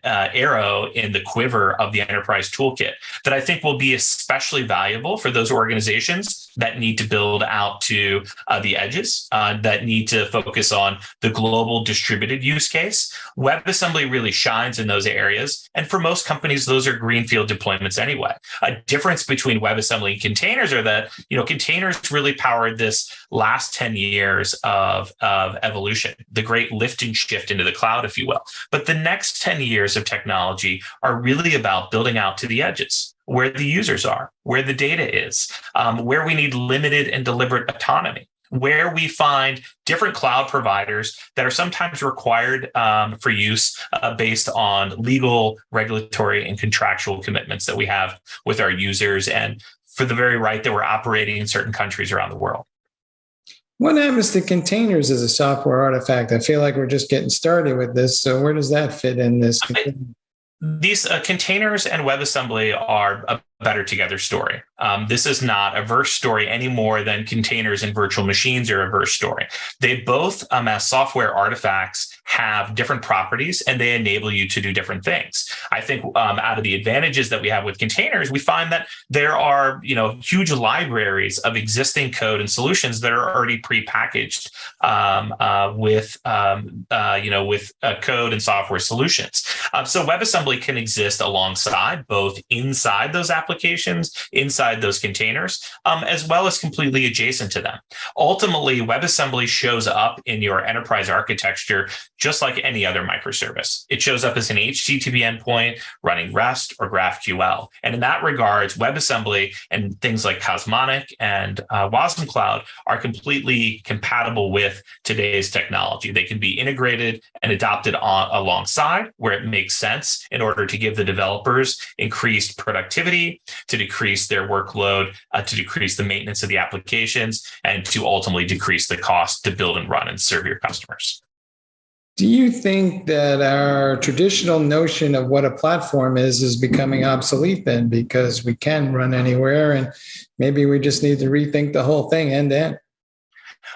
arrow in the quiver of the enterprise toolkit that I think will be especially valuable for those organizations that need to build out to the edges, that need to focus on the global distributed use case. WebAssembly really shines in those areas. And for most companies, those are greenfield deployments anyway. A difference between WebAssembly and containers are that, containers really powered this last 10 years of evolution, the great lift and shift into the cloud, if you will. But the next 10 years of technology are really about building out to the edges, where the users are, where the data is, where we need limited and deliberate autonomy, where we find different cloud providers that are sometimes required for use based on legal, regulatory, and contractual commitments that we have with our users, and for the very right that we're operating in certain countries around the world. What happens to containers as a software artifact? I feel like we're just getting started with this. So where does that fit in this? These containers and WebAssembly are a better together story. This is not a verse story any more than containers and virtual machines are a verse story. They both, as software artifacts, have different properties and they enable you to do different things. I think out of the advantages that we have with containers, we find that there are huge libraries of existing code and solutions that are already prepackaged with code and software solutions. So WebAssembly can exist alongside, both inside those applications, inside those containers, as well as completely adjacent to them. Ultimately, WebAssembly shows up in your enterprise architecture just like any other microservice. It shows up as an HTTP endpoint running REST or GraphQL. And in that regards, WebAssembly and things like Cosmonic and Wasm Cloud are completely compatible with today's technology. They can be integrated and adopted alongside where it makes sense in order to give the developers increased productivity, to decrease their workload, to decrease the maintenance of the applications, and to ultimately decrease the cost to build and run and serve your customers. Do you think that our traditional notion of what a platform is becoming obsolete then, because we can run anywhere and maybe we just need to rethink the whole thing end to end?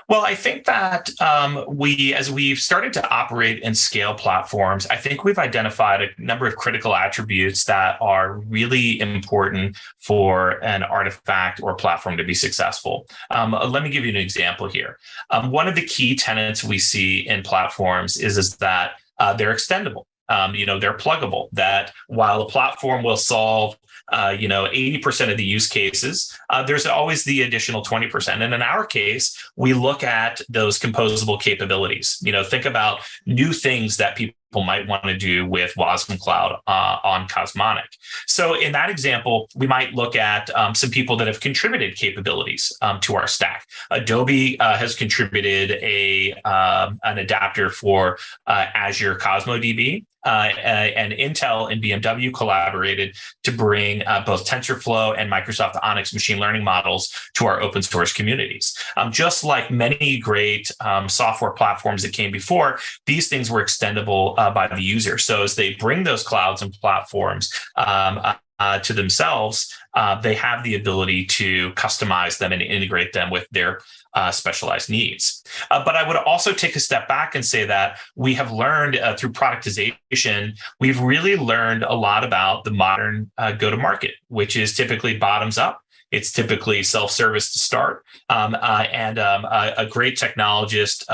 Well, I think that as we've started to operate and scale platforms, I think we've identified a number of critical attributes that are really important for an artifact or platform to be successful. Let me give you an example here. One of the key tenets we see in platforms is that they're extendable. They're pluggable, that while a platform will solve 80% of the use cases, there's always the additional 20%. And in our case, we look at those composable capabilities. Think about new things that people might want to do with Wasm Cloud on Cosmonic. So in that example, we might look at some people that have contributed capabilities to our stack. Adobe has contributed an adapter for Azure Cosmo DB. And Intel and BMW collaborated to bring both TensorFlow and Microsoft Onyx machine learning models to our open source communities. Just like many great software platforms that came before, these things were extendable by the user. So as they bring those clouds and platforms to themselves, they have the ability to customize them and integrate them with their specialized needs. But I would also take a step back and say that we have learned through productization, we've really learned a lot about the modern go-to-market, which is typically bottoms up. It's typically self-service to start. A great technologist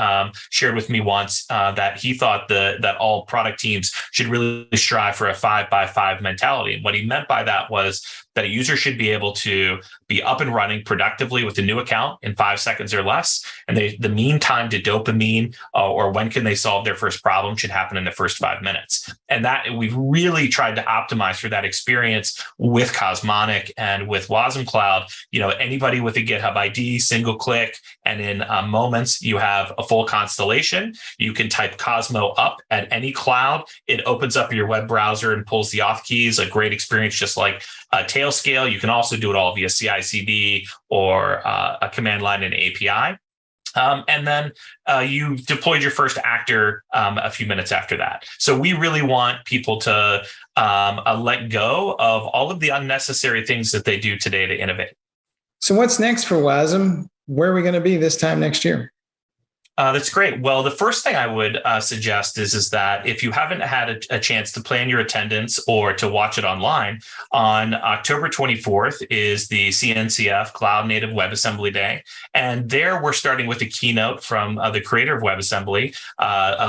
shared with me once that he thought that all product teams should really strive for a 5x5 mentality. And what he meant by that was that a user should be able to be up and running productively with a new account in 5 seconds or less. And the mean time to dopamine or when can they solve their first problem should happen in the first 5 minutes. And that we've really tried to optimize for that experience with Cosmonic and with Wasm Cloud. Anybody with a GitHub ID, single click, and in moments you have a full constellation. You can type Cosmo up at any cloud. It opens up your web browser and pulls the auth keys. A great experience, just like Tailscale. You can also do it all via CI/CD or a command line and API. And then you deployed your first actor a few minutes after that. So we really want people to let go of all of the unnecessary things that they do today to innovate. So what's next for Wasm? Where are we going to be this time next year? That's great. Well, the first thing I would suggest is that if you haven't had a chance to plan your attendance or to watch it online, on October 24th is the CNCF Cloud Native WebAssembly Day. And there we're starting with a keynote from the creator of WebAssembly,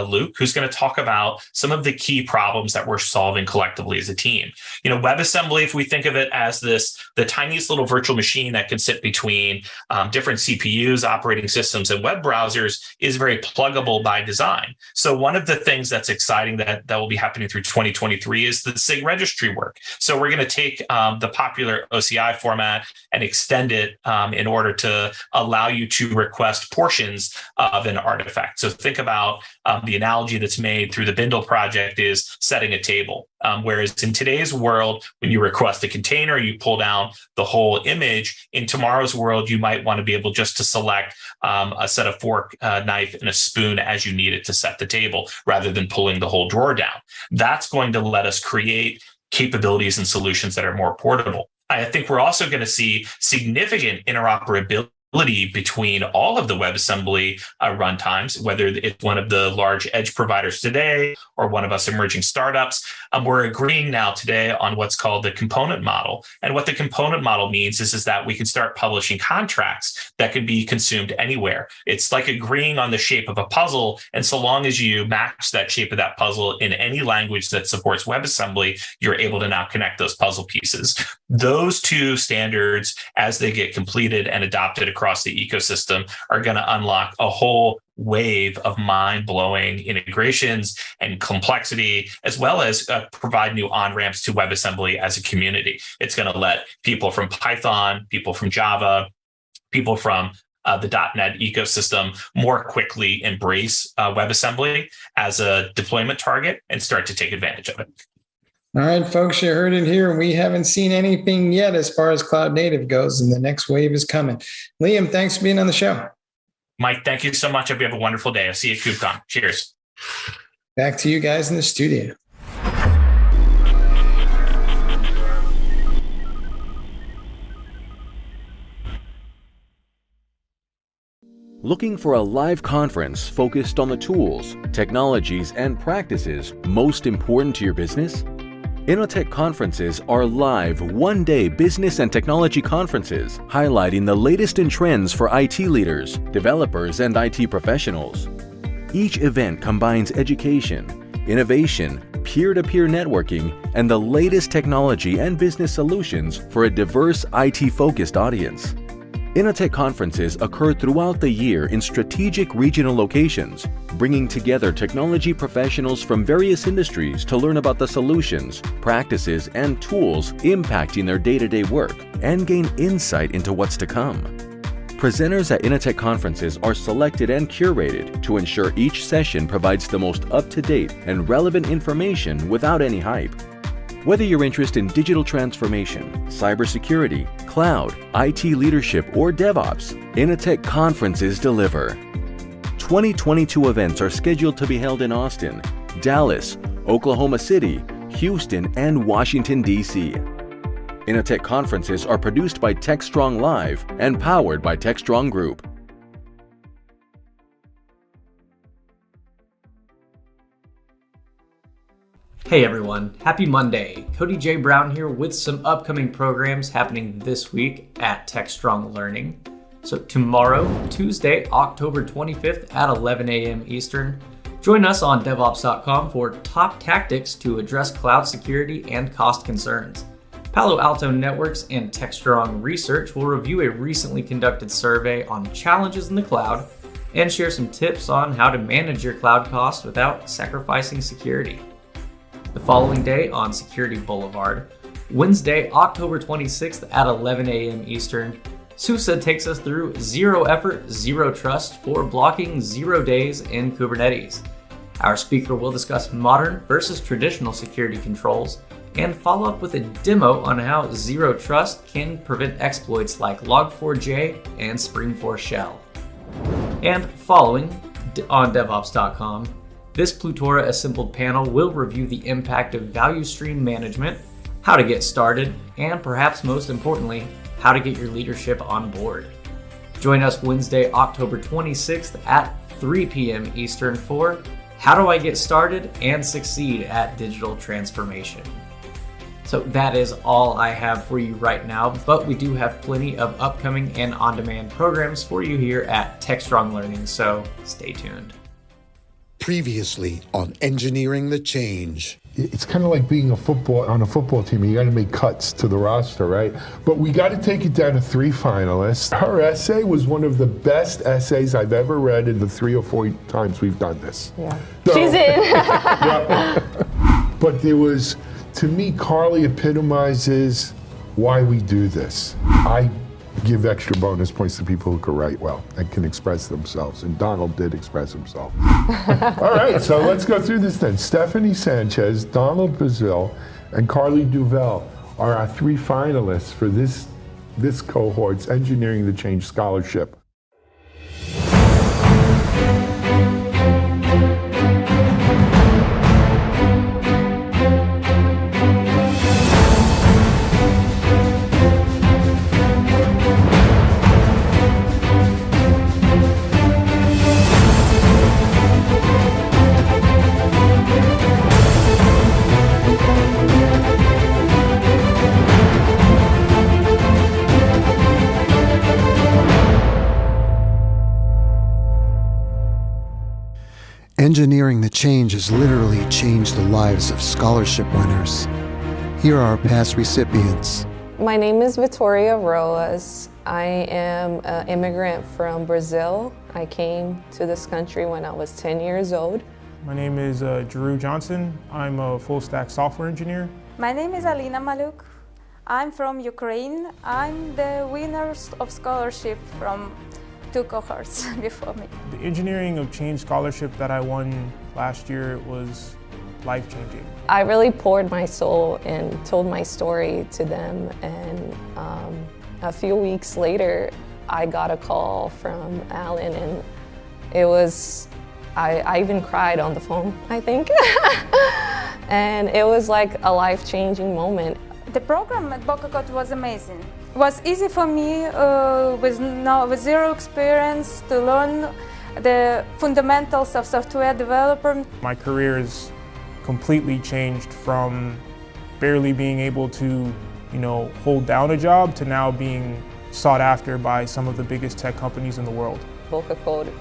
Luke, who's going to talk about some of the key problems that we're solving collectively as a team. WebAssembly, if we think of it as the tiniest little virtual machine that can sit between different CPUs, operating systems, and web browsers, is very pluggable by design. So one of the things that's exciting that will be happening through 2023 is the SIG registry work. So we're going to take the popular OCI format and extend it in order to allow you to request portions of an artifact. So think about the analogy that's made through the Bindle project is setting a table. Whereas in today's world, when you request a container, you pull down the whole image. In tomorrow's world, you might want to be able just to select a set of fork, knife, and a spoon as you need it to set the table, rather than pulling the whole drawer down. That's going to let us create capabilities and solutions that are more portable. I think we're also going to see significant interoperability between all of the WebAssembly runtimes, whether it's one of the large edge providers today or one of us emerging startups. We're agreeing now today on what's called the component model. And what the component model means is that we can start publishing contracts that can be consumed anywhere. It's like agreeing on the shape of a puzzle. And so long as you match that shape of that puzzle in any language that supports WebAssembly, you're able to now connect those puzzle pieces. Those two standards, as they get completed and adopted across the ecosystem, are going to unlock a whole wave of mind-blowing integrations and complexity, as well as provide new on-ramps to WebAssembly as a community. It's going to let people from Python, people from Java, people from the .NET ecosystem more quickly embrace WebAssembly as a deployment target and start to take advantage of it. All right, folks, you heard it here. We haven't seen anything yet as far as cloud native goes, and the next wave is coming. Liam, thanks for being on the show. Mike, thank you so much. Hope you have a wonderful day. I'll see you at KubeCon. Cheers. Back to you guys in the studio. Looking for a live conference focused on the tools, technologies, and practices most important to your business? Innotech conferences are live one-day business and technology conferences highlighting the latest in trends for IT leaders, developers, and IT professionals. Each event combines education, innovation, peer-to-peer networking, and the latest technology and business solutions for a diverse IT-focused audience. Innotech conferences occur throughout the year in strategic regional locations, bringing together technology professionals from various industries to learn about the solutions, practices, and tools impacting their day-to-day work and gain insight into what's to come. Presenters at Innotech conferences are selected and curated to ensure each session provides the most up-to-date and relevant information without any hype. Whether you're interested in digital transformation, cybersecurity, cloud, IT leadership, or DevOps, Innotech conferences deliver. 2022 events are scheduled to be held in Austin, Dallas, Oklahoma City, Houston, and Washington, D.C. Innotech conferences are produced by Techstrong Live and powered by Techstrong Group. Hey everyone, happy Monday. Cody J. Brown here with some upcoming programs happening this week at Techstrong Learning. So tomorrow, Tuesday, October 25th at 11 a.m. Eastern, join us on DevOps.com for top tactics to address cloud security and cost concerns. Palo Alto Networks and Techstrong Research will review a recently conducted survey on challenges in the cloud and share some tips on how to manage your cloud costs without sacrificing security. The following day on Security Boulevard, Wednesday, October 26th at 11 a.m. Eastern, SUSE takes us through Zero Effort, Zero Trust for blocking 0 days in Kubernetes. Our speaker will discuss modern versus traditional security controls and follow up with a demo on how Zero Trust can prevent exploits like Log4j and Spring4 Shell. And following on DevOps.com, this Plutora assembled panel will review the impact of value stream management, how to get started, and perhaps most importantly, how to get your leadership on board. Join us Wednesday, October 26th at 3 p.m. Eastern for How Do I Get Started and Succeed at Digital Transformation. So that is all I have for you right now, but we do have plenty of upcoming and on-demand programs for you here at Techstrong Learning, so stay tuned. Previously on Engineering the Change. It's kind of like being on a football team. You got to make cuts to the roster, right? But we got to take it down to 3 finalists. Her essay was one of the best essays I've ever read in the 3 or 4 times we've done this. Yeah. So, She's in. yeah. But there was, to me, Carly epitomizes why we do this. I give extra bonus points to people who can write well and can express themselves, and Donald did express himself. All right, so let's go through this then. Stephanie Sanchez, Donald Bazil, and Carly Duvel are our 3 finalists for this cohort's Engineering the Change Scholarship. Engineering the Change has literally changed the lives of scholarship winners. Here are our past recipients. My name is Victoria Roas. I am an immigrant from Brazil. I came to this country when I was 10 years old. My name is Drew Johnson. I'm a full-stack software engineer. My name is Alina Maluk. I'm from Ukraine. I'm the winner of scholarship from 2 cohorts before me. The Engineering of Change scholarship that I won last year was life-changing. I really poured my soul and told my story to them, and a few weeks later I got a call from Alan, and it was, I even cried on the phone, I think. And it was like a life-changing moment. The program at Boca Code was amazing. It was easy for me with zero experience to learn the fundamentals of software development. My career has completely changed from barely being able to, hold down a job to now being sought after by some of the biggest tech companies in the world. Boca Code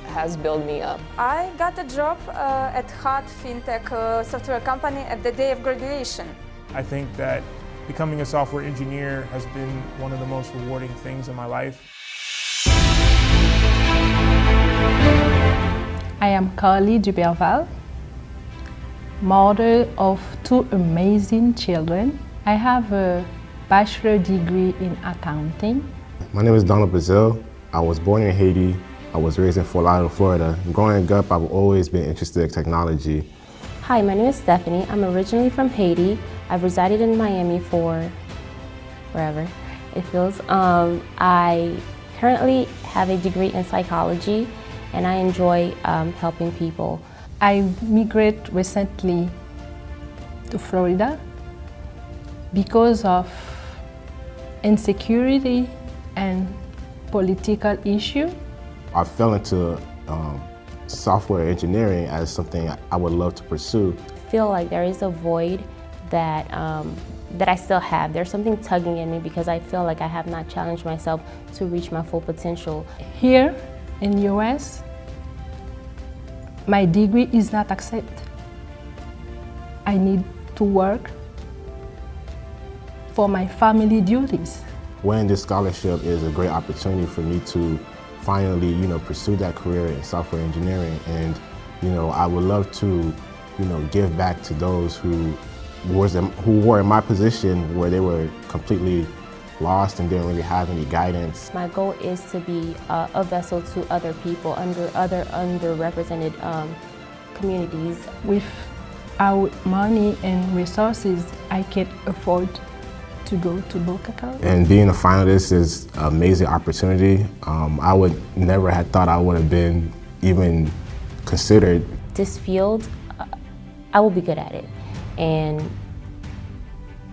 has built me up. I got a job at hot fintech software company at the day of graduation. I think that becoming a software engineer has been one of the most rewarding things in my life. I am Carly Duberval, mother of 2 amazing children. I have a bachelor degree in accounting. My name is Donald Brazil. I was born in Haiti. I was raised in Fort Lauderdale, Florida. Growing up, I've always been interested in technology. Hi, my name is Stephanie. I'm originally from Haiti. I've resided in Miami for wherever it feels. I currently have a degree in psychology, and I enjoy helping people. I migrated recently to Florida because of insecurity and political issue. I fell into software engineering as something I would love to pursue. feel like there is a void that that I still have. There's something tugging at me because I feel like I have not challenged myself to reach my full potential. Here in US, my degree is not accepted. I need to work for my family duties. Winning this scholarship is a great opportunity for me to finally, pursue that career in software engineering. And, I would love to, give back to those who were in my position where they were completely lost and didn't really have any guidance. My goal is to be a vessel to other people, other underrepresented communities. Without money and resources, I can't afford to go to Boca College. And being a finalist is an amazing opportunity. I would never have thought I would have been even considered. This field, I will be good at it. And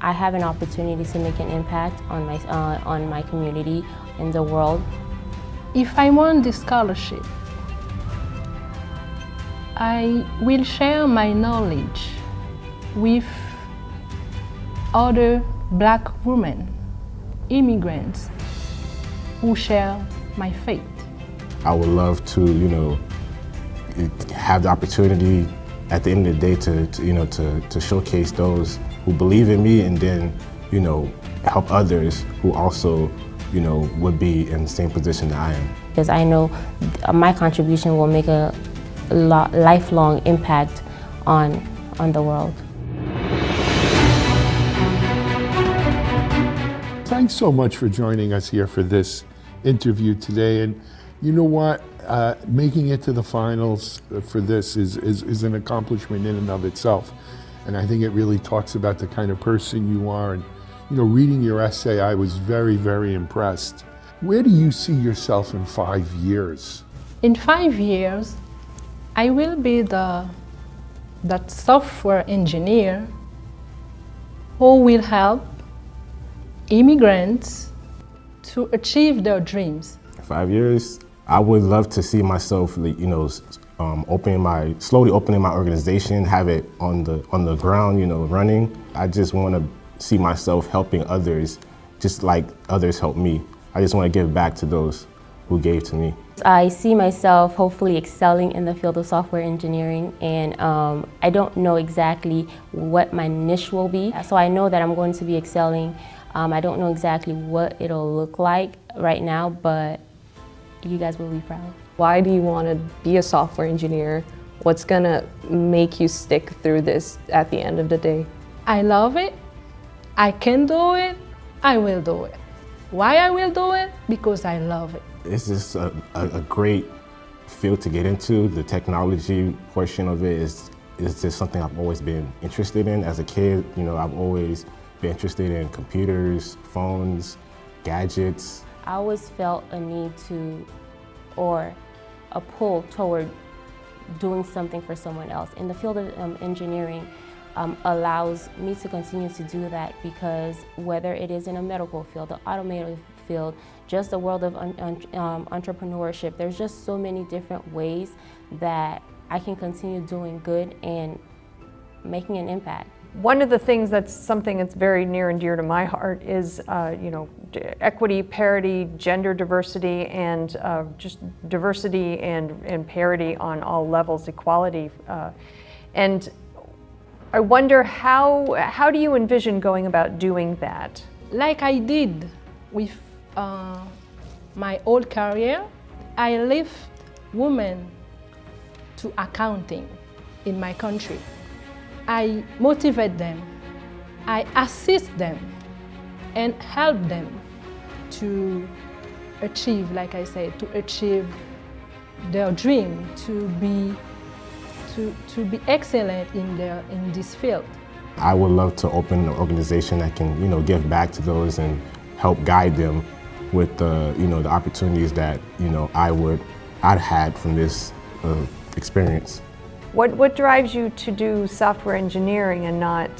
I have an opportunity to make an impact on my community and the world. If I won this scholarship, I will share my knowledge with other Black women, immigrants who share my faith. I would love to, have the opportunity at the end of the day to showcase those who believe in me, and then, help others who also, would be in the same position that I am. Because I know my contribution will make a lifelong impact on the world. Thanks so much for joining us here for this interview today. And you know what? Making it to the finals for this is an accomplishment in and of itself. And I think it really talks about the kind of person you are. And, reading your essay, I was very, very impressed. Where do you see yourself in 5 years? In 5 years, I will be that software engineer who will help immigrants to achieve their dreams. 5 years, I would love to see myself, slowly opening my organization, have it on the ground, running. I just want to see myself helping others, just like others help me. I just want to give back to those who gave to me. I see myself hopefully excelling in the field of software engineering, and I don't know exactly what my niche will be. So I know that I'm going to be excelling. I don't know exactly what it'll look like right now, but you guys will be proud. Why do you want to be a software engineer? What's gonna make you stick through this at the end of the day? I love it. I can do it. I will do it. Why I will do it? Because I love it. It's just a great field to get into. The technology portion of it is just something I've always been interested in. As a kid, I've always been interested in computers, phones, gadgets. I always felt a need to, or a pull toward doing something for someone else. In the field of engineering allows me to continue to do that, because whether it is in a medical field, the automotive field, just the world of entrepreneurship, there's just so many different ways that I can continue doing good and making an impact. One of the things that's something that's very near and dear to my heart is, equity, parity, gender diversity, and just diversity and parity on all levels, equality. And I wonder how do you envision going about doing that? Like I did with my old career, I lift women to accounting in my country. I motivate them, I assist them, and help them to achieve, like I said, to achieve their dream, to be excellent in this field. I would love to open an organization that can, give back to those and help guide them with the opportunities that I'd had from this experience. What drives you to do software engineering and not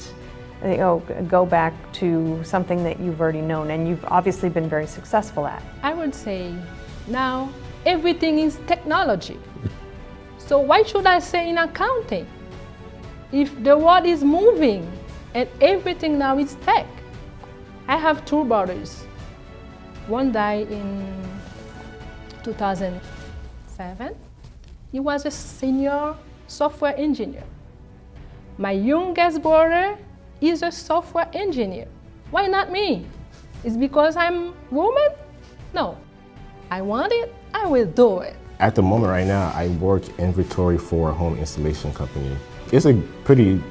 go back to something that you've already known and you've obviously been very successful at? I would say now everything is technology. So why should I say in accounting? if the world is moving and everything now is tech. I have two brothers. One died in 2007. He was a senior software engineer. My youngest brother is a software engineer. Why not me? It's because I'm woman? No. I want it, I will do it. At the moment right now, I work inventory for a home installation company. It's a pretty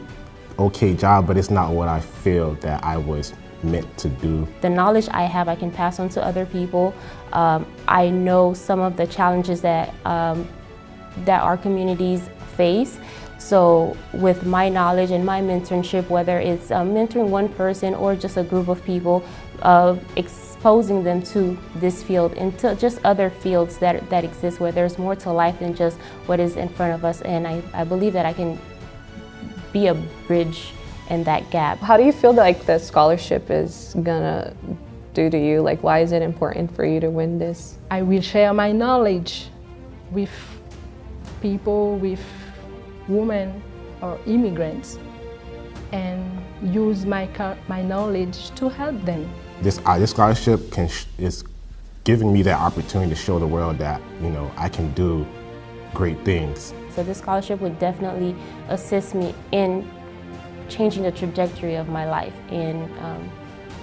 okay job, but it's not what I feel that I was meant to do. The knowledge I have, I can pass on to other people. I know some of the challenges that our communities face. So with my knowledge and my mentorship, whether it's mentoring one person or just a group of people, exposing them to this field and to just other fields that exist where there's more to life than just what is in front of us. And I believe that I can be a bridge in that gap. How do you feel like the scholarship is gonna do to you? Like, why is it important for you to win this? I will share my knowledge with people, with women or immigrants, and use my knowledge to help them. This scholarship is giving me that opportunity to show the world that, you know, I can do great things. So this scholarship would definitely assist me in changing the trajectory of my life and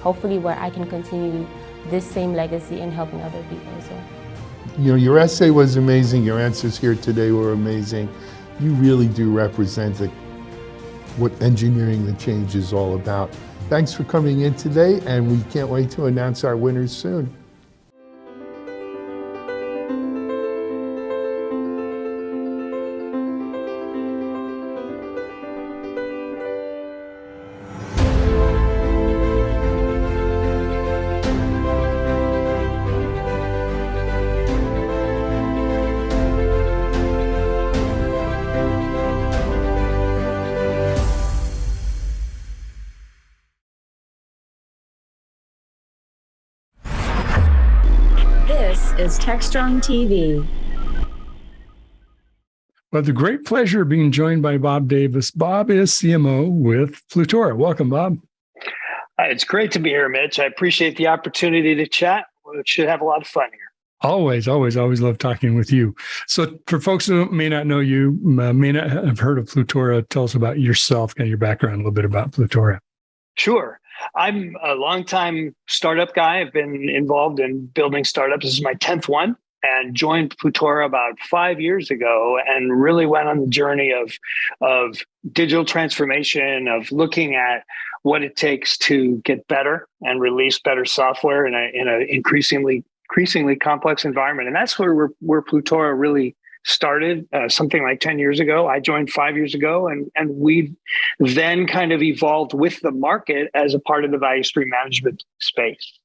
hopefully where I can continue this same legacy and helping other people as well. You know, your essay was amazing. Your answers here today were amazing. You really do represent what engineering the change is all about. Thanks for coming in today, and we can't wait to announce our winners soon. This is Techstrong TV. Well, the great pleasure of being joined by Bob Davis. Bob is CMO with Plutora. Welcome, Bob. It's great to be here, Mitch. I appreciate the opportunity to chat. We should have a lot of fun here. Always love talking with you. So for folks who may not know you, may not have heard of Plutora, tell us about yourself and your background, a little bit about Plutora. Sure. I'm a longtime startup guy. I've been involved in building startups. This is my 10th one, and joined Plutora about 5 years ago and really went on the journey of digital transformation, of looking at what it takes to get better and release better software in an increasingly complex environment. And that's where Plutora really started, something like 10 years ago. I joined 5 years ago, and we then kind of evolved with the market as a part of the value stream management space.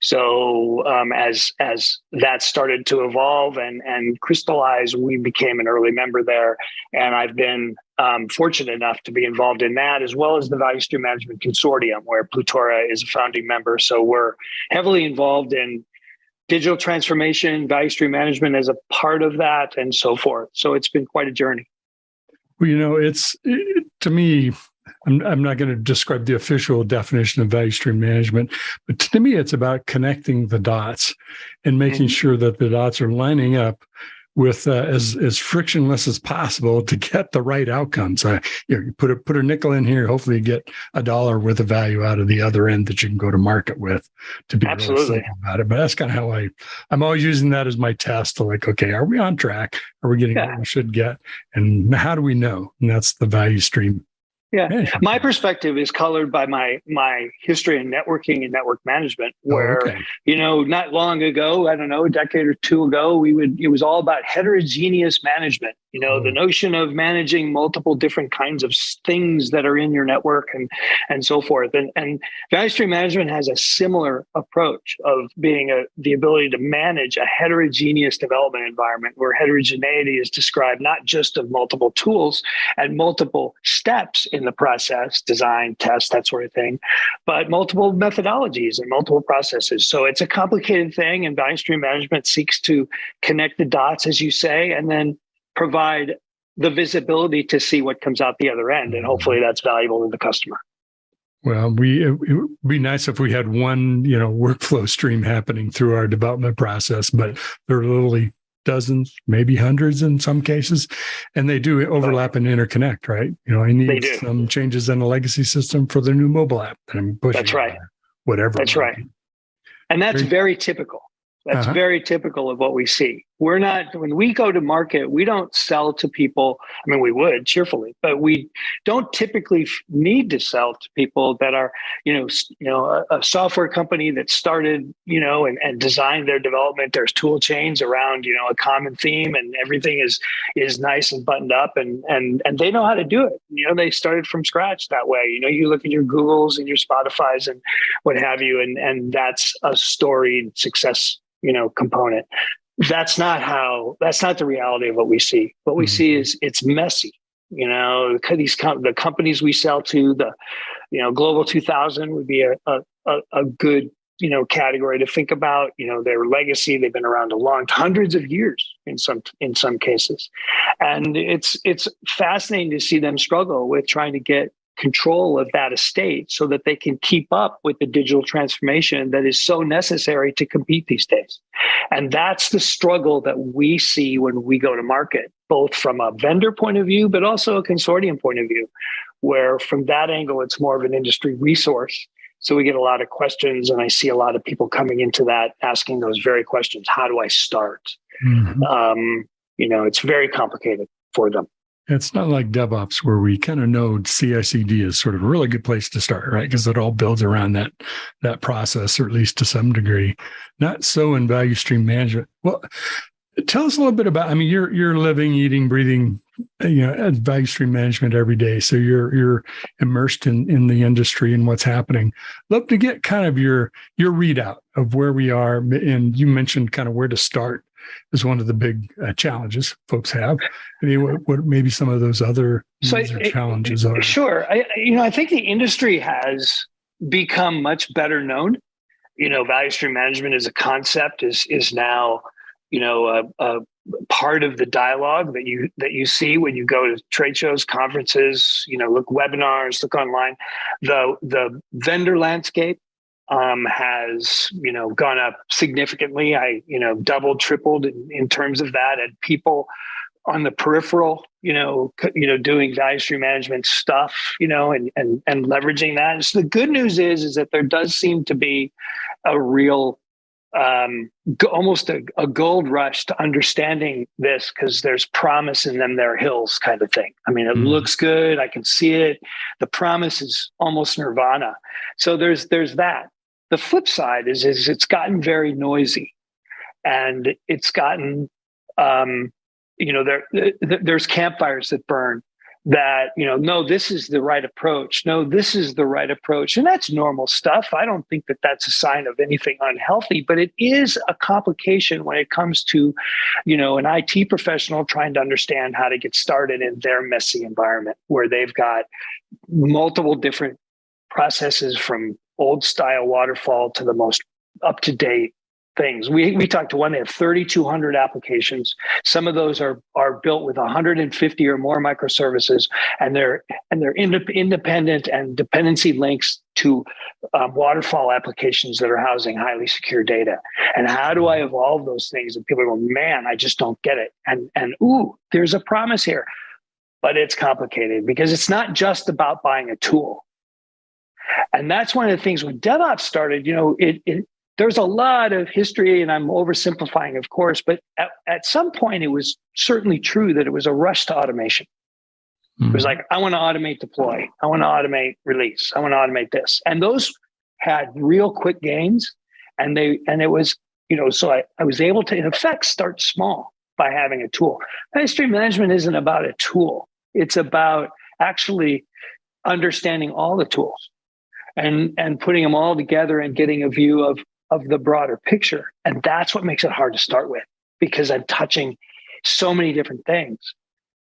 So as that started to evolve and crystallize, we became an early member there. And I've been fortunate enough to be involved in that, as well as the Value Stream Management Consortium, where Plutora is a founding member. So we're heavily involved in digital transformation, value stream management as a part of that, and so forth. So it's been quite a journey. Well, you know, to me, I'm not going to describe the official definition of value stream management, but to me, it's about connecting the dots and making sure that the dots are lining up with as frictionless as possible to get the right outcomes. You put a nickel in here, hopefully you get $1 worth of value out of the other end that you can go to market with, to be really simple about it. But that's kind of how I'm always using that as my test to like, okay, are we on track? Are we getting what we should get? And how do we know? And that's the value stream. Yeah. My perspective is colored by my history in networking and network management, where, you know, not long ago, I don't know, a decade or two ago, it was all about heterogeneous management. You know, the notion of managing multiple different kinds of things that are in your network and so forth. And value stream management has a similar approach of being the ability to manage a heterogeneous development environment, where heterogeneity is described not just of multiple tools and multiple steps in the process, design, test, that sort of thing, but multiple methodologies and multiple processes. So it's a complicated thing, and value stream management seeks to connect the dots, as you say, and then provide the visibility to see what comes out the other end. And hopefully that's valuable to the customer. Well, it would be nice if we had one, workflow stream happening through our development process, but there are literally dozens, maybe hundreds in some cases, and they do overlap and interconnect, right? I need some changes in the legacy system for the new mobile app that I'm pushing. That's right. Whatever. That's right. And that's very typical. That's very typical of what we see. When we go to market, we don't sell to people. I mean, we would cheerfully, but we don't typically need to sell to people that are, a software company that started, and designed their development. There's tool chains around, a common theme, and everything is nice and buttoned up, and they know how to do it. They started from scratch that way. You look at your Googles and your Spotifys and what have you, and that's a storied success component. That's not the reality of what we see. What we see is it's messy. The companies we sell to, the Global 2000 would be a good category to think about. Their legacy, they've been around hundreds of years in some cases, and it's fascinating to see them struggle with trying to get control of that estate so that they can keep up with the digital transformation that is so necessary to compete these days. And that's the struggle that we see when we go to market, both from a vendor point of view, but also a consortium point of view, where from that angle, it's more of an industry resource. So we get a lot of questions, and I see a lot of people coming into that, asking those very questions. How do I start? Mm-hmm. It's very complicated for them. It's not like DevOps, where we kind of know CI/CD is sort of a really good place to start, right? Because it all builds around that process, or at least to some degree. Not so in value stream management. Well, tell us a little bit about. You're living, eating, breathing, value stream management every day. So you're immersed in the industry and what's happening. Love to get kind of your readout of where we are, and you mentioned kind of where to start is one of the big challenges folks have. What maybe some of those other challenges are? Sure. I think the industry has become much better known. Value stream management as a concept is now, a part of the dialogue that you see when you go to trade shows, conferences, look webinars, look online. The vendor landscape has, gone up significantly. I, doubled, tripled in terms of that, and people on the peripheral, doing value stream management stuff, and leveraging that. And so the good news is that there does seem to be a real, almost a gold rush to understanding this, because there's promise in them, there are hills kind of thing. It looks good. I can see it. The promise is almost nirvana. So there's that. The flip side is it's gotten very noisy, and it's gotten, there's campfires that burn that, no, this is the right approach. No, this is the right approach. And that's normal stuff. I don't think that that's a sign of anything unhealthy, but it is a complication when it comes to, an IT professional trying to understand how to get started in their messy environment, where they've got multiple different processes, from old style waterfall to the most up-to-date things. We talked to one, they have 3,200 applications. Some of those are built with 150 or more microservices, and they're independent and dependency links to waterfall applications that are housing highly secure data. And how do I evolve those things? And people go, man, I just don't get it. And ooh, there's a promise here. But it's complicated, because it's not just about buying a tool. And that's one of the things when DevOps started, there's a lot of history, and I'm oversimplifying, of course, but at some point it was certainly true that it was a rush to automation. It was like, I want to automate deploy. I want to automate release. I want to automate this. And those had real quick gains. And it was, so I was able to, in effect, start small by having a tool. Value stream management isn't about a tool. It's about actually understanding all the tools and putting them all together and getting a view of the broader picture. And that's what makes it hard to start with, because I'm touching so many different things.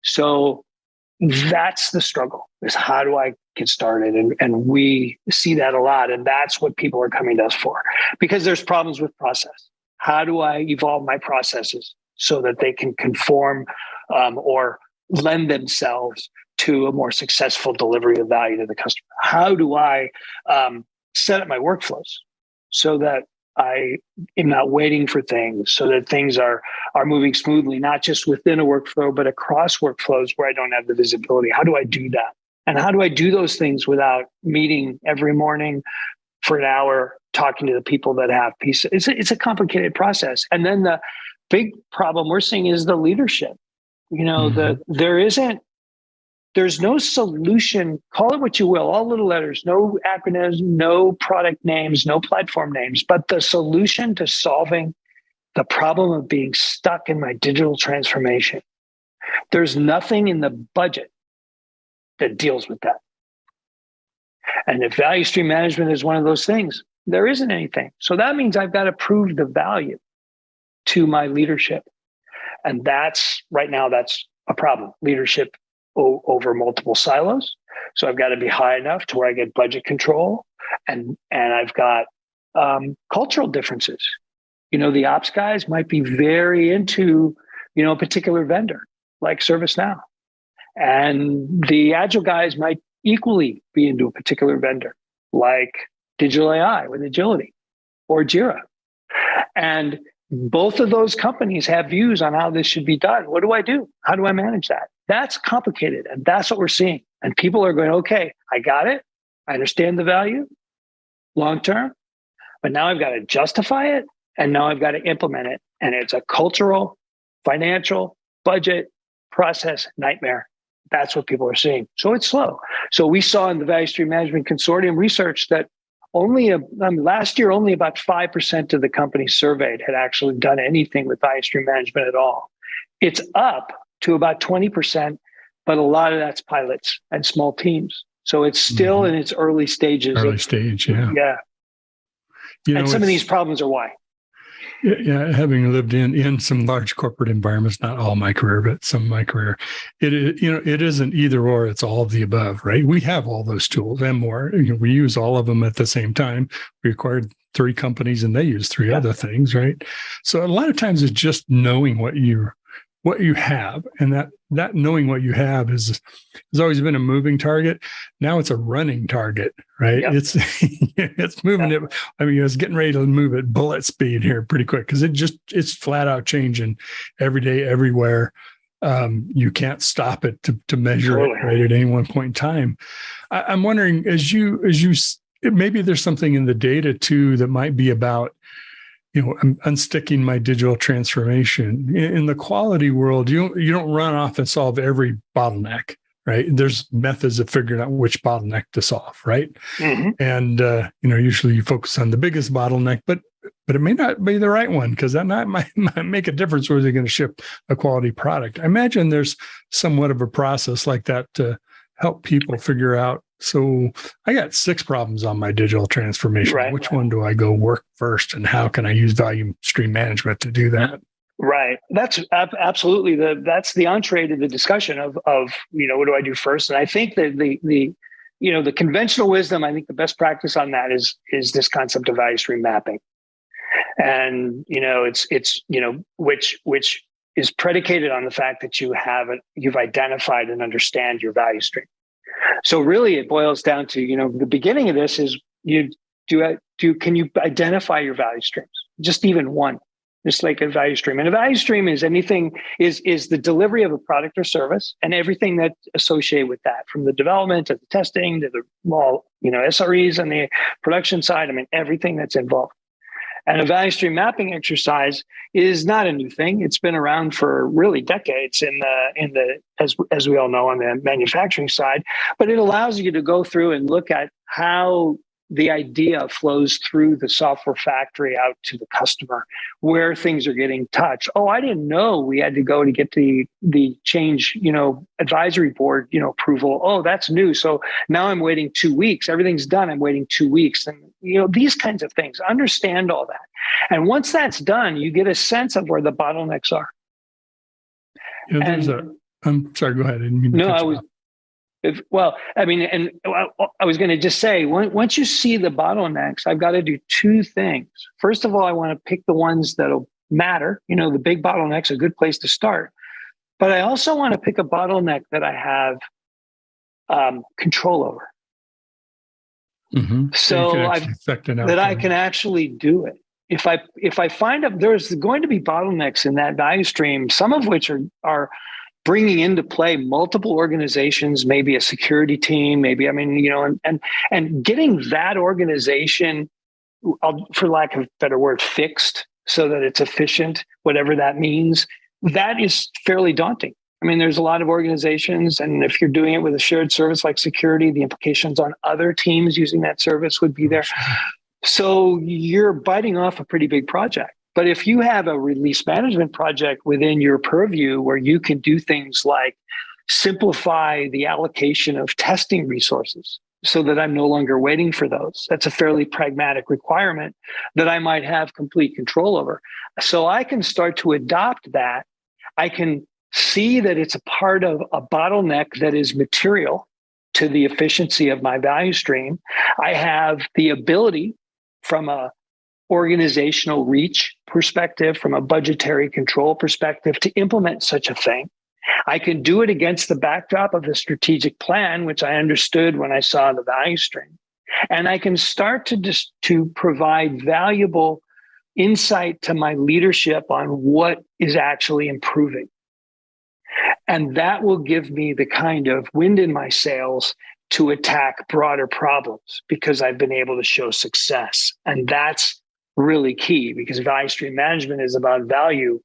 So that's the struggle, is how do I get started? And we see that a lot. And that's what people are coming to us for, because there's problems with process. How do I evolve my processes so that they can conform or lend themselves to a more successful delivery of value to the customer? How do I set up my workflows so that I am not waiting for things, so that things are moving smoothly, not just within a workflow, but across workflows where I don't have the visibility? How do I do that? And how do I do those things without meeting every morning for an hour, talking to the people that have pieces? It's a complicated process. And then the big problem we're seeing is the leadership. There's no solution, call it what you will, all little letters, no acronyms, no product names, no platform names, but the solution to solving the problem of being stuck in my digital transformation. There's nothing in the budget that deals with that. And if value stream management is one of those things, there isn't anything. So that means I've got to prove the value to my leadership. And right now, that's a problem. Leadership over multiple silos. So I've got to be high enough to where I get budget control. And I've got cultural differences. The ops guys might be very into, a particular vendor like ServiceNow. And the agile guys might equally be into a particular vendor like Digital AI with Agility or Jira. And both of those companies have views on how this should be done. What do I do? How do I manage that? That's complicated. And that's what we're seeing. And people are going, okay, I got it. I understand the value long term, but now I've got to justify it. And now I've got to implement it. And it's a cultural, financial, budget, process nightmare. That's what people are seeing. So it's slow. So we saw in the Value Stream Management Consortium research that last year, only about 5% of the companies surveyed had actually done anything with value stream management at all. It's up to about 20%, but a lot of that's pilots and small teams. So it's still in its early stages. Early stage, yeah. Yeah. And some of these problems are why. Yeah, having lived in some large corporate environments, not all my career, but some of my career, it isn't either or, it's all of the above, right? We have all those tools and more. We use all of them at the same time. We acquired 3 companies and they use 3 other things, right? So a lot of times it's just knowing what you have, and that knowing what you have has always been a moving target. Now it's a running target, right? Yep. It's moving it. I mean, it's getting ready to move at bullet speed here pretty quick because it's flat out changing every day, everywhere. You can't stop it to measure it right at any one point in time. I'm wondering, as you maybe there's something in the data too that might be about, I'm unsticking my digital transformation. In the quality world, you don't run off and solve every bottleneck, right? There's methods of figuring out which bottleneck to solve, right? Mm-hmm. And usually you focus on the biggest bottleneck, but it may not be the right one because that might make a difference whether you're going to ship a quality product. I imagine there's somewhat of a process like that to help people figure out. So I got 6 problems on my digital transformation. Right. Which one do I go work first, and how can I use value stream management to do that? Right. That's absolutely that's the entree to the discussion of what do I do first? And I think that the conventional wisdom, I think the best practice on that is this concept of value stream mapping. And it's which is predicated on the fact that you've identified and understand your value stream. So really it boils down to, the beginning of this is can you identify your value streams? Just even one, just like a value stream. And a value stream is is the delivery of a product or service and everything that associated with that, from the development to the testing to the SREs and the production side. I mean, everything that's involved. And a value stream mapping exercise is not a new thing. It's been around for really decades as we all know, on the manufacturing side. But it allows you to go through and look at how the idea flows through the software factory out to the customer, where things are getting touched. Oh, I didn't know we had to go to get the change, advisory board, approval. Oh, that's new. So now I'm waiting 2 weeks. Everything's done. I'm waiting 2 weeks. And, these kinds of things, understand all that. And once that's done, you get a sense of where the bottlenecks are. I'm sorry, go ahead. I didn't mean to cut you off. I was going to just say, once you see the bottlenecks, I've got to do 2 things. First of all, I want to pick the ones that'll matter. The big bottlenecks, a good place to start. but I also want to pick a bottleneck that I have control over. Mm-hmm. So I can actually do it. If I find out there's going to be bottlenecks in that value stream, some of which are bringing into play multiple organizations, maybe a security team, maybe, I mean, you know, and getting that organization, for lack of a better word, fixed so that it's efficient, whatever that means, that is fairly daunting. I mean, there's a lot of organizations, and if you're doing it with a shared service like security, the implications on other teams using that service would be there. So you're biting off a pretty big project. But if you have a release management project within your purview where you can do things like simplify the allocation of testing resources so that I'm no longer waiting for those, that's a fairly pragmatic requirement that I might have complete control over. So I can start to adopt that. I can see that it's a part of a bottleneck that is material to the efficiency of my value stream. I have the ability from a organizational reach perspective, from a budgetary control perspective, to implement such a thing. I can do it against the backdrop of a strategic plan, which I understood when I saw the value stream. And I can start to provide valuable insight to my leadership on what is actually improving. And that will give me the kind of wind in my sails to attack broader problems because I've been able to show success. And that's really key, because value stream management is about value,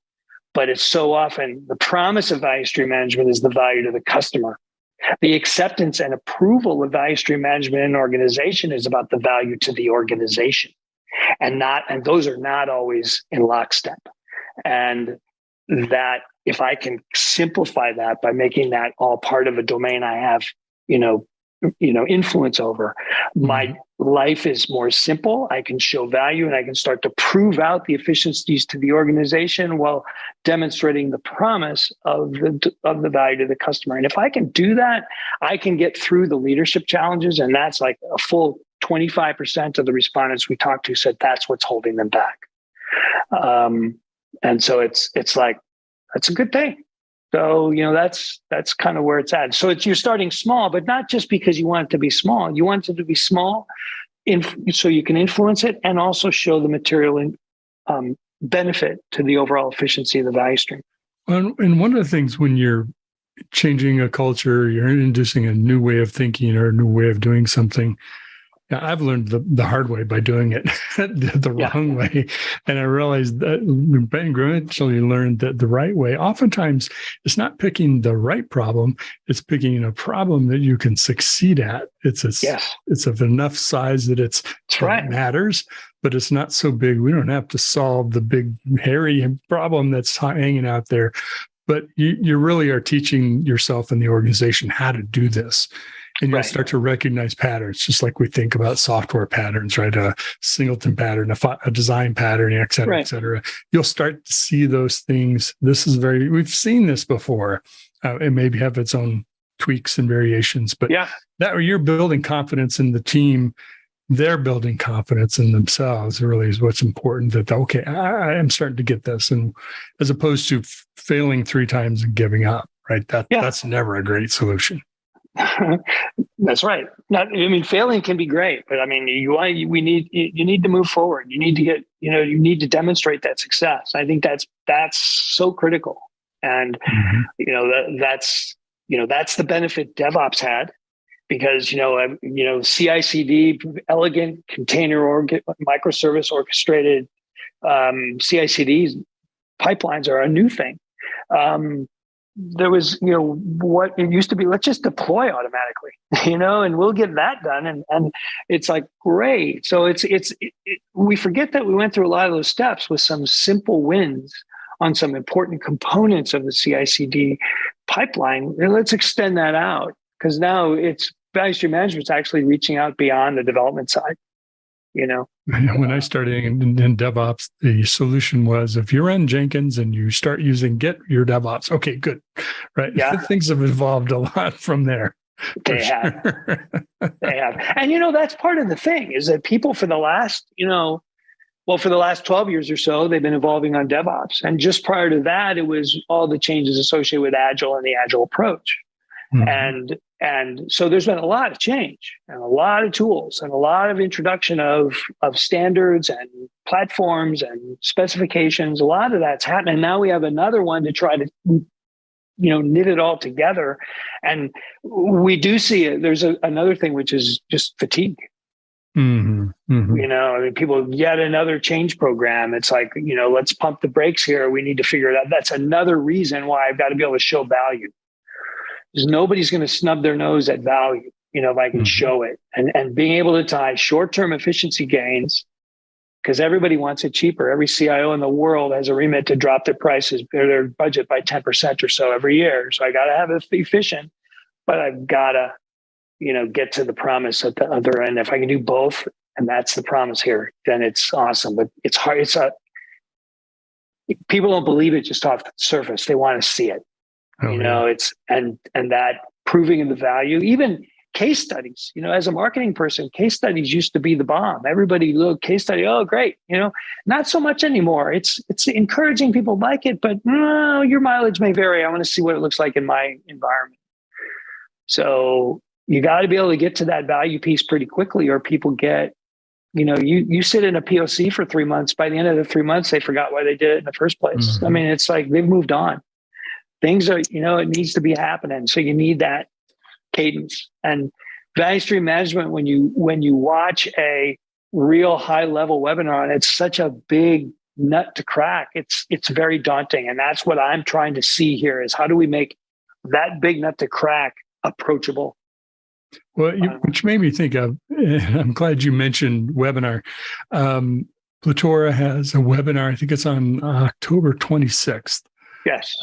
but it's so often the promise of value stream management is the value to the customer. The acceptance and approval of value stream management in an organization is about the value to the organization. And those are not always in lockstep. And that if I can simplify that by making that all part of a domain I have, influence over, my life is more simple. I can show value and I can start to prove out the efficiencies to the organization while demonstrating the promise of the value to the customer. And if I can do that, I can get through the leadership challenges. And that's like a full 25% of the respondents we talked to said that's what's holding them back. And so it's like, that's a good thing. So, that's kind of where it's at. So you're starting small, but not just because you want it to be small. You want it to be small so you can influence it and also show the material benefit to the overall efficiency of the value stream. And one of the things when you're changing a culture, you're introducing a new way of thinking or a new way of doing something. I've learned the hard way by doing it the wrong way. And I realized that gradually learned that the right way, oftentimes it's not picking the right problem, it's picking a problem that you can succeed at. It's of enough size that it matters, but it's not so big. We don't have to solve the big, hairy problem that's hanging out there. But you really are teaching yourself and the organization how to do this. And you'll start to recognize patterns, just like we think about software patterns, right? A singleton pattern, a design pattern, et cetera, et cetera. You'll start to see those things. We've seen this before. It maybe have its own tweaks and variations, but that you're building confidence in the team, they're building confidence in themselves really is what's important. That, okay, I am starting to get this. And as opposed to failing 3 times and giving up, right? That's never a great solution. That's right. Failing can be great, but you need to move forward. You need to get, you need to demonstrate that success. I think that's so critical. And, that's the benefit DevOps had because, CI/CD, elegant container microservice orchestrated CI/CD pipelines are a new thing. There was, what it used to be, let's just deploy automatically, and we'll get that done. And it's like, great. So we forget that we went through a lot of those steps with some simple wins on some important components of the CI/CD pipeline. And let's extend that out because now value stream management is actually reaching out beyond the development side. When I started in DevOps, the solution was if you're on Jenkins and you start using Git, you're DevOps. Okay, good. Right. Yeah. Things have evolved a lot from there. They have. They have. And, that's part of the thing is that people for the last, Well, for the last 12 years or so, they've been evolving on DevOps. And just prior to that, it was all the changes associated with Agile and the Agile approach. And so there's been a lot of change and a lot of tools and a lot of introduction of standards and platforms and specifications. A lot of that's happening. Now we have another one to try to, knit it all together. And we do see it. There's another thing, which is just fatigue. People, yet another change program. It's like, let's pump the brakes here. We need to figure it out. That's another reason why I've got to be able to show value. Because nobody's going to snub their nose at value, if I can show it. And being able to tie short-term efficiency gains, because everybody wants it cheaper. Every CIO in the world has a remit to drop their prices, their budget by 10% or so every year. So I got to have it efficient, but I've got to, get to the promise at the other end. If I can do both, and that's the promise here, then it's awesome. But it's hard. People don't believe it just off the surface. They want to see it. It's and that proving in the value, even case studies, as a marketing person, case studies used to be the bomb. Everybody look case study. Oh, great. Not so much anymore. It's encouraging, people like it, but your mileage may vary. I want to see what it looks like in my environment. So you got to be able to get to that value piece pretty quickly, or people get, you sit in a POC for 3 months. By the end of the 3 months, they forgot why they did it in the first place. I mean, it's like they've moved on. Things are, it needs to be happening. So you need that cadence. And value stream management, when you watch a real high level webinar, and it's such a big nut to crack, it's very daunting. And that's what I'm trying to see here is how do we make that big nut to crack approachable? Well, which made me think of, I'm glad you mentioned webinar. Plutora has a webinar. I think it's on October 26th. Yes.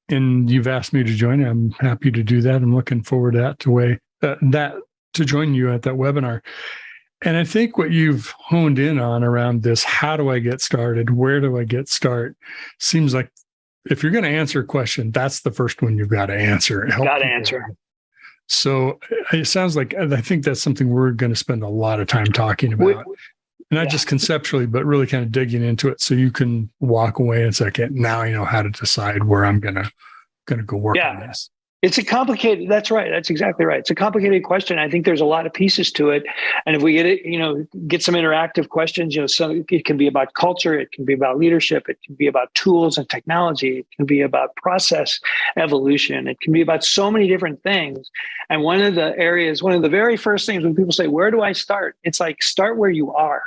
And you've asked me to join. I'm happy to do that. I'm looking forward to to join you at that webinar. And I think what you've honed in on around this, how do I get started? Where do I get started? Seems like if you're going to answer a question, that's the first one you've got to answer. Got to answer. So it sounds like, I think that's something we're going to spend a lot of time talking about. Not just conceptually, but really kind of digging into it so you can walk away and say, okay, now I know how to decide where I'm going to go work on this. It's a complicated, that's right. That's exactly right. It's a complicated question. I think there's a lot of pieces to it. And if we get it, get some interactive questions, so it can be about culture. It can be about leadership. It can be about tools and technology. It can be about process evolution. It can be about so many different things. And one of the very first things when people say, where do I start? It's like, start where you are.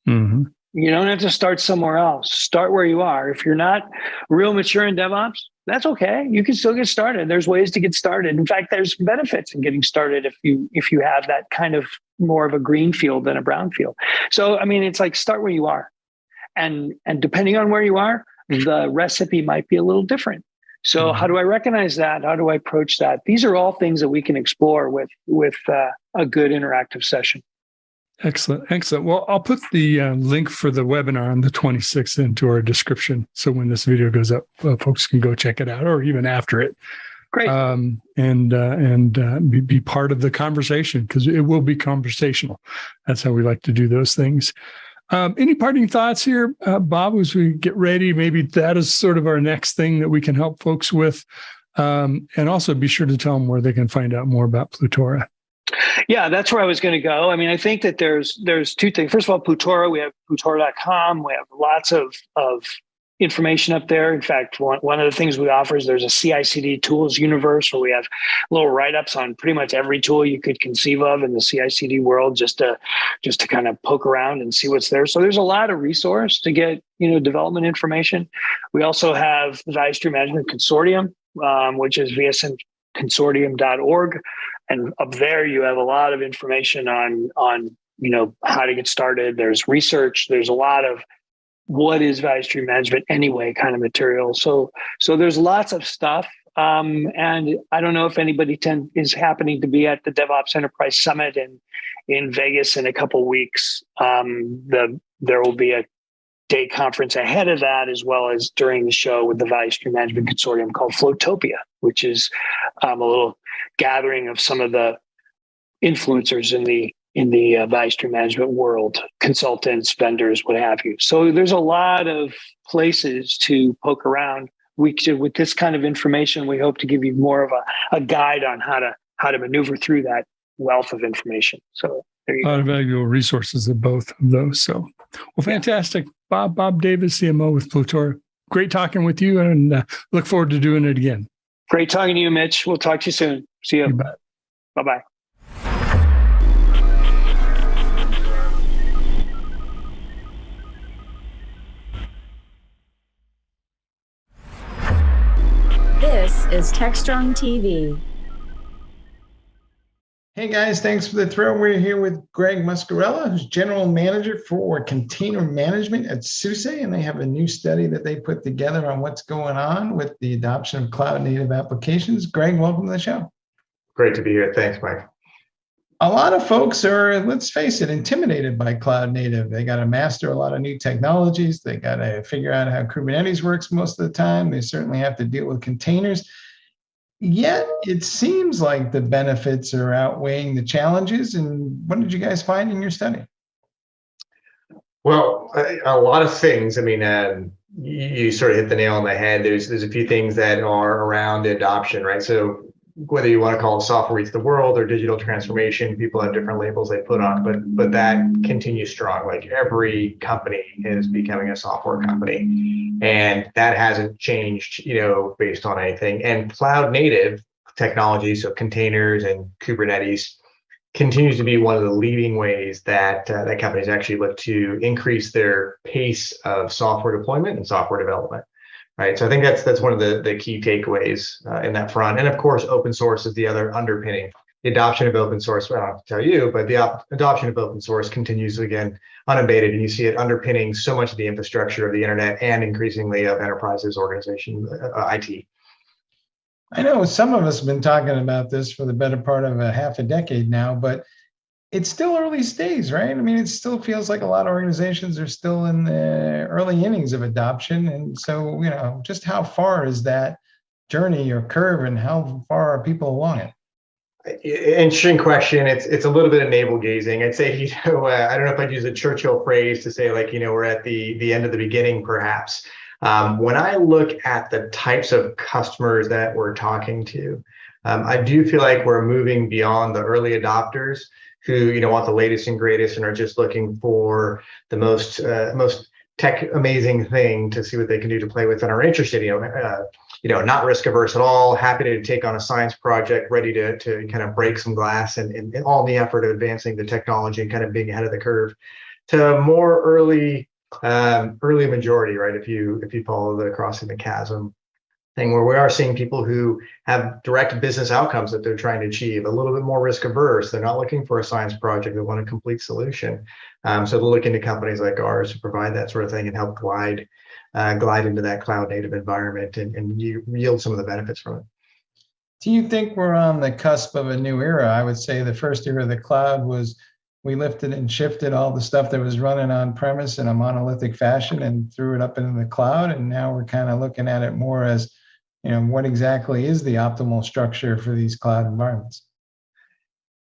Mm-hmm. You don't have to start somewhere else. Start where you are. If you're not real mature in DevOps, that's okay. You can still get started. There's ways to get started. In fact, there's benefits in getting started if you have that kind of more of a green field than a brown field. So, I mean, it's like start where you are. And depending on where you are, the recipe might be a little different. So how do I recognize that? How do I approach that? These are all things that we can explore with a good interactive session. Excellent. Well, I'll put the link for the webinar on the 26th into our description. So when this video goes up, folks can go check it out, or even after it. Great. And be part of the conversation, because it will be conversational. That's how we like to do those things. Any parting thoughts here, Bob, as we get ready? Maybe that is sort of our next thing that we can help folks with. And also be sure to tell them where they can find out more about Plutora. Yeah, that's where I was going to go. I mean, I think that there's two things. First of all, Plutora, we have Plutora.com. We have lots of information up there. In fact, one of the things we offer is there's a CI/CD tools universe where we have little write-ups on pretty much every tool you could conceive of in the CI/CD world, just to kind of poke around and see what's there. So there's a lot of resource to get development information. We also have the Value Stream Management Consortium, which is vsmconsortium.org. And up there, you have a lot of information on how to get started. There's research. There's a lot of what is value stream management anyway kind of material. So there's lots of stuff. And I don't know if anybody is happening to be at the DevOps Enterprise Summit in Vegas in a couple of weeks. There will be a day conference ahead of that, as well as during the show with the Value Stream Management Consortium called Flowtopia, which is a little gathering of some of the influencers in the in the value stream management world, consultants, vendors, what have you. So there's a lot of places to poke around. With this kind of information, we hope to give you more of a guide on how to maneuver through that wealth of information. So there you A lot go. of valuable resources of both of those. So, well, fantastic. Bob Davis, CMO with Plutora. Great talking with you, and look forward to doing it again. Great talking to you, Mitch. We'll talk to you soon. See you. You bet. Bye-bye. This is Techstrong TV. Hey guys, thanks for the throw. We're here with Greg Muscarella, who's General Manager for Container Management at SUSE, and they have a new study that they put together on what's going on with the adoption of cloud-native applications. Greg, welcome to the show. Great to be here. Thanks, Mike. A lot of folks are, let's face it, intimidated by cloud native. They got to master a lot of new technologies. They got to figure out how Kubernetes works most of the time. They certainly have to deal with containers. Yet it seems like the benefits are outweighing the challenges. And what did you guys find in your study? Well, a lot of things. I mean, you sort of hit the nail on the head. There's a few things that are around adoption, right? So whether you want to call it software eats the world or digital transformation, people have different labels they put on, but that continues strong. Like every company is becoming a software company, and that hasn't changed, based on anything. And cloud native technology, so containers and Kubernetes, continues to be one of the leading ways that that companies actually look to increase their pace of software deployment and software development. Right. So I think that's one of the key takeaways in that front. And of course, open source is the other underpinning. The adoption of open source, well, I don't have to tell you, but the adoption of open source continues, again, unabated. And you see it underpinning so much of the infrastructure of the internet and increasingly of enterprises, organizations, IT. I know some of us have been talking about this for the better part of a half a decade now, but it's still early stage, right? I mean, it still feels like a lot of organizations are still in the early innings of adoption. And so, just how far is that journey or curve, and how far are people along it? Interesting question. It's a little bit of navel gazing. I'd say, I don't know if I'd use a Churchill phrase to say, like, we're at the end of the beginning, perhaps. When I look at the types of customers that we're talking to, I do feel like we're moving beyond the early adopters who want the latest and greatest and are just looking for the most tech amazing thing to see what they can do to play with and are interested, not risk averse at all, happy to take on a science project, ready to kind of break some glass and all in the effort of advancing the technology and kind of being ahead of the curve, to more early majority, right? If you follow the crossing the chasm thing, where we are seeing people who have direct business outcomes that they're trying to achieve, a little bit more risk averse. They're not looking for a science project, they want a complete solution. So they're looking to companies like ours to provide that sort of thing and help glide into that cloud native environment and yield some of the benefits from it. Do you think we're on the cusp of a new era? I would say the first era of the cloud was we lifted and shifted all the stuff that was running on premise in a monolithic fashion and threw it up into the cloud. And now we're kind of looking at it more as, what exactly is the optimal structure for these cloud environments?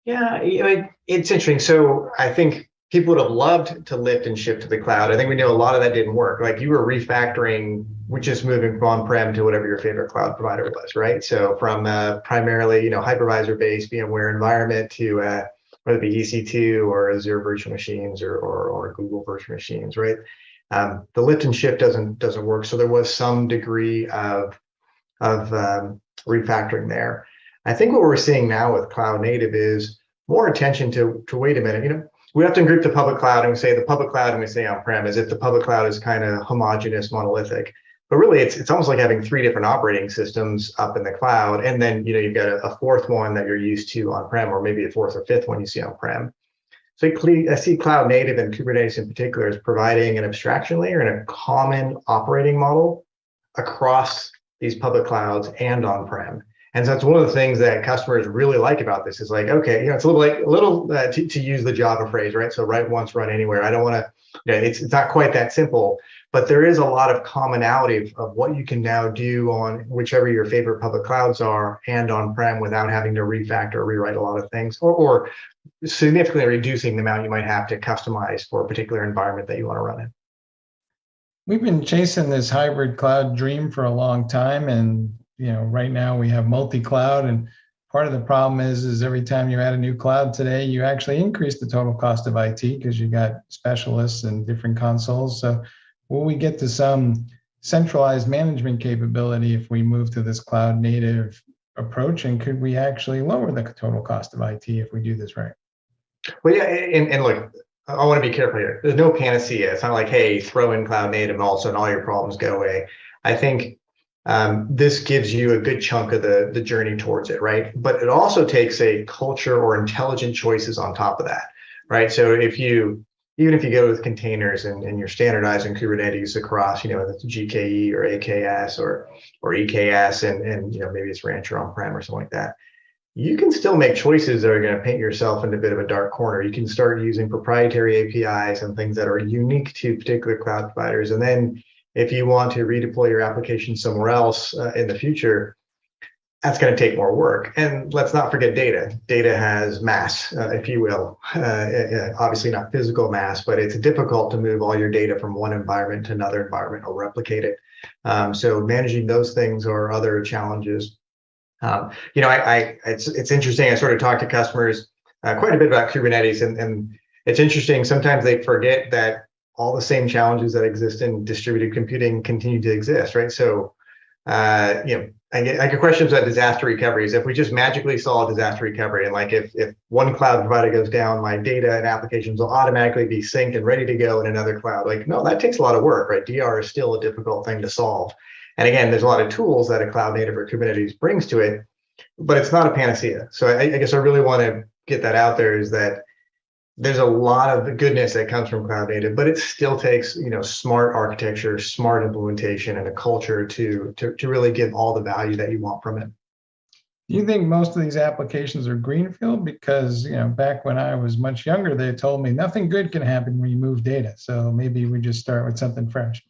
Yeah, it's interesting. So I think people would have loved to lift and shift to the cloud. I think we know a lot of that didn't work. Like you were refactoring, which is moving from on-prem to whatever your favorite cloud provider was, right? So from primarily, hypervisor-based VMware environment to whether it be EC2 or Azure virtual machines or Google virtual machines, right? The lift and shift doesn't work. So there was some degree of refactoring there. I think what we're seeing now with cloud native is more attention to wait a minute, we often group the public cloud and we say the public cloud and we say on-prem as if the public cloud is kind of homogeneous, monolithic. But really it's almost like having three different operating systems up in the cloud. And then, you've got a fourth one that you're used to on-prem, or maybe a fourth or fifth one you see on-prem. So I see cloud native and Kubernetes in particular as providing an abstraction layer and a common operating model across these public clouds and on-prem. And so it's one of the things that customers really like about this is like, okay, it's a little to use the Java phrase, right? So write once, run anywhere. I don't want to, it's not quite that simple, but there is a lot of commonality of what you can now do on whichever your favorite public clouds are and on-prem without having to refactor or rewrite a lot of things, or significantly reducing the amount you might have to customize for a particular environment that you want to run in. We've been chasing this hybrid cloud dream for a long time, and right now we have multi-cloud, and part of the problem is every time you add a new cloud today, you actually increase the total cost of IT because you got specialists and different consoles. So will we get to some centralized management capability if we move to this cloud native approach, and could we actually lower the total cost of IT if we do this right? Well, yeah, and look, I want to be careful here. There's no panacea. It's not like, hey, throw in cloud native and all of a sudden all your problems go away. I think this gives you a good chunk of the journey towards it, right? But it also takes a culture or intelligent choices on top of that, right? So even if you go with containers and you're standardizing Kubernetes across, the GKE or AKS or EKS and maybe it's Rancher on-prem or something like that, you can still make choices that are going to paint yourself into a bit of a dark corner. You can start using proprietary APIs and things that are unique to particular cloud providers. And then if you want to redeploy your application somewhere else in the future, that's going to take more work. And let's not forget data. Data has mass, if you will. Obviously not physical mass, but it's difficult to move all your data from one environment to another environment or replicate it. So managing those things are other challenges. It's interesting. I sort of talk to customers quite a bit about Kubernetes, and it's interesting. Sometimes they forget that all the same challenges that exist in distributed computing continue to exist, right? So, I get questions about disaster recoveries. If we just magically solve disaster recovery, and like if one cloud provider goes down, my data and applications will automatically be synced and ready to go in another cloud. Like, no, that takes a lot of work, right? DR is still a difficult thing to solve. And again, there's a lot of tools that a cloud native or Kubernetes brings to it, but it's not a panacea. So I guess I really want to get that out there, is that there's a lot of goodness that comes from cloud native, but it still takes, smart architecture, smart implementation, and a culture to really give all the value that you want from it. Do you think most of these applications are greenfield? Because, back when I was much younger, they told me nothing good can happen when you move data. So maybe we just start with something fresh.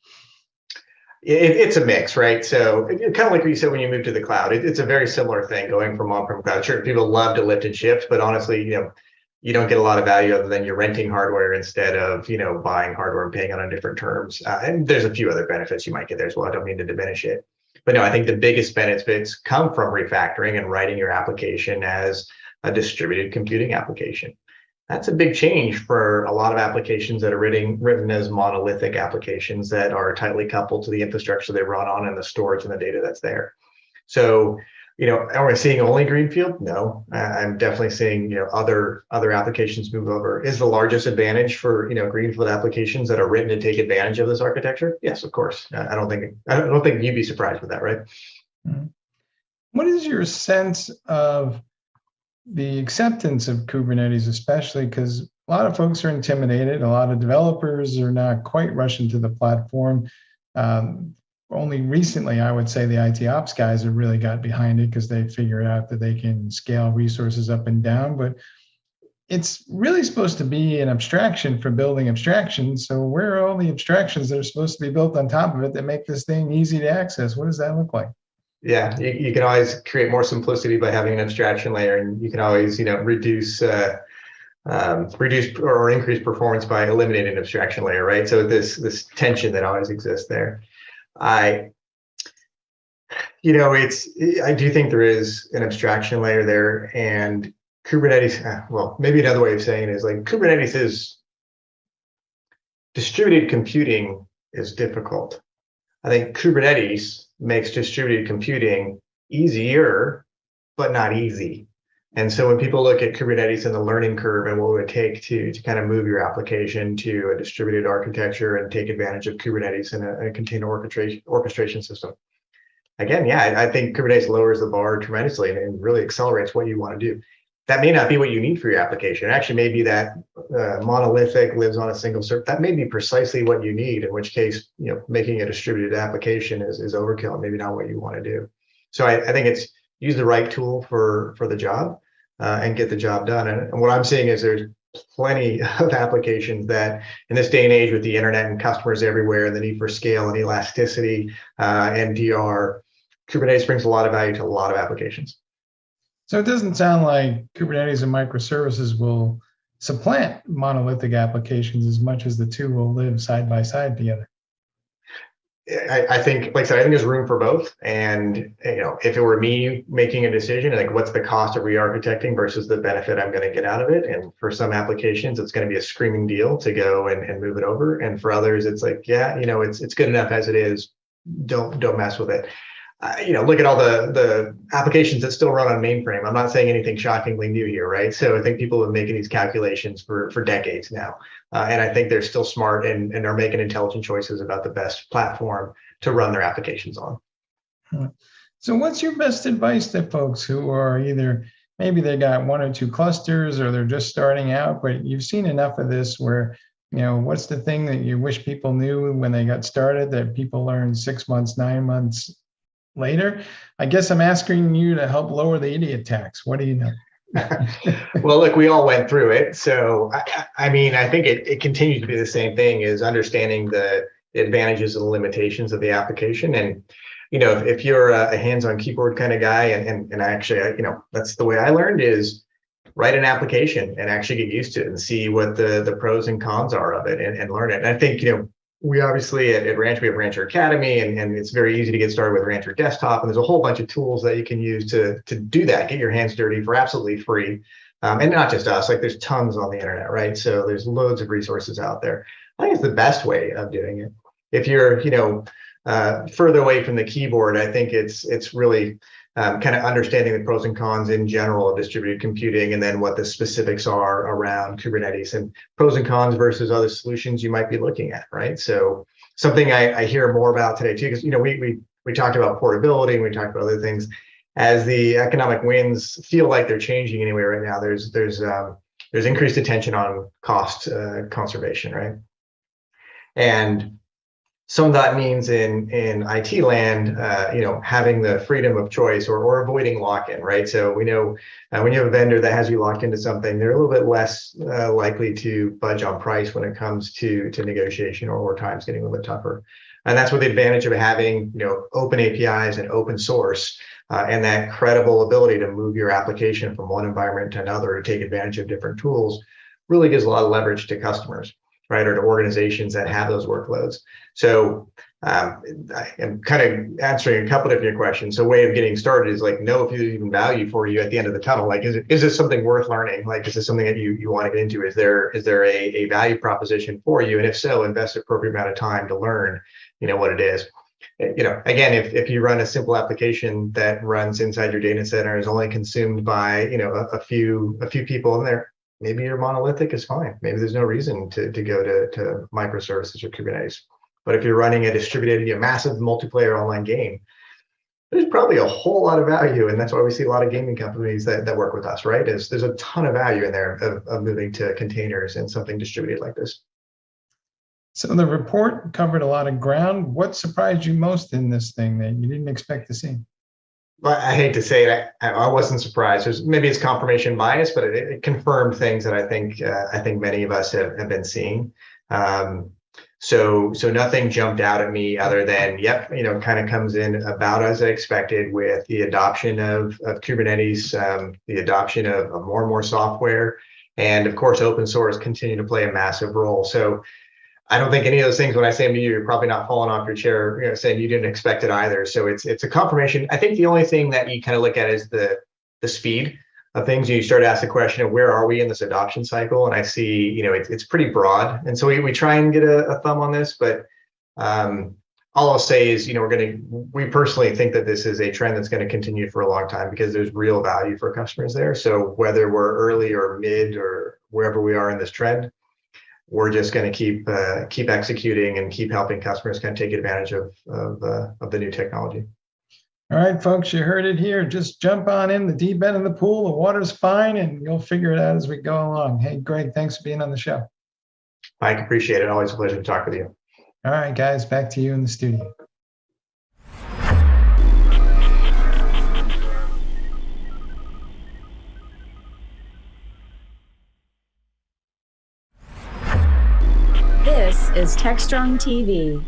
It's a mix, right? So kind of like what you said when you move to the cloud, it's a very similar thing going from on-prem cloud. Sure, people love to lift and shift, but honestly, you don't get a lot of value other than you're renting hardware instead of, buying hardware and paying on different terms. And there's a few other benefits you might get there as well. I don't mean to diminish it. But no, I think the biggest benefits come from refactoring and writing your application as a distributed computing application. That's a big change for a lot of applications that are written as monolithic applications that are tightly coupled to the infrastructure they run on and the storage and the data that's there. So, are we seeing only greenfield? No, I'm definitely seeing other applications move over. Is the largest advantage for greenfield applications that are written to take advantage of this architecture? Yes, of course. I don't think you'd be surprised with that, right? What is your sense of the acceptance of Kubernetes, especially because a lot of folks are intimidated. A lot of developers are not quite rushing to the platform. Only recently, I would say the IT ops guys have really got behind it because they figured out that they can scale resources up and down. But it's really supposed to be an abstraction for building abstractions. So where are all the abstractions that are supposed to be built on top of it that make this thing easy to access? What does that look like? Yeah, you can always create more simplicity by having an abstraction layer, and you can always, reduce or increase performance by eliminating an abstraction layer, right? So this tension that always exists there. I do think there is an abstraction layer there, and Kubernetes. Well, maybe another way of saying it is like Kubernetes is distributed computing is difficult. I think Kubernetes makes distributed computing easier, but not easy. And so when people look at Kubernetes and the learning curve and what it would take to kind of move your application to a distributed architecture and take advantage of Kubernetes in a container orchestration system, again, yeah, I think Kubernetes lowers the bar tremendously and really accelerates what you want to do. That may not be what you need for your application. It actually may be that monolithic, lives on a single server. That may be precisely what you need, in which case, making a distributed application is overkill, maybe not what you want to do. So I think it's use the right tool for the job and get the job done. And what I'm seeing is there's plenty of applications that in this day and age with the internet and customers everywhere and the need for scale and elasticity and DR, Kubernetes brings a lot of value to a lot of applications. So it doesn't sound like Kubernetes and microservices will supplant monolithic applications as much as the two will live side by side together. I think, like I said, I think there's room for both. And if it were me making a decision, like what's the cost of re-architecting versus the benefit I'm going to get out of it? And for some applications, it's going to be a screaming deal to go and move it over. And for others, it's like, yeah, it's good enough as it is. Don't mess with it. Look at all the applications that still run on mainframe. I'm not saying anything shockingly new here, right? So I think people have been making these calculations for decades now. And I think they're still smart and are making intelligent choices about the best platform to run their applications on. So what's your best advice to folks who are either, maybe they got 1 or 2 clusters or they're just starting out, but you've seen enough of this where, what's the thing that you wish people knew when they got started that people learned 6 months, 9 months later? I guess I'm asking you to help lower the idiot tax. What do you know? Well, look, we all went through it. So, I think it continues to be the same thing, is understanding the advantages and the limitations of the application. And, if you're a hands-on keyboard kind of guy, and actually, that's the way I learned, is write an application and actually get used to it and see what the pros and cons are of it and learn it. And I think, we obviously at Rancher, we have Rancher Academy, and it's very easy to get started with Rancher Desktop. And there's a whole bunch of tools that you can use to do that, get your hands dirty for absolutely free. And not just us, like there's tons on the internet, right? So there's loads of resources out there. I think it's the best way of doing it. If you're, further away from the keyboard, I think it's really kind of understanding the pros and cons in general of distributed computing, and then what the specifics are around Kubernetes and pros and cons versus other solutions you might be looking at, right? So something I hear more about today too, because we talked about portability and we talked about other things. As the economic winds feel like they're changing anyway right now, there's increased attention on cost conservation, right? And some of that means in IT land, having the freedom of choice or avoiding lock-in, right? So we know when you have a vendor that has you locked into something, they're a little bit less likely to budge on price when it comes to negotiation, or time's getting a little bit tougher. And that's what the advantage of having open APIs and open source and that credible ability to move your application from one environment to another to take advantage of different tools really gives a lot of leverage to customers, right, or to organizations that have those workloads. So I am kind of answering a couple of different questions. So way of getting started is like, know if there's even value for you at the end of the tunnel. Like, is this something worth learning? Like, is this something that you want to get into? Is there a value proposition for you? And if so, invest an appropriate amount of time to learn, what it is. Again, if you run a simple application that runs inside your data center, is only consumed by, a few people in there, maybe your monolithic is fine. Maybe there's no reason to go to microservices or Kubernetes. But if you're running a distributed, massive multiplayer online game, there's probably a whole lot of value. And that's why we see a lot of gaming companies that work with us, right? There's a ton of value in there of moving to containers and something distributed like this. So the report covered a lot of ground. What surprised you most in this thing that you didn't expect to see? Well, I hate to say it, I wasn't surprised. Maybe it's confirmation bias, but it confirmed things that I think many of us have been seeing. So nothing jumped out at me other than, kind of comes in about as I expected, with the adoption of Kubernetes, the adoption of more and more software, and of course, open source continue to play a massive role. So I don't think any of those things, when I say them to you, you're probably not falling off your chair, saying you didn't expect it either. So it's a confirmation. I think the only thing that you kind of look at is the speed of things. You start to ask the question of where are we in this adoption cycle? And I see, it's pretty broad. And so we try and get a thumb on this, but all I'll say is, we personally think that this is a trend that's going to continue for a long time because there's real value for customers there. So whether we're early or mid or wherever we are in this trend, we're just going to keep executing and keep helping customers kind of take advantage of the new technology. All right, folks, you heard it here. Just jump on in the deep end of the pool. The water's fine, and you'll figure it out as we go along. Hey, Greg, thanks for being on the show. Mike, appreciate it. Always a pleasure to talk with you. All right, guys, back to you in the studio. This is Techstrong TV.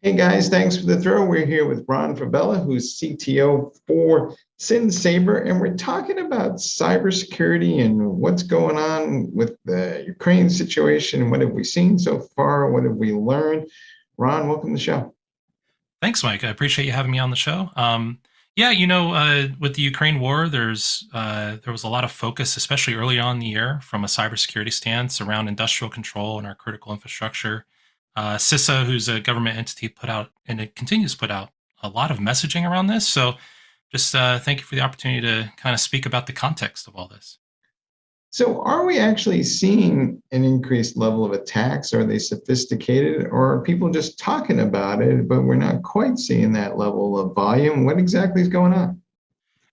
Hey guys, thanks for the throw. We're here with Ron Fabella, who's CTO for SynSaber, and we're talking about cybersecurity and what's going on with the Ukraine situation. What have we seen so far? What have we learned? Ron, welcome to the show. Thanks, Mike. I appreciate you having me on the show. With the Ukraine war, there was a lot of focus, especially early on in the year, from a cybersecurity stance around industrial control and our critical infrastructure. CISA, who's a government entity, put out, and it continues to put out, a lot of messaging around this. So just thank you for the opportunity to kind of speak about the context of all this. So are we actually seeing an increased level of attacks? Are they sophisticated, or are people just talking about it, but we're not quite seeing that level of volume? What exactly is going on?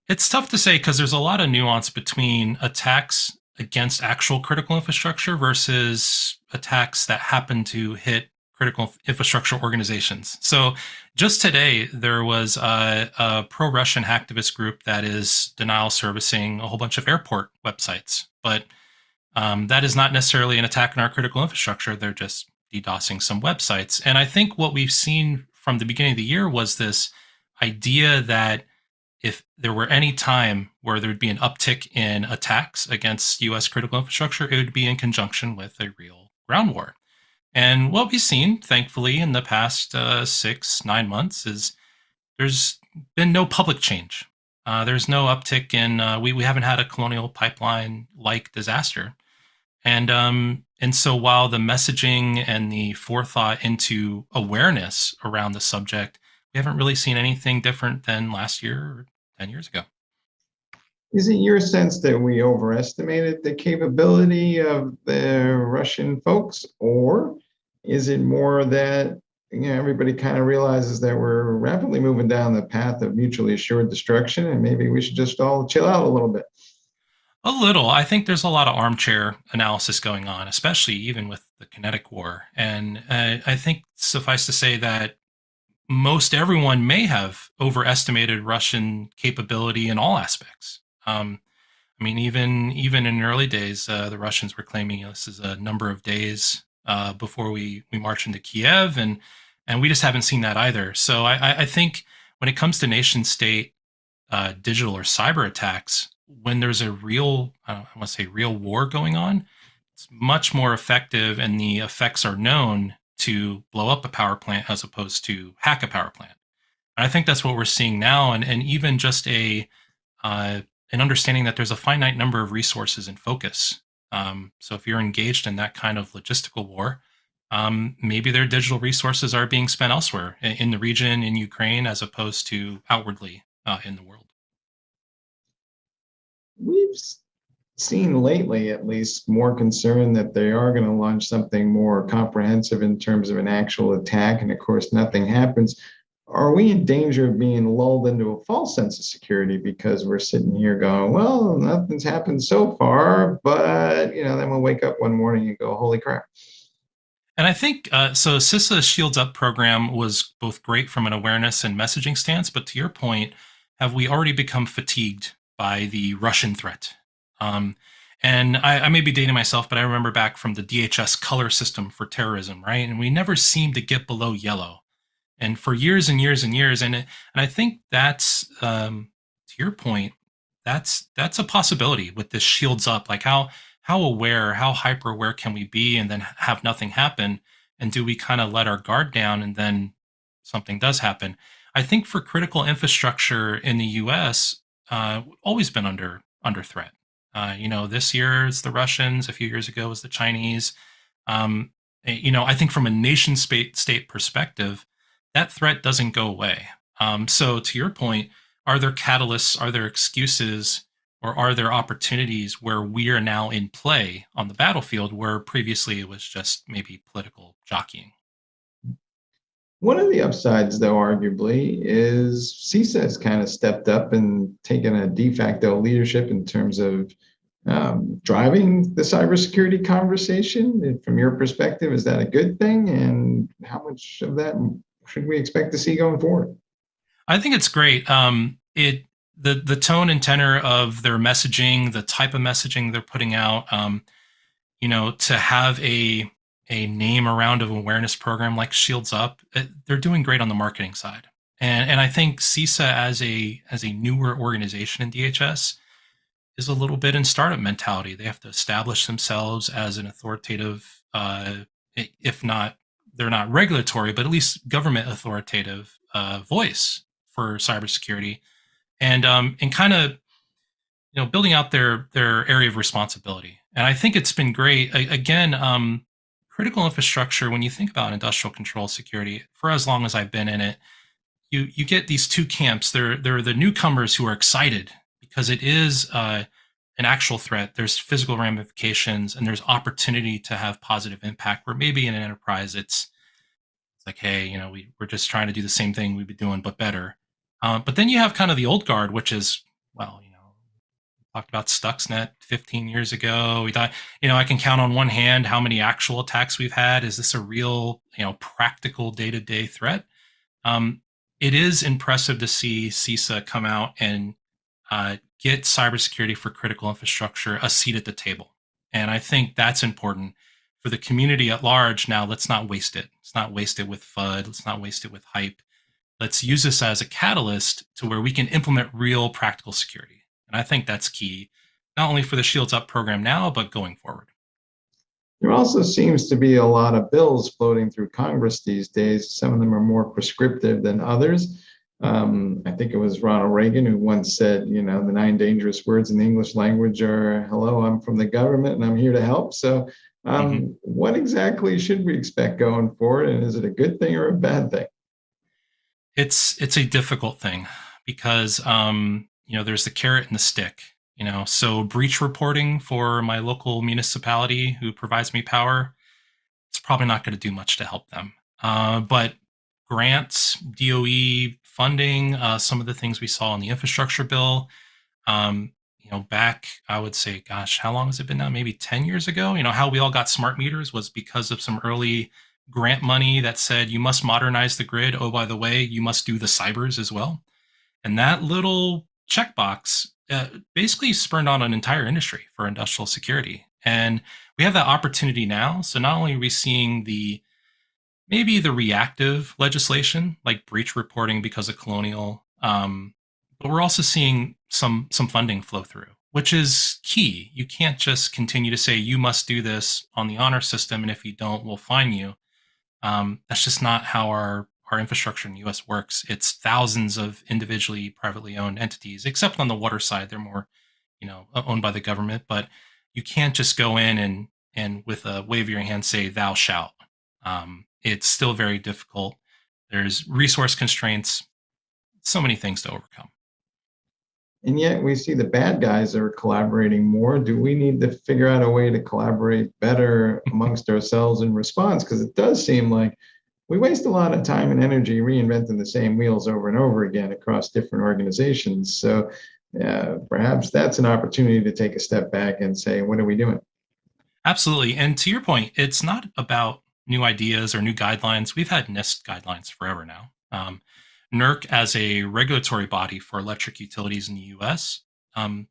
It's tough to say because there's a lot of nuance between attacks against actual critical infrastructure versus attacks that happen to hit critical infrastructure organizations. So just today, there was a pro-Russian hacktivist group that is denial servicing a whole bunch of airport websites. But that is not necessarily an attack on our critical infrastructure. They're just DDoSing some websites. And I think what we've seen from the beginning of the year was this idea that if there were any time where there would be an uptick in attacks against U.S. critical infrastructure, it would be in conjunction with a real ground war. And what we've seen, thankfully, in the past 6-9 months is there's been no public change. There's no uptick in, we haven't had a Colonial Pipeline-like disaster. And so while the messaging and the forethought into awareness around the subject, we haven't really seen anything different than last year or 10 years ago. Is it your sense that we overestimated the capability of the Russian folks, or is it more that everybody kind of realizes that we're rapidly moving down the path of mutually assured destruction, and maybe we should just all chill out a little bit? A little. I think there's a lot of armchair analysis going on, especially even with the kinetic war. And I think suffice to say that most everyone may have overestimated Russian capability in all aspects. Even in early days, the Russians were claiming this is a number of days before we march into Kiev, and we just haven't seen that either. So I think when it comes to nation state digital or cyber attacks, when there's a real, I want to say real war going on, it's much more effective, and the effects are known to blow up a power plant as opposed to hack a power plant. And I think that's what we're seeing now, and even just an understanding that there's a finite number of resources in focus. So if you're engaged in that kind of logistical war, maybe their digital resources are being spent elsewhere in the region, in Ukraine, as opposed to outwardly in the world. We've seen lately, at least, more concern that they are going to launch something more comprehensive in terms of an actual attack, and of course, nothing happens. Are we in danger of being lulled into a false sense of security because we're sitting here going, well, nothing's happened so far, but then we'll wake up one morning and go, holy crap. And I think, so CISA Shields Up program was both great from an awareness and messaging stance, but to your point, have we already become fatigued by the Russian threat? And I may be dating myself, but I remember back from the DHS color system for terrorism, right? And we never seemed to get below yellow. And for years and years and years, and I think that's, to your point, that's a possibility with this Shields Up. Like how aware, how hyper aware can we be and then have nothing happen? And do we kind of let our guard down and then something does happen? I think for critical infrastructure in the U.S., always been under threat. This year it's the Russians. A few years ago it was the Chinese. I think from a nation state perspective, that threat doesn't go away. So to your point, are there catalysts, are there excuses, or are there opportunities where we are now in play on the battlefield where previously it was just maybe political jockeying? One of the upsides, though, arguably, is CISA has kind of stepped up and taken a de facto leadership in terms of driving the cybersecurity conversation. And from your perspective, is that a good thing? And how much of that should we expect to see going forward? I think it's great. The tone and tenor of their messaging, the type of messaging they're putting out, to have a name around of awareness program like Shields Up, they're doing great on the marketing side. And I think CISA as a newer organization in DHS is a little bit in startup mentality. They have to establish themselves as an authoritative, if not, they're not regulatory, but at least government authoritative voice for cybersecurity, and kind of building out their area of responsibility. And I think it's been great. Again, critical infrastructure. When you think about industrial control security, for as long as I've been in it, you get these two camps. There are the newcomers who are excited because it is an actual threat. There's physical ramifications and there's opportunity to have positive impact. Where maybe in an enterprise, it's like, hey, we're just trying to do the same thing we've been doing but better. But then you have kind of the old guard, which is, well, talked about Stuxnet 15 years ago. We thought, I can count on one hand how many actual attacks we've had. Is this a real, practical day-to-day threat? It is impressive to see CISA come out and get cybersecurity for critical infrastructure a seat at the table. And I think that's important for the community at large. Now, let's not waste it. Let's not waste it with FUD. Let's not waste it with hype. Let's use this as a catalyst to where we can implement real practical security. And I think that's key, not only for the Shields Up program now, but going forward. There also seems to be a lot of bills floating through Congress these days. Some of them are more prescriptive than others. I think it was Ronald Reagan who once said, the 9 dangerous words in the English language are, hello, I'm from the government and I'm here to help. So what exactly should we expect going forward? And is it a good thing or a bad thing? It's a difficult thing because, there's the carrot and the stick, so breach reporting for my local municipality who provides me power, it's probably not going to do much to help them. But grants, DOE funding, some of the things we saw in the infrastructure bill, back, I would say, gosh, how long has it been now? Maybe 10 years ago, how we all got smart meters was because of some early grant money that said, you must modernize the grid. Oh, by the way, you must do the cybers as well. And that little checkbox basically spurned on an entire industry for industrial security. And we have that opportunity now. So not only are we seeing maybe the reactive legislation, like breach reporting because of Colonial, but we're also seeing some funding flow through, which is key. You can't just continue to say, you must do this on the honor system, and if you don't, we'll fine you. That's just not how our infrastructure in the U.S. works. It's thousands of individually, privately owned entities, except on the water side, they're more, owned by the government. But you can't just go in and with a wave of your hand say, thou shalt. It's still very difficult. There's resource constraints, so many things to overcome. And yet we see the bad guys are collaborating more. Do we need to figure out a way to collaborate better amongst ourselves in response? Because it does seem like we waste a lot of time and energy reinventing the same wheels over and over again across different organizations. So perhaps that's an opportunity to take a step back and say, what are we doing? Absolutely. And to your point, it's not about new ideas or new guidelines. We've had NIST guidelines forever now. NERC, as a regulatory body for electric utilities in the U.S., been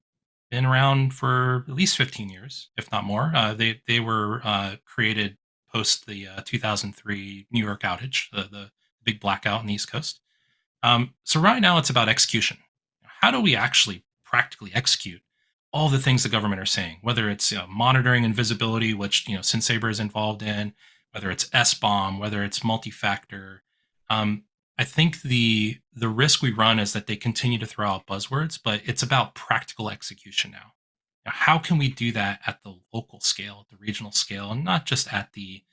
around for at least 15 years, if not more. They were created post the 2003 New York outage, the big blackout on the East Coast. So right now it's about execution. How do we actually practically execute all the things the government are saying, whether it's monitoring and visibility, which SynSaber is involved in, whether it's SBOM, whether it's multi-factor. I think the risk we run is that they continue to throw out buzzwords, but it's about practical execution now. How can we do that at the local scale, at the regional scale, and not just at the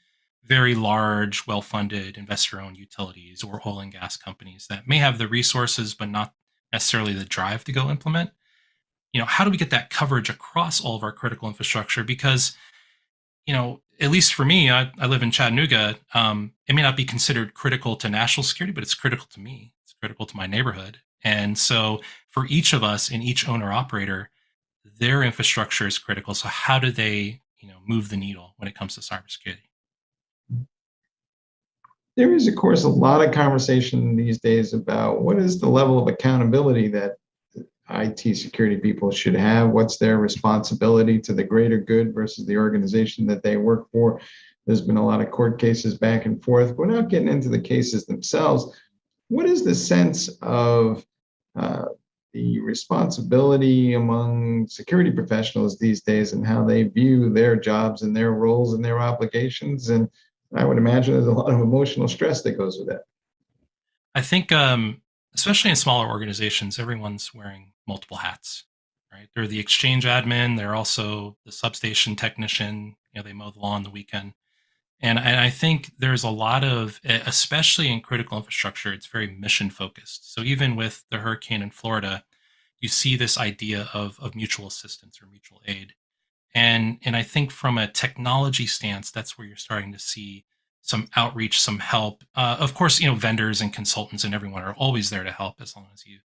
very large, well-funded, investor-owned utilities or oil and gas companies that may have the resources but not necessarily the drive to go implement? How do we get that coverage across all of our critical infrastructure? Because at least for me, I live in Chattanooga. It may not be considered critical to national security, but it's critical to me. It's critical to my neighborhood. And so for each of us and each owner operator, their infrastructure is critical. So how do they, move the needle when it comes to cybersecurity? There is, of course, a lot of conversation these days about what is the level of accountability that IT security people should have? What's their responsibility to the greater good versus the organization that they work for? There's been a lot of court cases back and forth. Without getting into the cases themselves, what is the sense of the responsibility among security professionals these days and how they view their jobs and their roles and their obligations? And I would imagine there's a lot of emotional stress that goes with that. I think, especially in smaller organizations, everyone's wearing multiple hats, right? They're the exchange admin. They're also the substation technician. They mow the lawn on the weekend. And I think there's a lot of, especially in critical infrastructure, it's very mission focused. So even with the hurricane in Florida, you see this idea of mutual assistance or mutual aid. And I think from a technology stance, that's where you're starting to see some outreach, some help. Of course, vendors and consultants and everyone are always there to help as long as you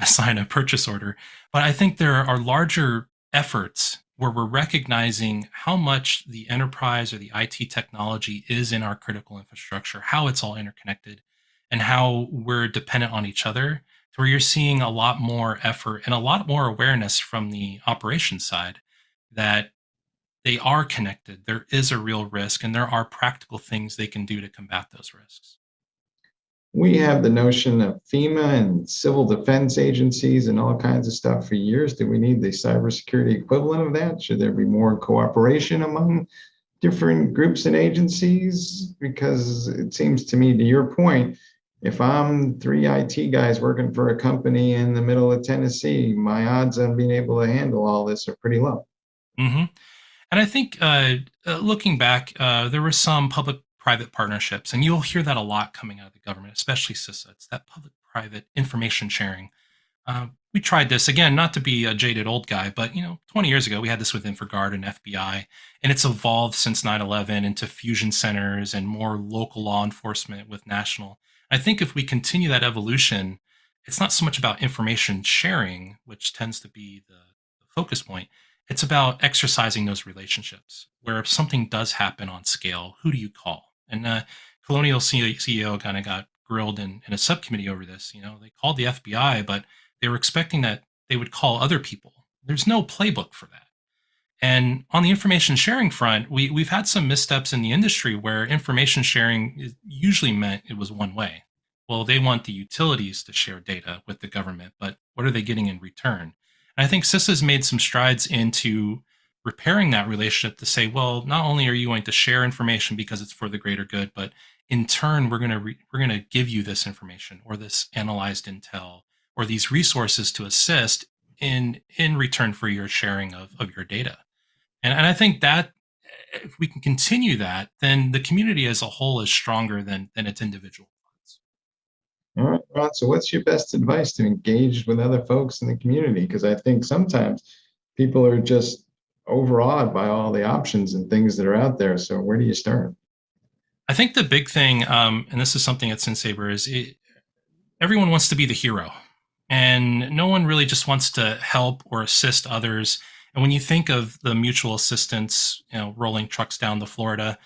assign a purchase order. But I think there are larger efforts where we're recognizing how much the enterprise or the IT technology is in our critical infrastructure, how it's all interconnected, and how we're dependent on each other, to where you're seeing a lot more effort and a lot more awareness from the operations side that they are connected. There is a real risk, and there are practical things they can do to combat those risks. We have the notion of FEMA and civil defense agencies and all kinds of stuff for years. Do we need the cybersecurity equivalent of that? Should there be more cooperation among different groups and agencies? Because it seems to me, to your point, if I'm 3 IT guys working for a company in the middle of Tennessee, my odds on being able to handle all this are pretty low. Mm-hmm. And I think looking back, there were some public-private partnerships, and you'll hear that a lot coming out of the government, especially CISA. It's that public-private information sharing. We tried this, again, not to be a jaded old guy, but 20 years ago, we had this with InfraGard and FBI, and it's evolved since 9/11 into fusion centers and more local law enforcement with national. I think if we continue that evolution, it's not so much about information sharing, which tends to be the focus point. It's about exercising those relationships where if something does happen on scale, who do you call? And Colonial CEO kind of got grilled in a subcommittee over this. They called the FBI, but they were expecting that they would call other people. There's no playbook for that. And on the information sharing front, we've had some missteps in the industry where information sharing usually meant it was one way. Well, they want the utilities to share data with the government, but what are they getting in return? And I think CISA's made some strides into repairing that relationship to say, well, not only are you going to share information because it's for the greater good, but in turn, we're going to give you this information or this analyzed intel or these resources to assist in return for your sharing of your data. And I think that if we can continue that, then the community as a whole is stronger than its individual parts. All right, Ron, so what's your best advice to engage with other folks in the community? Because I think sometimes people are just overawed by all the options and things that are out there. So where do you start? I think the big thing, and this is something at SynSaber, is everyone wants to be the hero. And no one really just wants to help or assist others. And when you think of the mutual assistance, rolling trucks down to Florida,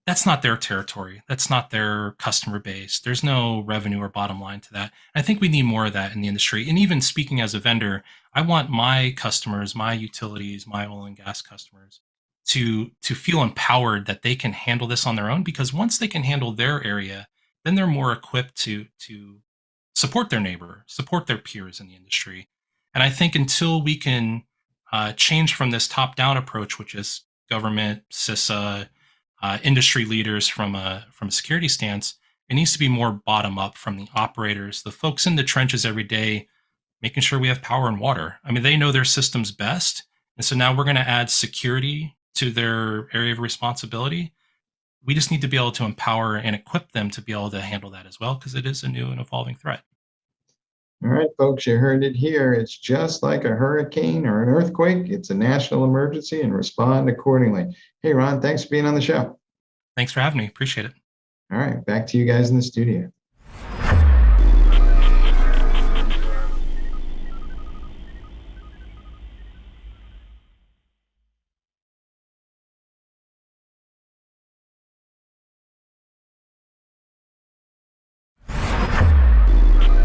that's not their territory. That's not their customer base. There's no revenue or bottom line to that. I think we need more of that in the industry. And even speaking as a vendor, I want my customers, my utilities, my oil and gas customers to feel empowered that they can handle this on their own, because once they can handle their area, then they're more equipped to support their neighbor, support their peers in the industry. And I think until we can change from this top-down approach, which is government, CISA, industry leaders from a security stance, it needs to be more bottom-up from the operators, the folks in the trenches every day, making sure we have power and water. I mean, they know their systems best. And so now we're going to add security to their area of responsibility. We just need to be able to empower and equip them to be able to handle that as well, because it is a new and evolving threat. All right, folks, you heard it here. It's just like a hurricane or an earthquake. It's a national emergency, and respond accordingly. Hey, Ron, thanks for being on the show. Thanks for having me. Appreciate it. All right, back to you guys in the studio.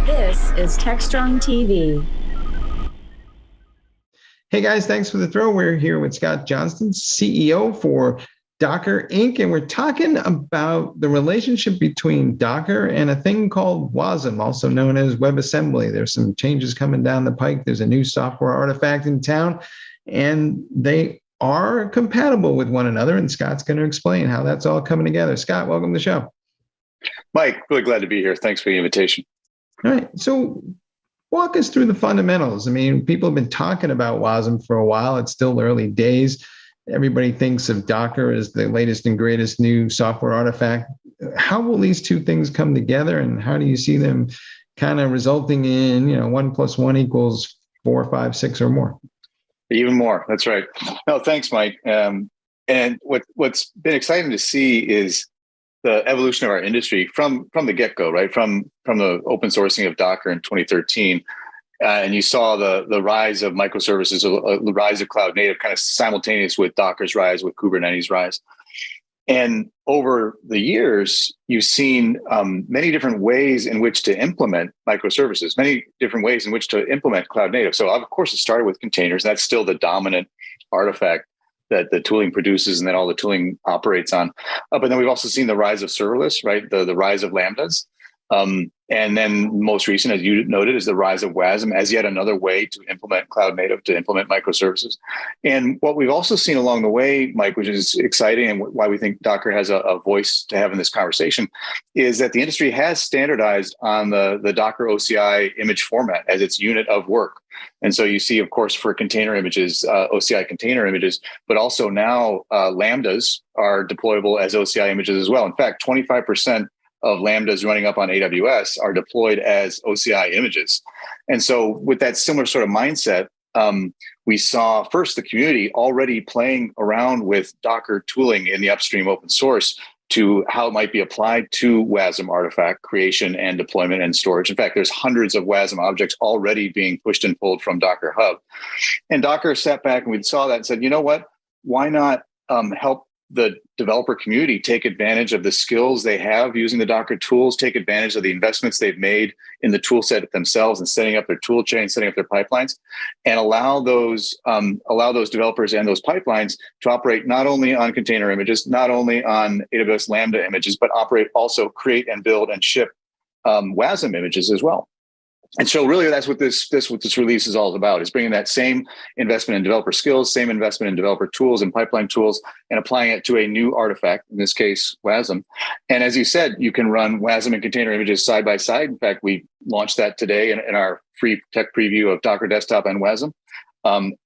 This is Techstrong TV. Hey guys, thanks for the throw. We're here with Scott Johnston, CEO for Docker Inc., and we're talking about the relationship between Docker and a thing called WASM, also known as WebAssembly. There's some changes coming down the pike. There's a new software artifact in town, and they are compatible with one another, and Scott's going to explain how that's all coming together. Scott, welcome to the show. Mike, really glad to be here. Thanks for the invitation. All right, so walk us through the fundamentals. I mean, people have been talking about WASM for a while. It's still early days. Everybody thinks of Docker as the latest and greatest new software artifact. How will these two things come together, and how do you see them kind of resulting in, 1 + 1 = 4, 5, 6 or more? Even more. That's right. No, thanks, Mike. And what's been exciting to see is the evolution of our industry from the get-go, right? From the open sourcing of Docker in 2013. And you saw the rise of microservices, the rise of cloud native, kind of simultaneous with Docker's rise, with Kubernetes' rise. And over the years, you've seen many different ways in which to implement microservices, many different ways in which to implement cloud native. So of course, it started with containers. That's still the dominant artifact that the tooling produces and that all the tooling operates on. But then we've also seen the rise of serverless, right? The rise of Lambdas. And then most recent, as you noted, is the rise of WASM as yet another way to implement cloud native, to implement microservices. And what we've also seen along the way, Mike, which is exciting and why we think Docker has a voice to have in this conversation, is that the industry has standardized on the Docker OCI image format as its unit of work. And so you see, of course, for container images, OCI container images, but also now Lambdas are deployable as OCI images as well. In fact, 25% of Lambdas running up on AWS are deployed as OCI images. And so with that similar sort of mindset, we saw first the community already playing around with Docker tooling in the upstream open source to how it might be applied to WASM artifact creation and deployment and storage. In fact, there's hundreds of WASM objects already being pushed and pulled from Docker Hub. And Docker sat back and we saw that and said, you know what, why not help the developer community take advantage of the skills they have using the Docker tools, take advantage of the investments they've made in the tool set themselves and setting up their tool chain, setting up their pipelines, and allow those developers and those pipelines to operate not only on container images, not only on AWS Lambda images, but also create and build and ship WASM images as well. And so really that's what this release is all about, is bringing that same investment in developer skills, same investment in developer tools and pipeline tools, and applying it to a new artifact, in this case, WASM. And as you said, you can run WASM and container images side by side. In fact, we launched that today in our free tech preview of Docker Desktop and WASM.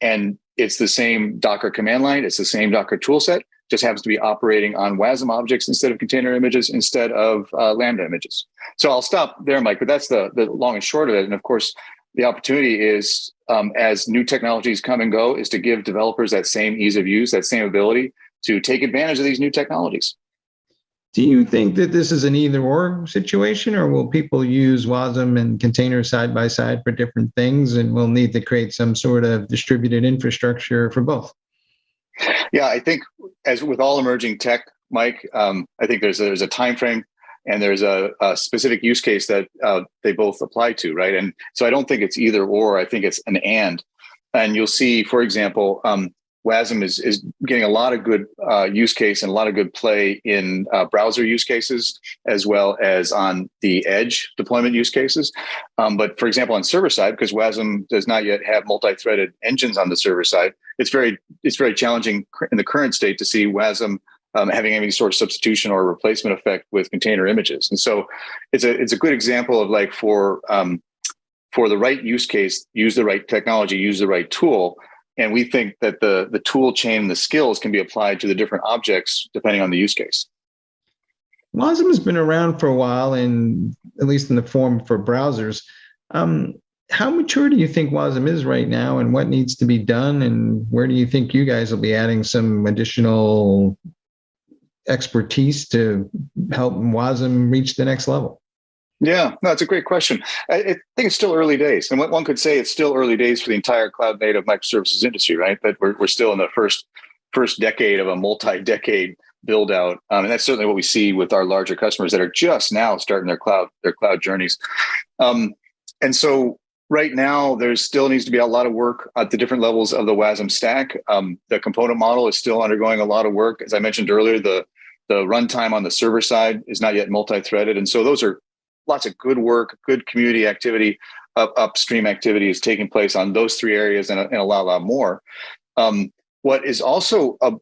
And it's the same Docker command line. It's the same Docker toolset, just happens to be operating on WASM objects instead of container images, instead of Lambda images. So I'll stop there, Mike, but that's the long and short of it. And of course, the opportunity is, as new technologies come and go, is to give developers that same ease of use, that same ability to take advantage of these new technologies. Do you think that this is an either-or situation, or will people use WASM and container side by side for different things, and we'll need to create some sort of distributed infrastructure for both? Yeah, I think as with all emerging tech, Mike, I think there's a time frame and there's a specific use case that they both apply to, right? And so I don't think it's either or. I think it's an and. And you'll see, for example, WASM is getting a lot of good use case and a lot of good play in browser use cases, as well as on the edge deployment use cases. But for example, on server side, because WASM does not yet have multi-threaded engines on the server side, it's very challenging in the current state to see WASM having any sort of substitution or replacement effect with container images. And so it's a good example of, like, for the right use case, use the right technology, use the right tool. And we think that the tool chain, the skills can be applied to the different objects depending on the use case. WASM has been around for a while, and at least in the form for browsers. How mature do you think WASM is right now, and what needs to be done? And where do you think you guys will be adding some additional expertise to help WASM reach the next level? Yeah, no, it's a great question. I think it's still early days. And what one could say, it's still early days for the entire cloud native microservices industry, right? But we're still in the first decade of a multi-decade build out. And that's certainly what we see with our larger customers that are just now starting their cloud journeys. And so right now, there still needs to be a lot of work at the different levels of the WASM stack. The component model is still undergoing a lot of work. As I mentioned earlier, the runtime on the server side is not yet multi-threaded. And so those are lots of good work, good community activity, upstream activity is taking place on those three areas and a lot more. What is also a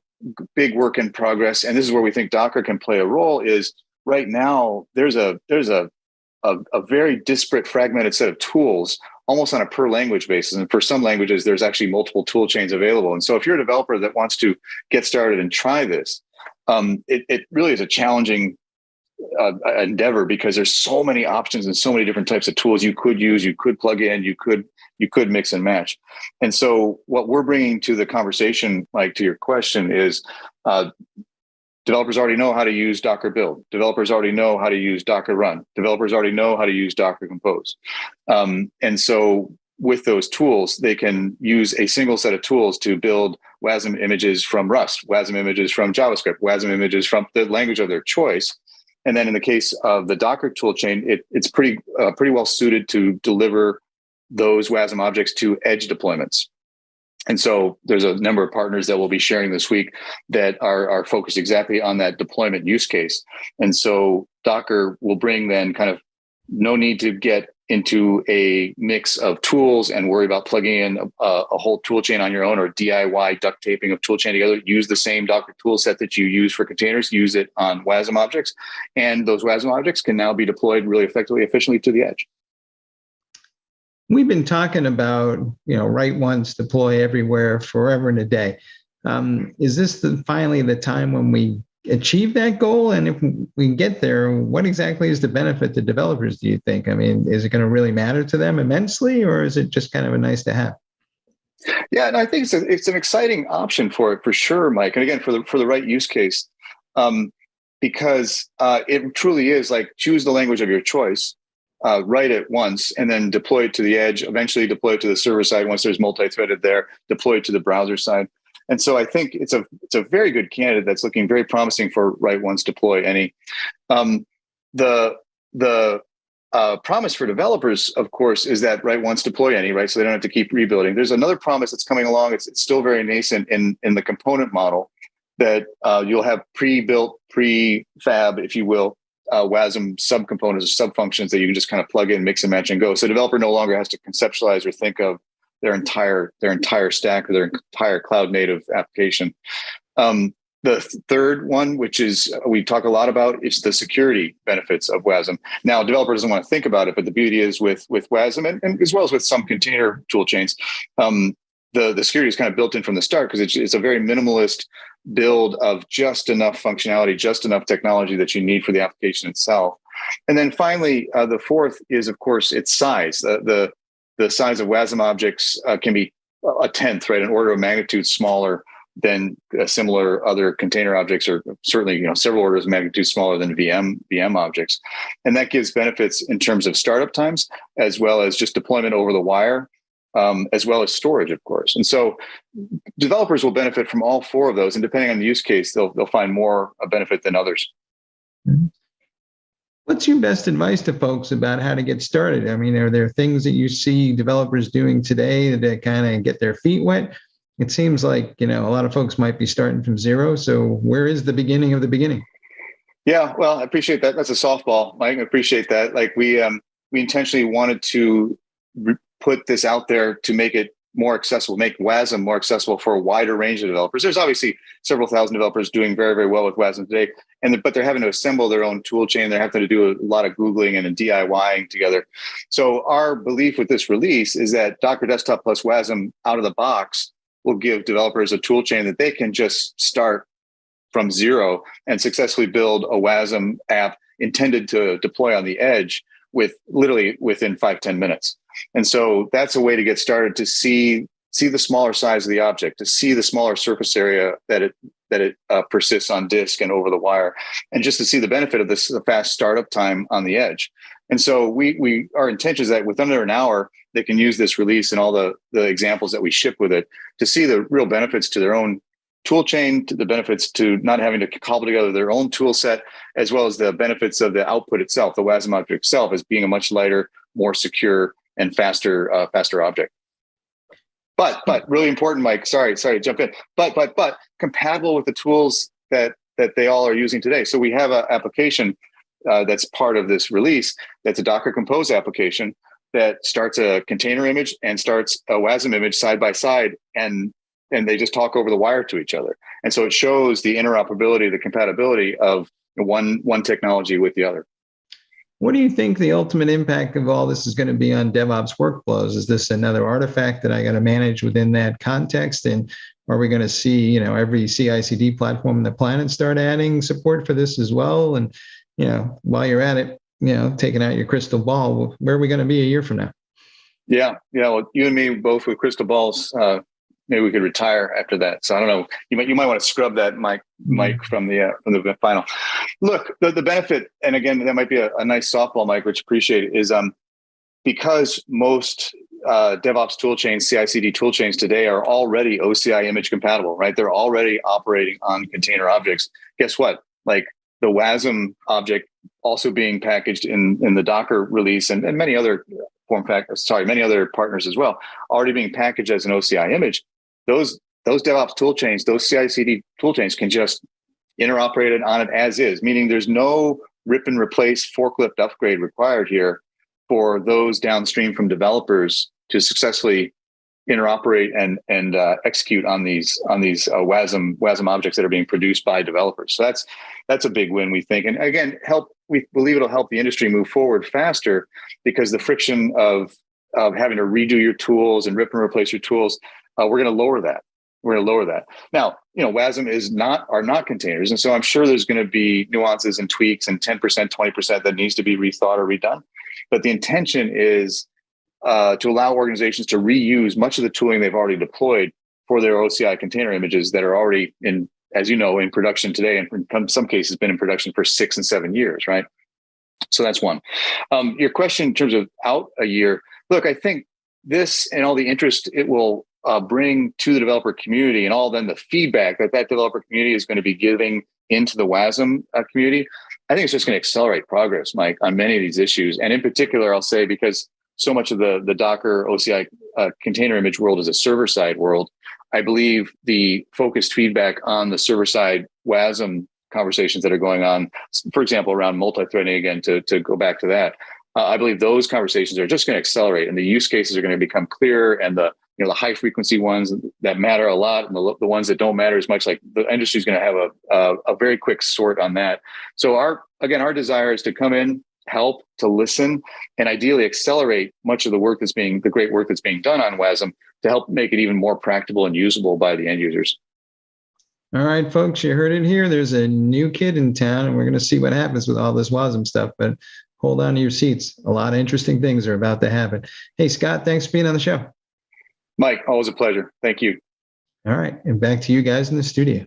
big work in progress, and this is where we think Docker can play a role, is right now there's a very disparate, fragmented set of tools, almost on a per language basis. And for some languages, there's actually multiple tool chains available. And so if you're a developer that wants to get started and try this, it really is a challenging endeavor, because there's so many options and so many different types of tools you could use, you could plug in, you could mix and match. And so what we're bringing to the conversation, like to your question, is developers already know how to use Docker build. Developers already know how to use Docker run. Developers already know how to use Docker compose. And so with those tools, they can use a single set of tools to build WASM images from Rust, WASM images from JavaScript, WASM images from the language of their choice. And then in the case of the Docker toolchain, it's pretty well suited to deliver those WASM objects to edge deployments. And so there's a number of partners that we'll be sharing this week that are focused exactly on that deployment use case. And so Docker will bring then kind of no need to get into a mix of tools and worry about plugging in a whole tool chain on your own, or DIY duct taping of tool chain together. Use the same Docker tool set that you use for containers, use it on WASM objects. And those WASM objects can now be deployed really effectively, efficiently to the edge. We've been talking about, write once, deploy everywhere, forever and a day. Is this finally the time when we achieve that goal? And if we get there, what exactly is the benefit to developers, do you think? I mean, is it going to really matter to them immensely, or is it just kind of a nice to have? Yeah, and I think it's an exciting option for it, for sure, Mike. And again, for the right use case, because it truly is like, choose the language of your choice, write it once, and then deploy it to the edge, eventually deploy it to the server side once there's multi-threaded there, deploy it to the browser side. And so I think it's a very good candidate that's looking very promising for write once, deploy any. The promise for developers, of course, is that write once, deploy any, right? So they don't have to keep rebuilding. There's another promise that's coming along. It's still very nascent in the component model, that you'll have pre-built, prefab, if you will, WASM subcomponents or subfunctions that you can just kind of plug in, mix and match and go. So a developer no longer has to conceptualize or think of their entire stack or their entire cloud native application. The third one, which is we talk a lot about, is the security benefits of WASM. Now, a developer doesn't want to think about it, but the beauty is with WASM and as well as with some container tool chains, the security is kind of built in from the start, because it's a very minimalist build of just enough functionality, just enough technology that you need for the application itself. And then finally, the fourth is, of course, its size. The size of WASM objects can be a tenth, right, an order of magnitude smaller than similar other container objects, or certainly several orders of magnitude smaller than VM objects. And that gives benefits in terms of startup times, as well as just deployment over the wire, as well as storage, of course. And so developers will benefit from all four of those, and depending on the use case, they'll find more a benefit than others. Mm-hmm. What's your best advice to folks about how to get started? I mean, are there things that you see developers doing today that kind of get their feet wet? It seems like, a lot of folks might be starting from zero. So where is the beginning of the beginning? Yeah, well, I appreciate that. That's a softball, Mike. I appreciate that. Like we intentionally wanted to put this out there to make it more accessible, make WASM more accessible for a wider range of developers. There's obviously several thousand developers doing very, very well with WASM today, but they're having to assemble their own tool chain. They're having to do a lot of Googling and DIYing together. So our belief with this release is that Docker Desktop plus WASM out of the box will give developers a tool chain that they can just start from zero and successfully build a WASM app intended to deploy on the edge literally within 5-10 minutes. And so that's a way to get started, to see the smaller size of the object, to see the smaller surface area that it persists on disk and over the wire, and just to see the benefit of the fast startup time on the edge. And so our intention is that within under an hour, they can use this release and all the examples that we ship with it to see the real benefits to their own tool chain, to the benefits to not having to cobble together their own tool set, as well as the benefits of the output itself, the WASM object itself, as being a much lighter, more secure, and faster object. But really important, Mike. Sorry to jump in. But compatible with the tools that they all are using today. So we have an application that's part of this release. That's a Docker Compose application that starts a container image and starts a WASM image side by side, and they just talk over the wire to each other. And so it shows the interoperability, the compatibility of one technology with the other. What do you think the ultimate impact of all this is going to be on DevOps workflows? Is this another artifact that I got to manage within that context? And are we going to see, every CI/CD platform on the planet start adding support for this as well? And, while you're at it, taking out your crystal ball, where are we going to be a year from now? Yeah. Well, you and me both with crystal balls. Maybe we could retire after that. So I don't know. You might want to scrub that mic from the final. Look, the benefit, and again, that might be a nice softball, Mike, which appreciate it, is because most DevOps tool chains, CI/CD tool chains today are already OCI image compatible, right? They're already operating on container objects. Guess what? Like the WASM object also being packaged in the Docker release and many other many other partners as well, already being packaged as an OCI image. Those DevOps tool chains, those CI/CD tool chains can just interoperate it on it as is, meaning there's no rip and replace forklift upgrade required here for those downstream from developers to successfully interoperate and execute on these WASM objects that are being produced by developers. So that's a big win, we think. And again, we believe it'll help the industry move forward faster, because the friction of having to redo your tools and rip and replace your tools, we're going to lower that. Now, WASM are not containers. And so I'm sure there's going to be nuances and tweaks and 10%, 20% that needs to be rethought or redone. But the intention is to allow organizations to reuse much of the tooling they've already deployed for their OCI container images that are already in production today, and in some cases been in production for 6 and 7 years, right? So that's one. Your question in terms of out a year, look, I think this and all the interest it will bring to the developer community, and all then the feedback that developer community is going to be giving into the WASM community, I think it's just going to accelerate progress, Mike, on many of these issues. And in particular, I'll say, because so much of the Docker OCI container image world is a server-side world, I believe the focused feedback on the server-side WASM conversations that are going on, for example, around multi-threading, again, to go back to that, I believe those conversations are just going to accelerate, and the use cases are going to become clearer, and the high frequency ones that matter a lot, and the ones that don't matter as much, like the industry is going to have a very quick sort on that. So our desire is to come in, help, to listen, and ideally accelerate much of the great work that's being done on WASM to help make it even more practical and usable by the end users. All right, folks, you heard it here. There's a new kid in town, and we're going to see what happens with all this WASM stuff, but hold on to your seats. A lot of interesting things are about to happen. Hey, Scott, thanks for being on the show. Mike, always a pleasure. Thank you. All right, and back to you guys in the studio.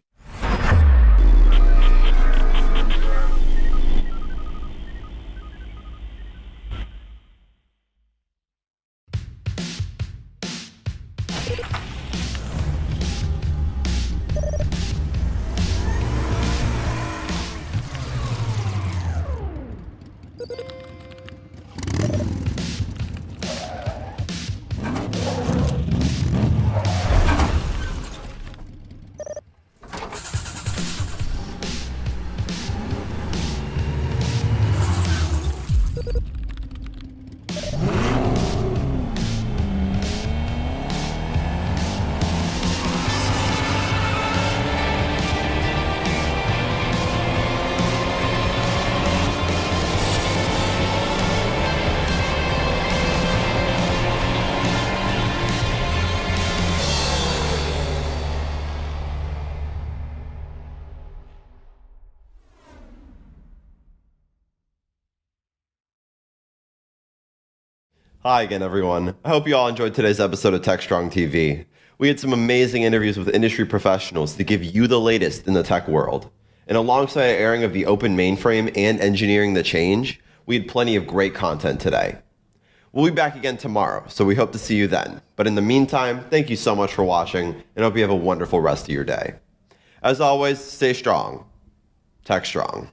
Hi again, everyone. I hope you all enjoyed today's episode of Techstrong TV. We had some amazing interviews with industry professionals to give you the latest in the tech world. And alongside our airing of the open mainframe and engineering the change, we had plenty of great content today. We'll be back again tomorrow, so we hope to see you then. But in the meantime, thank you so much for watching, and hope you have a wonderful rest of your day. As always, stay strong. Techstrong.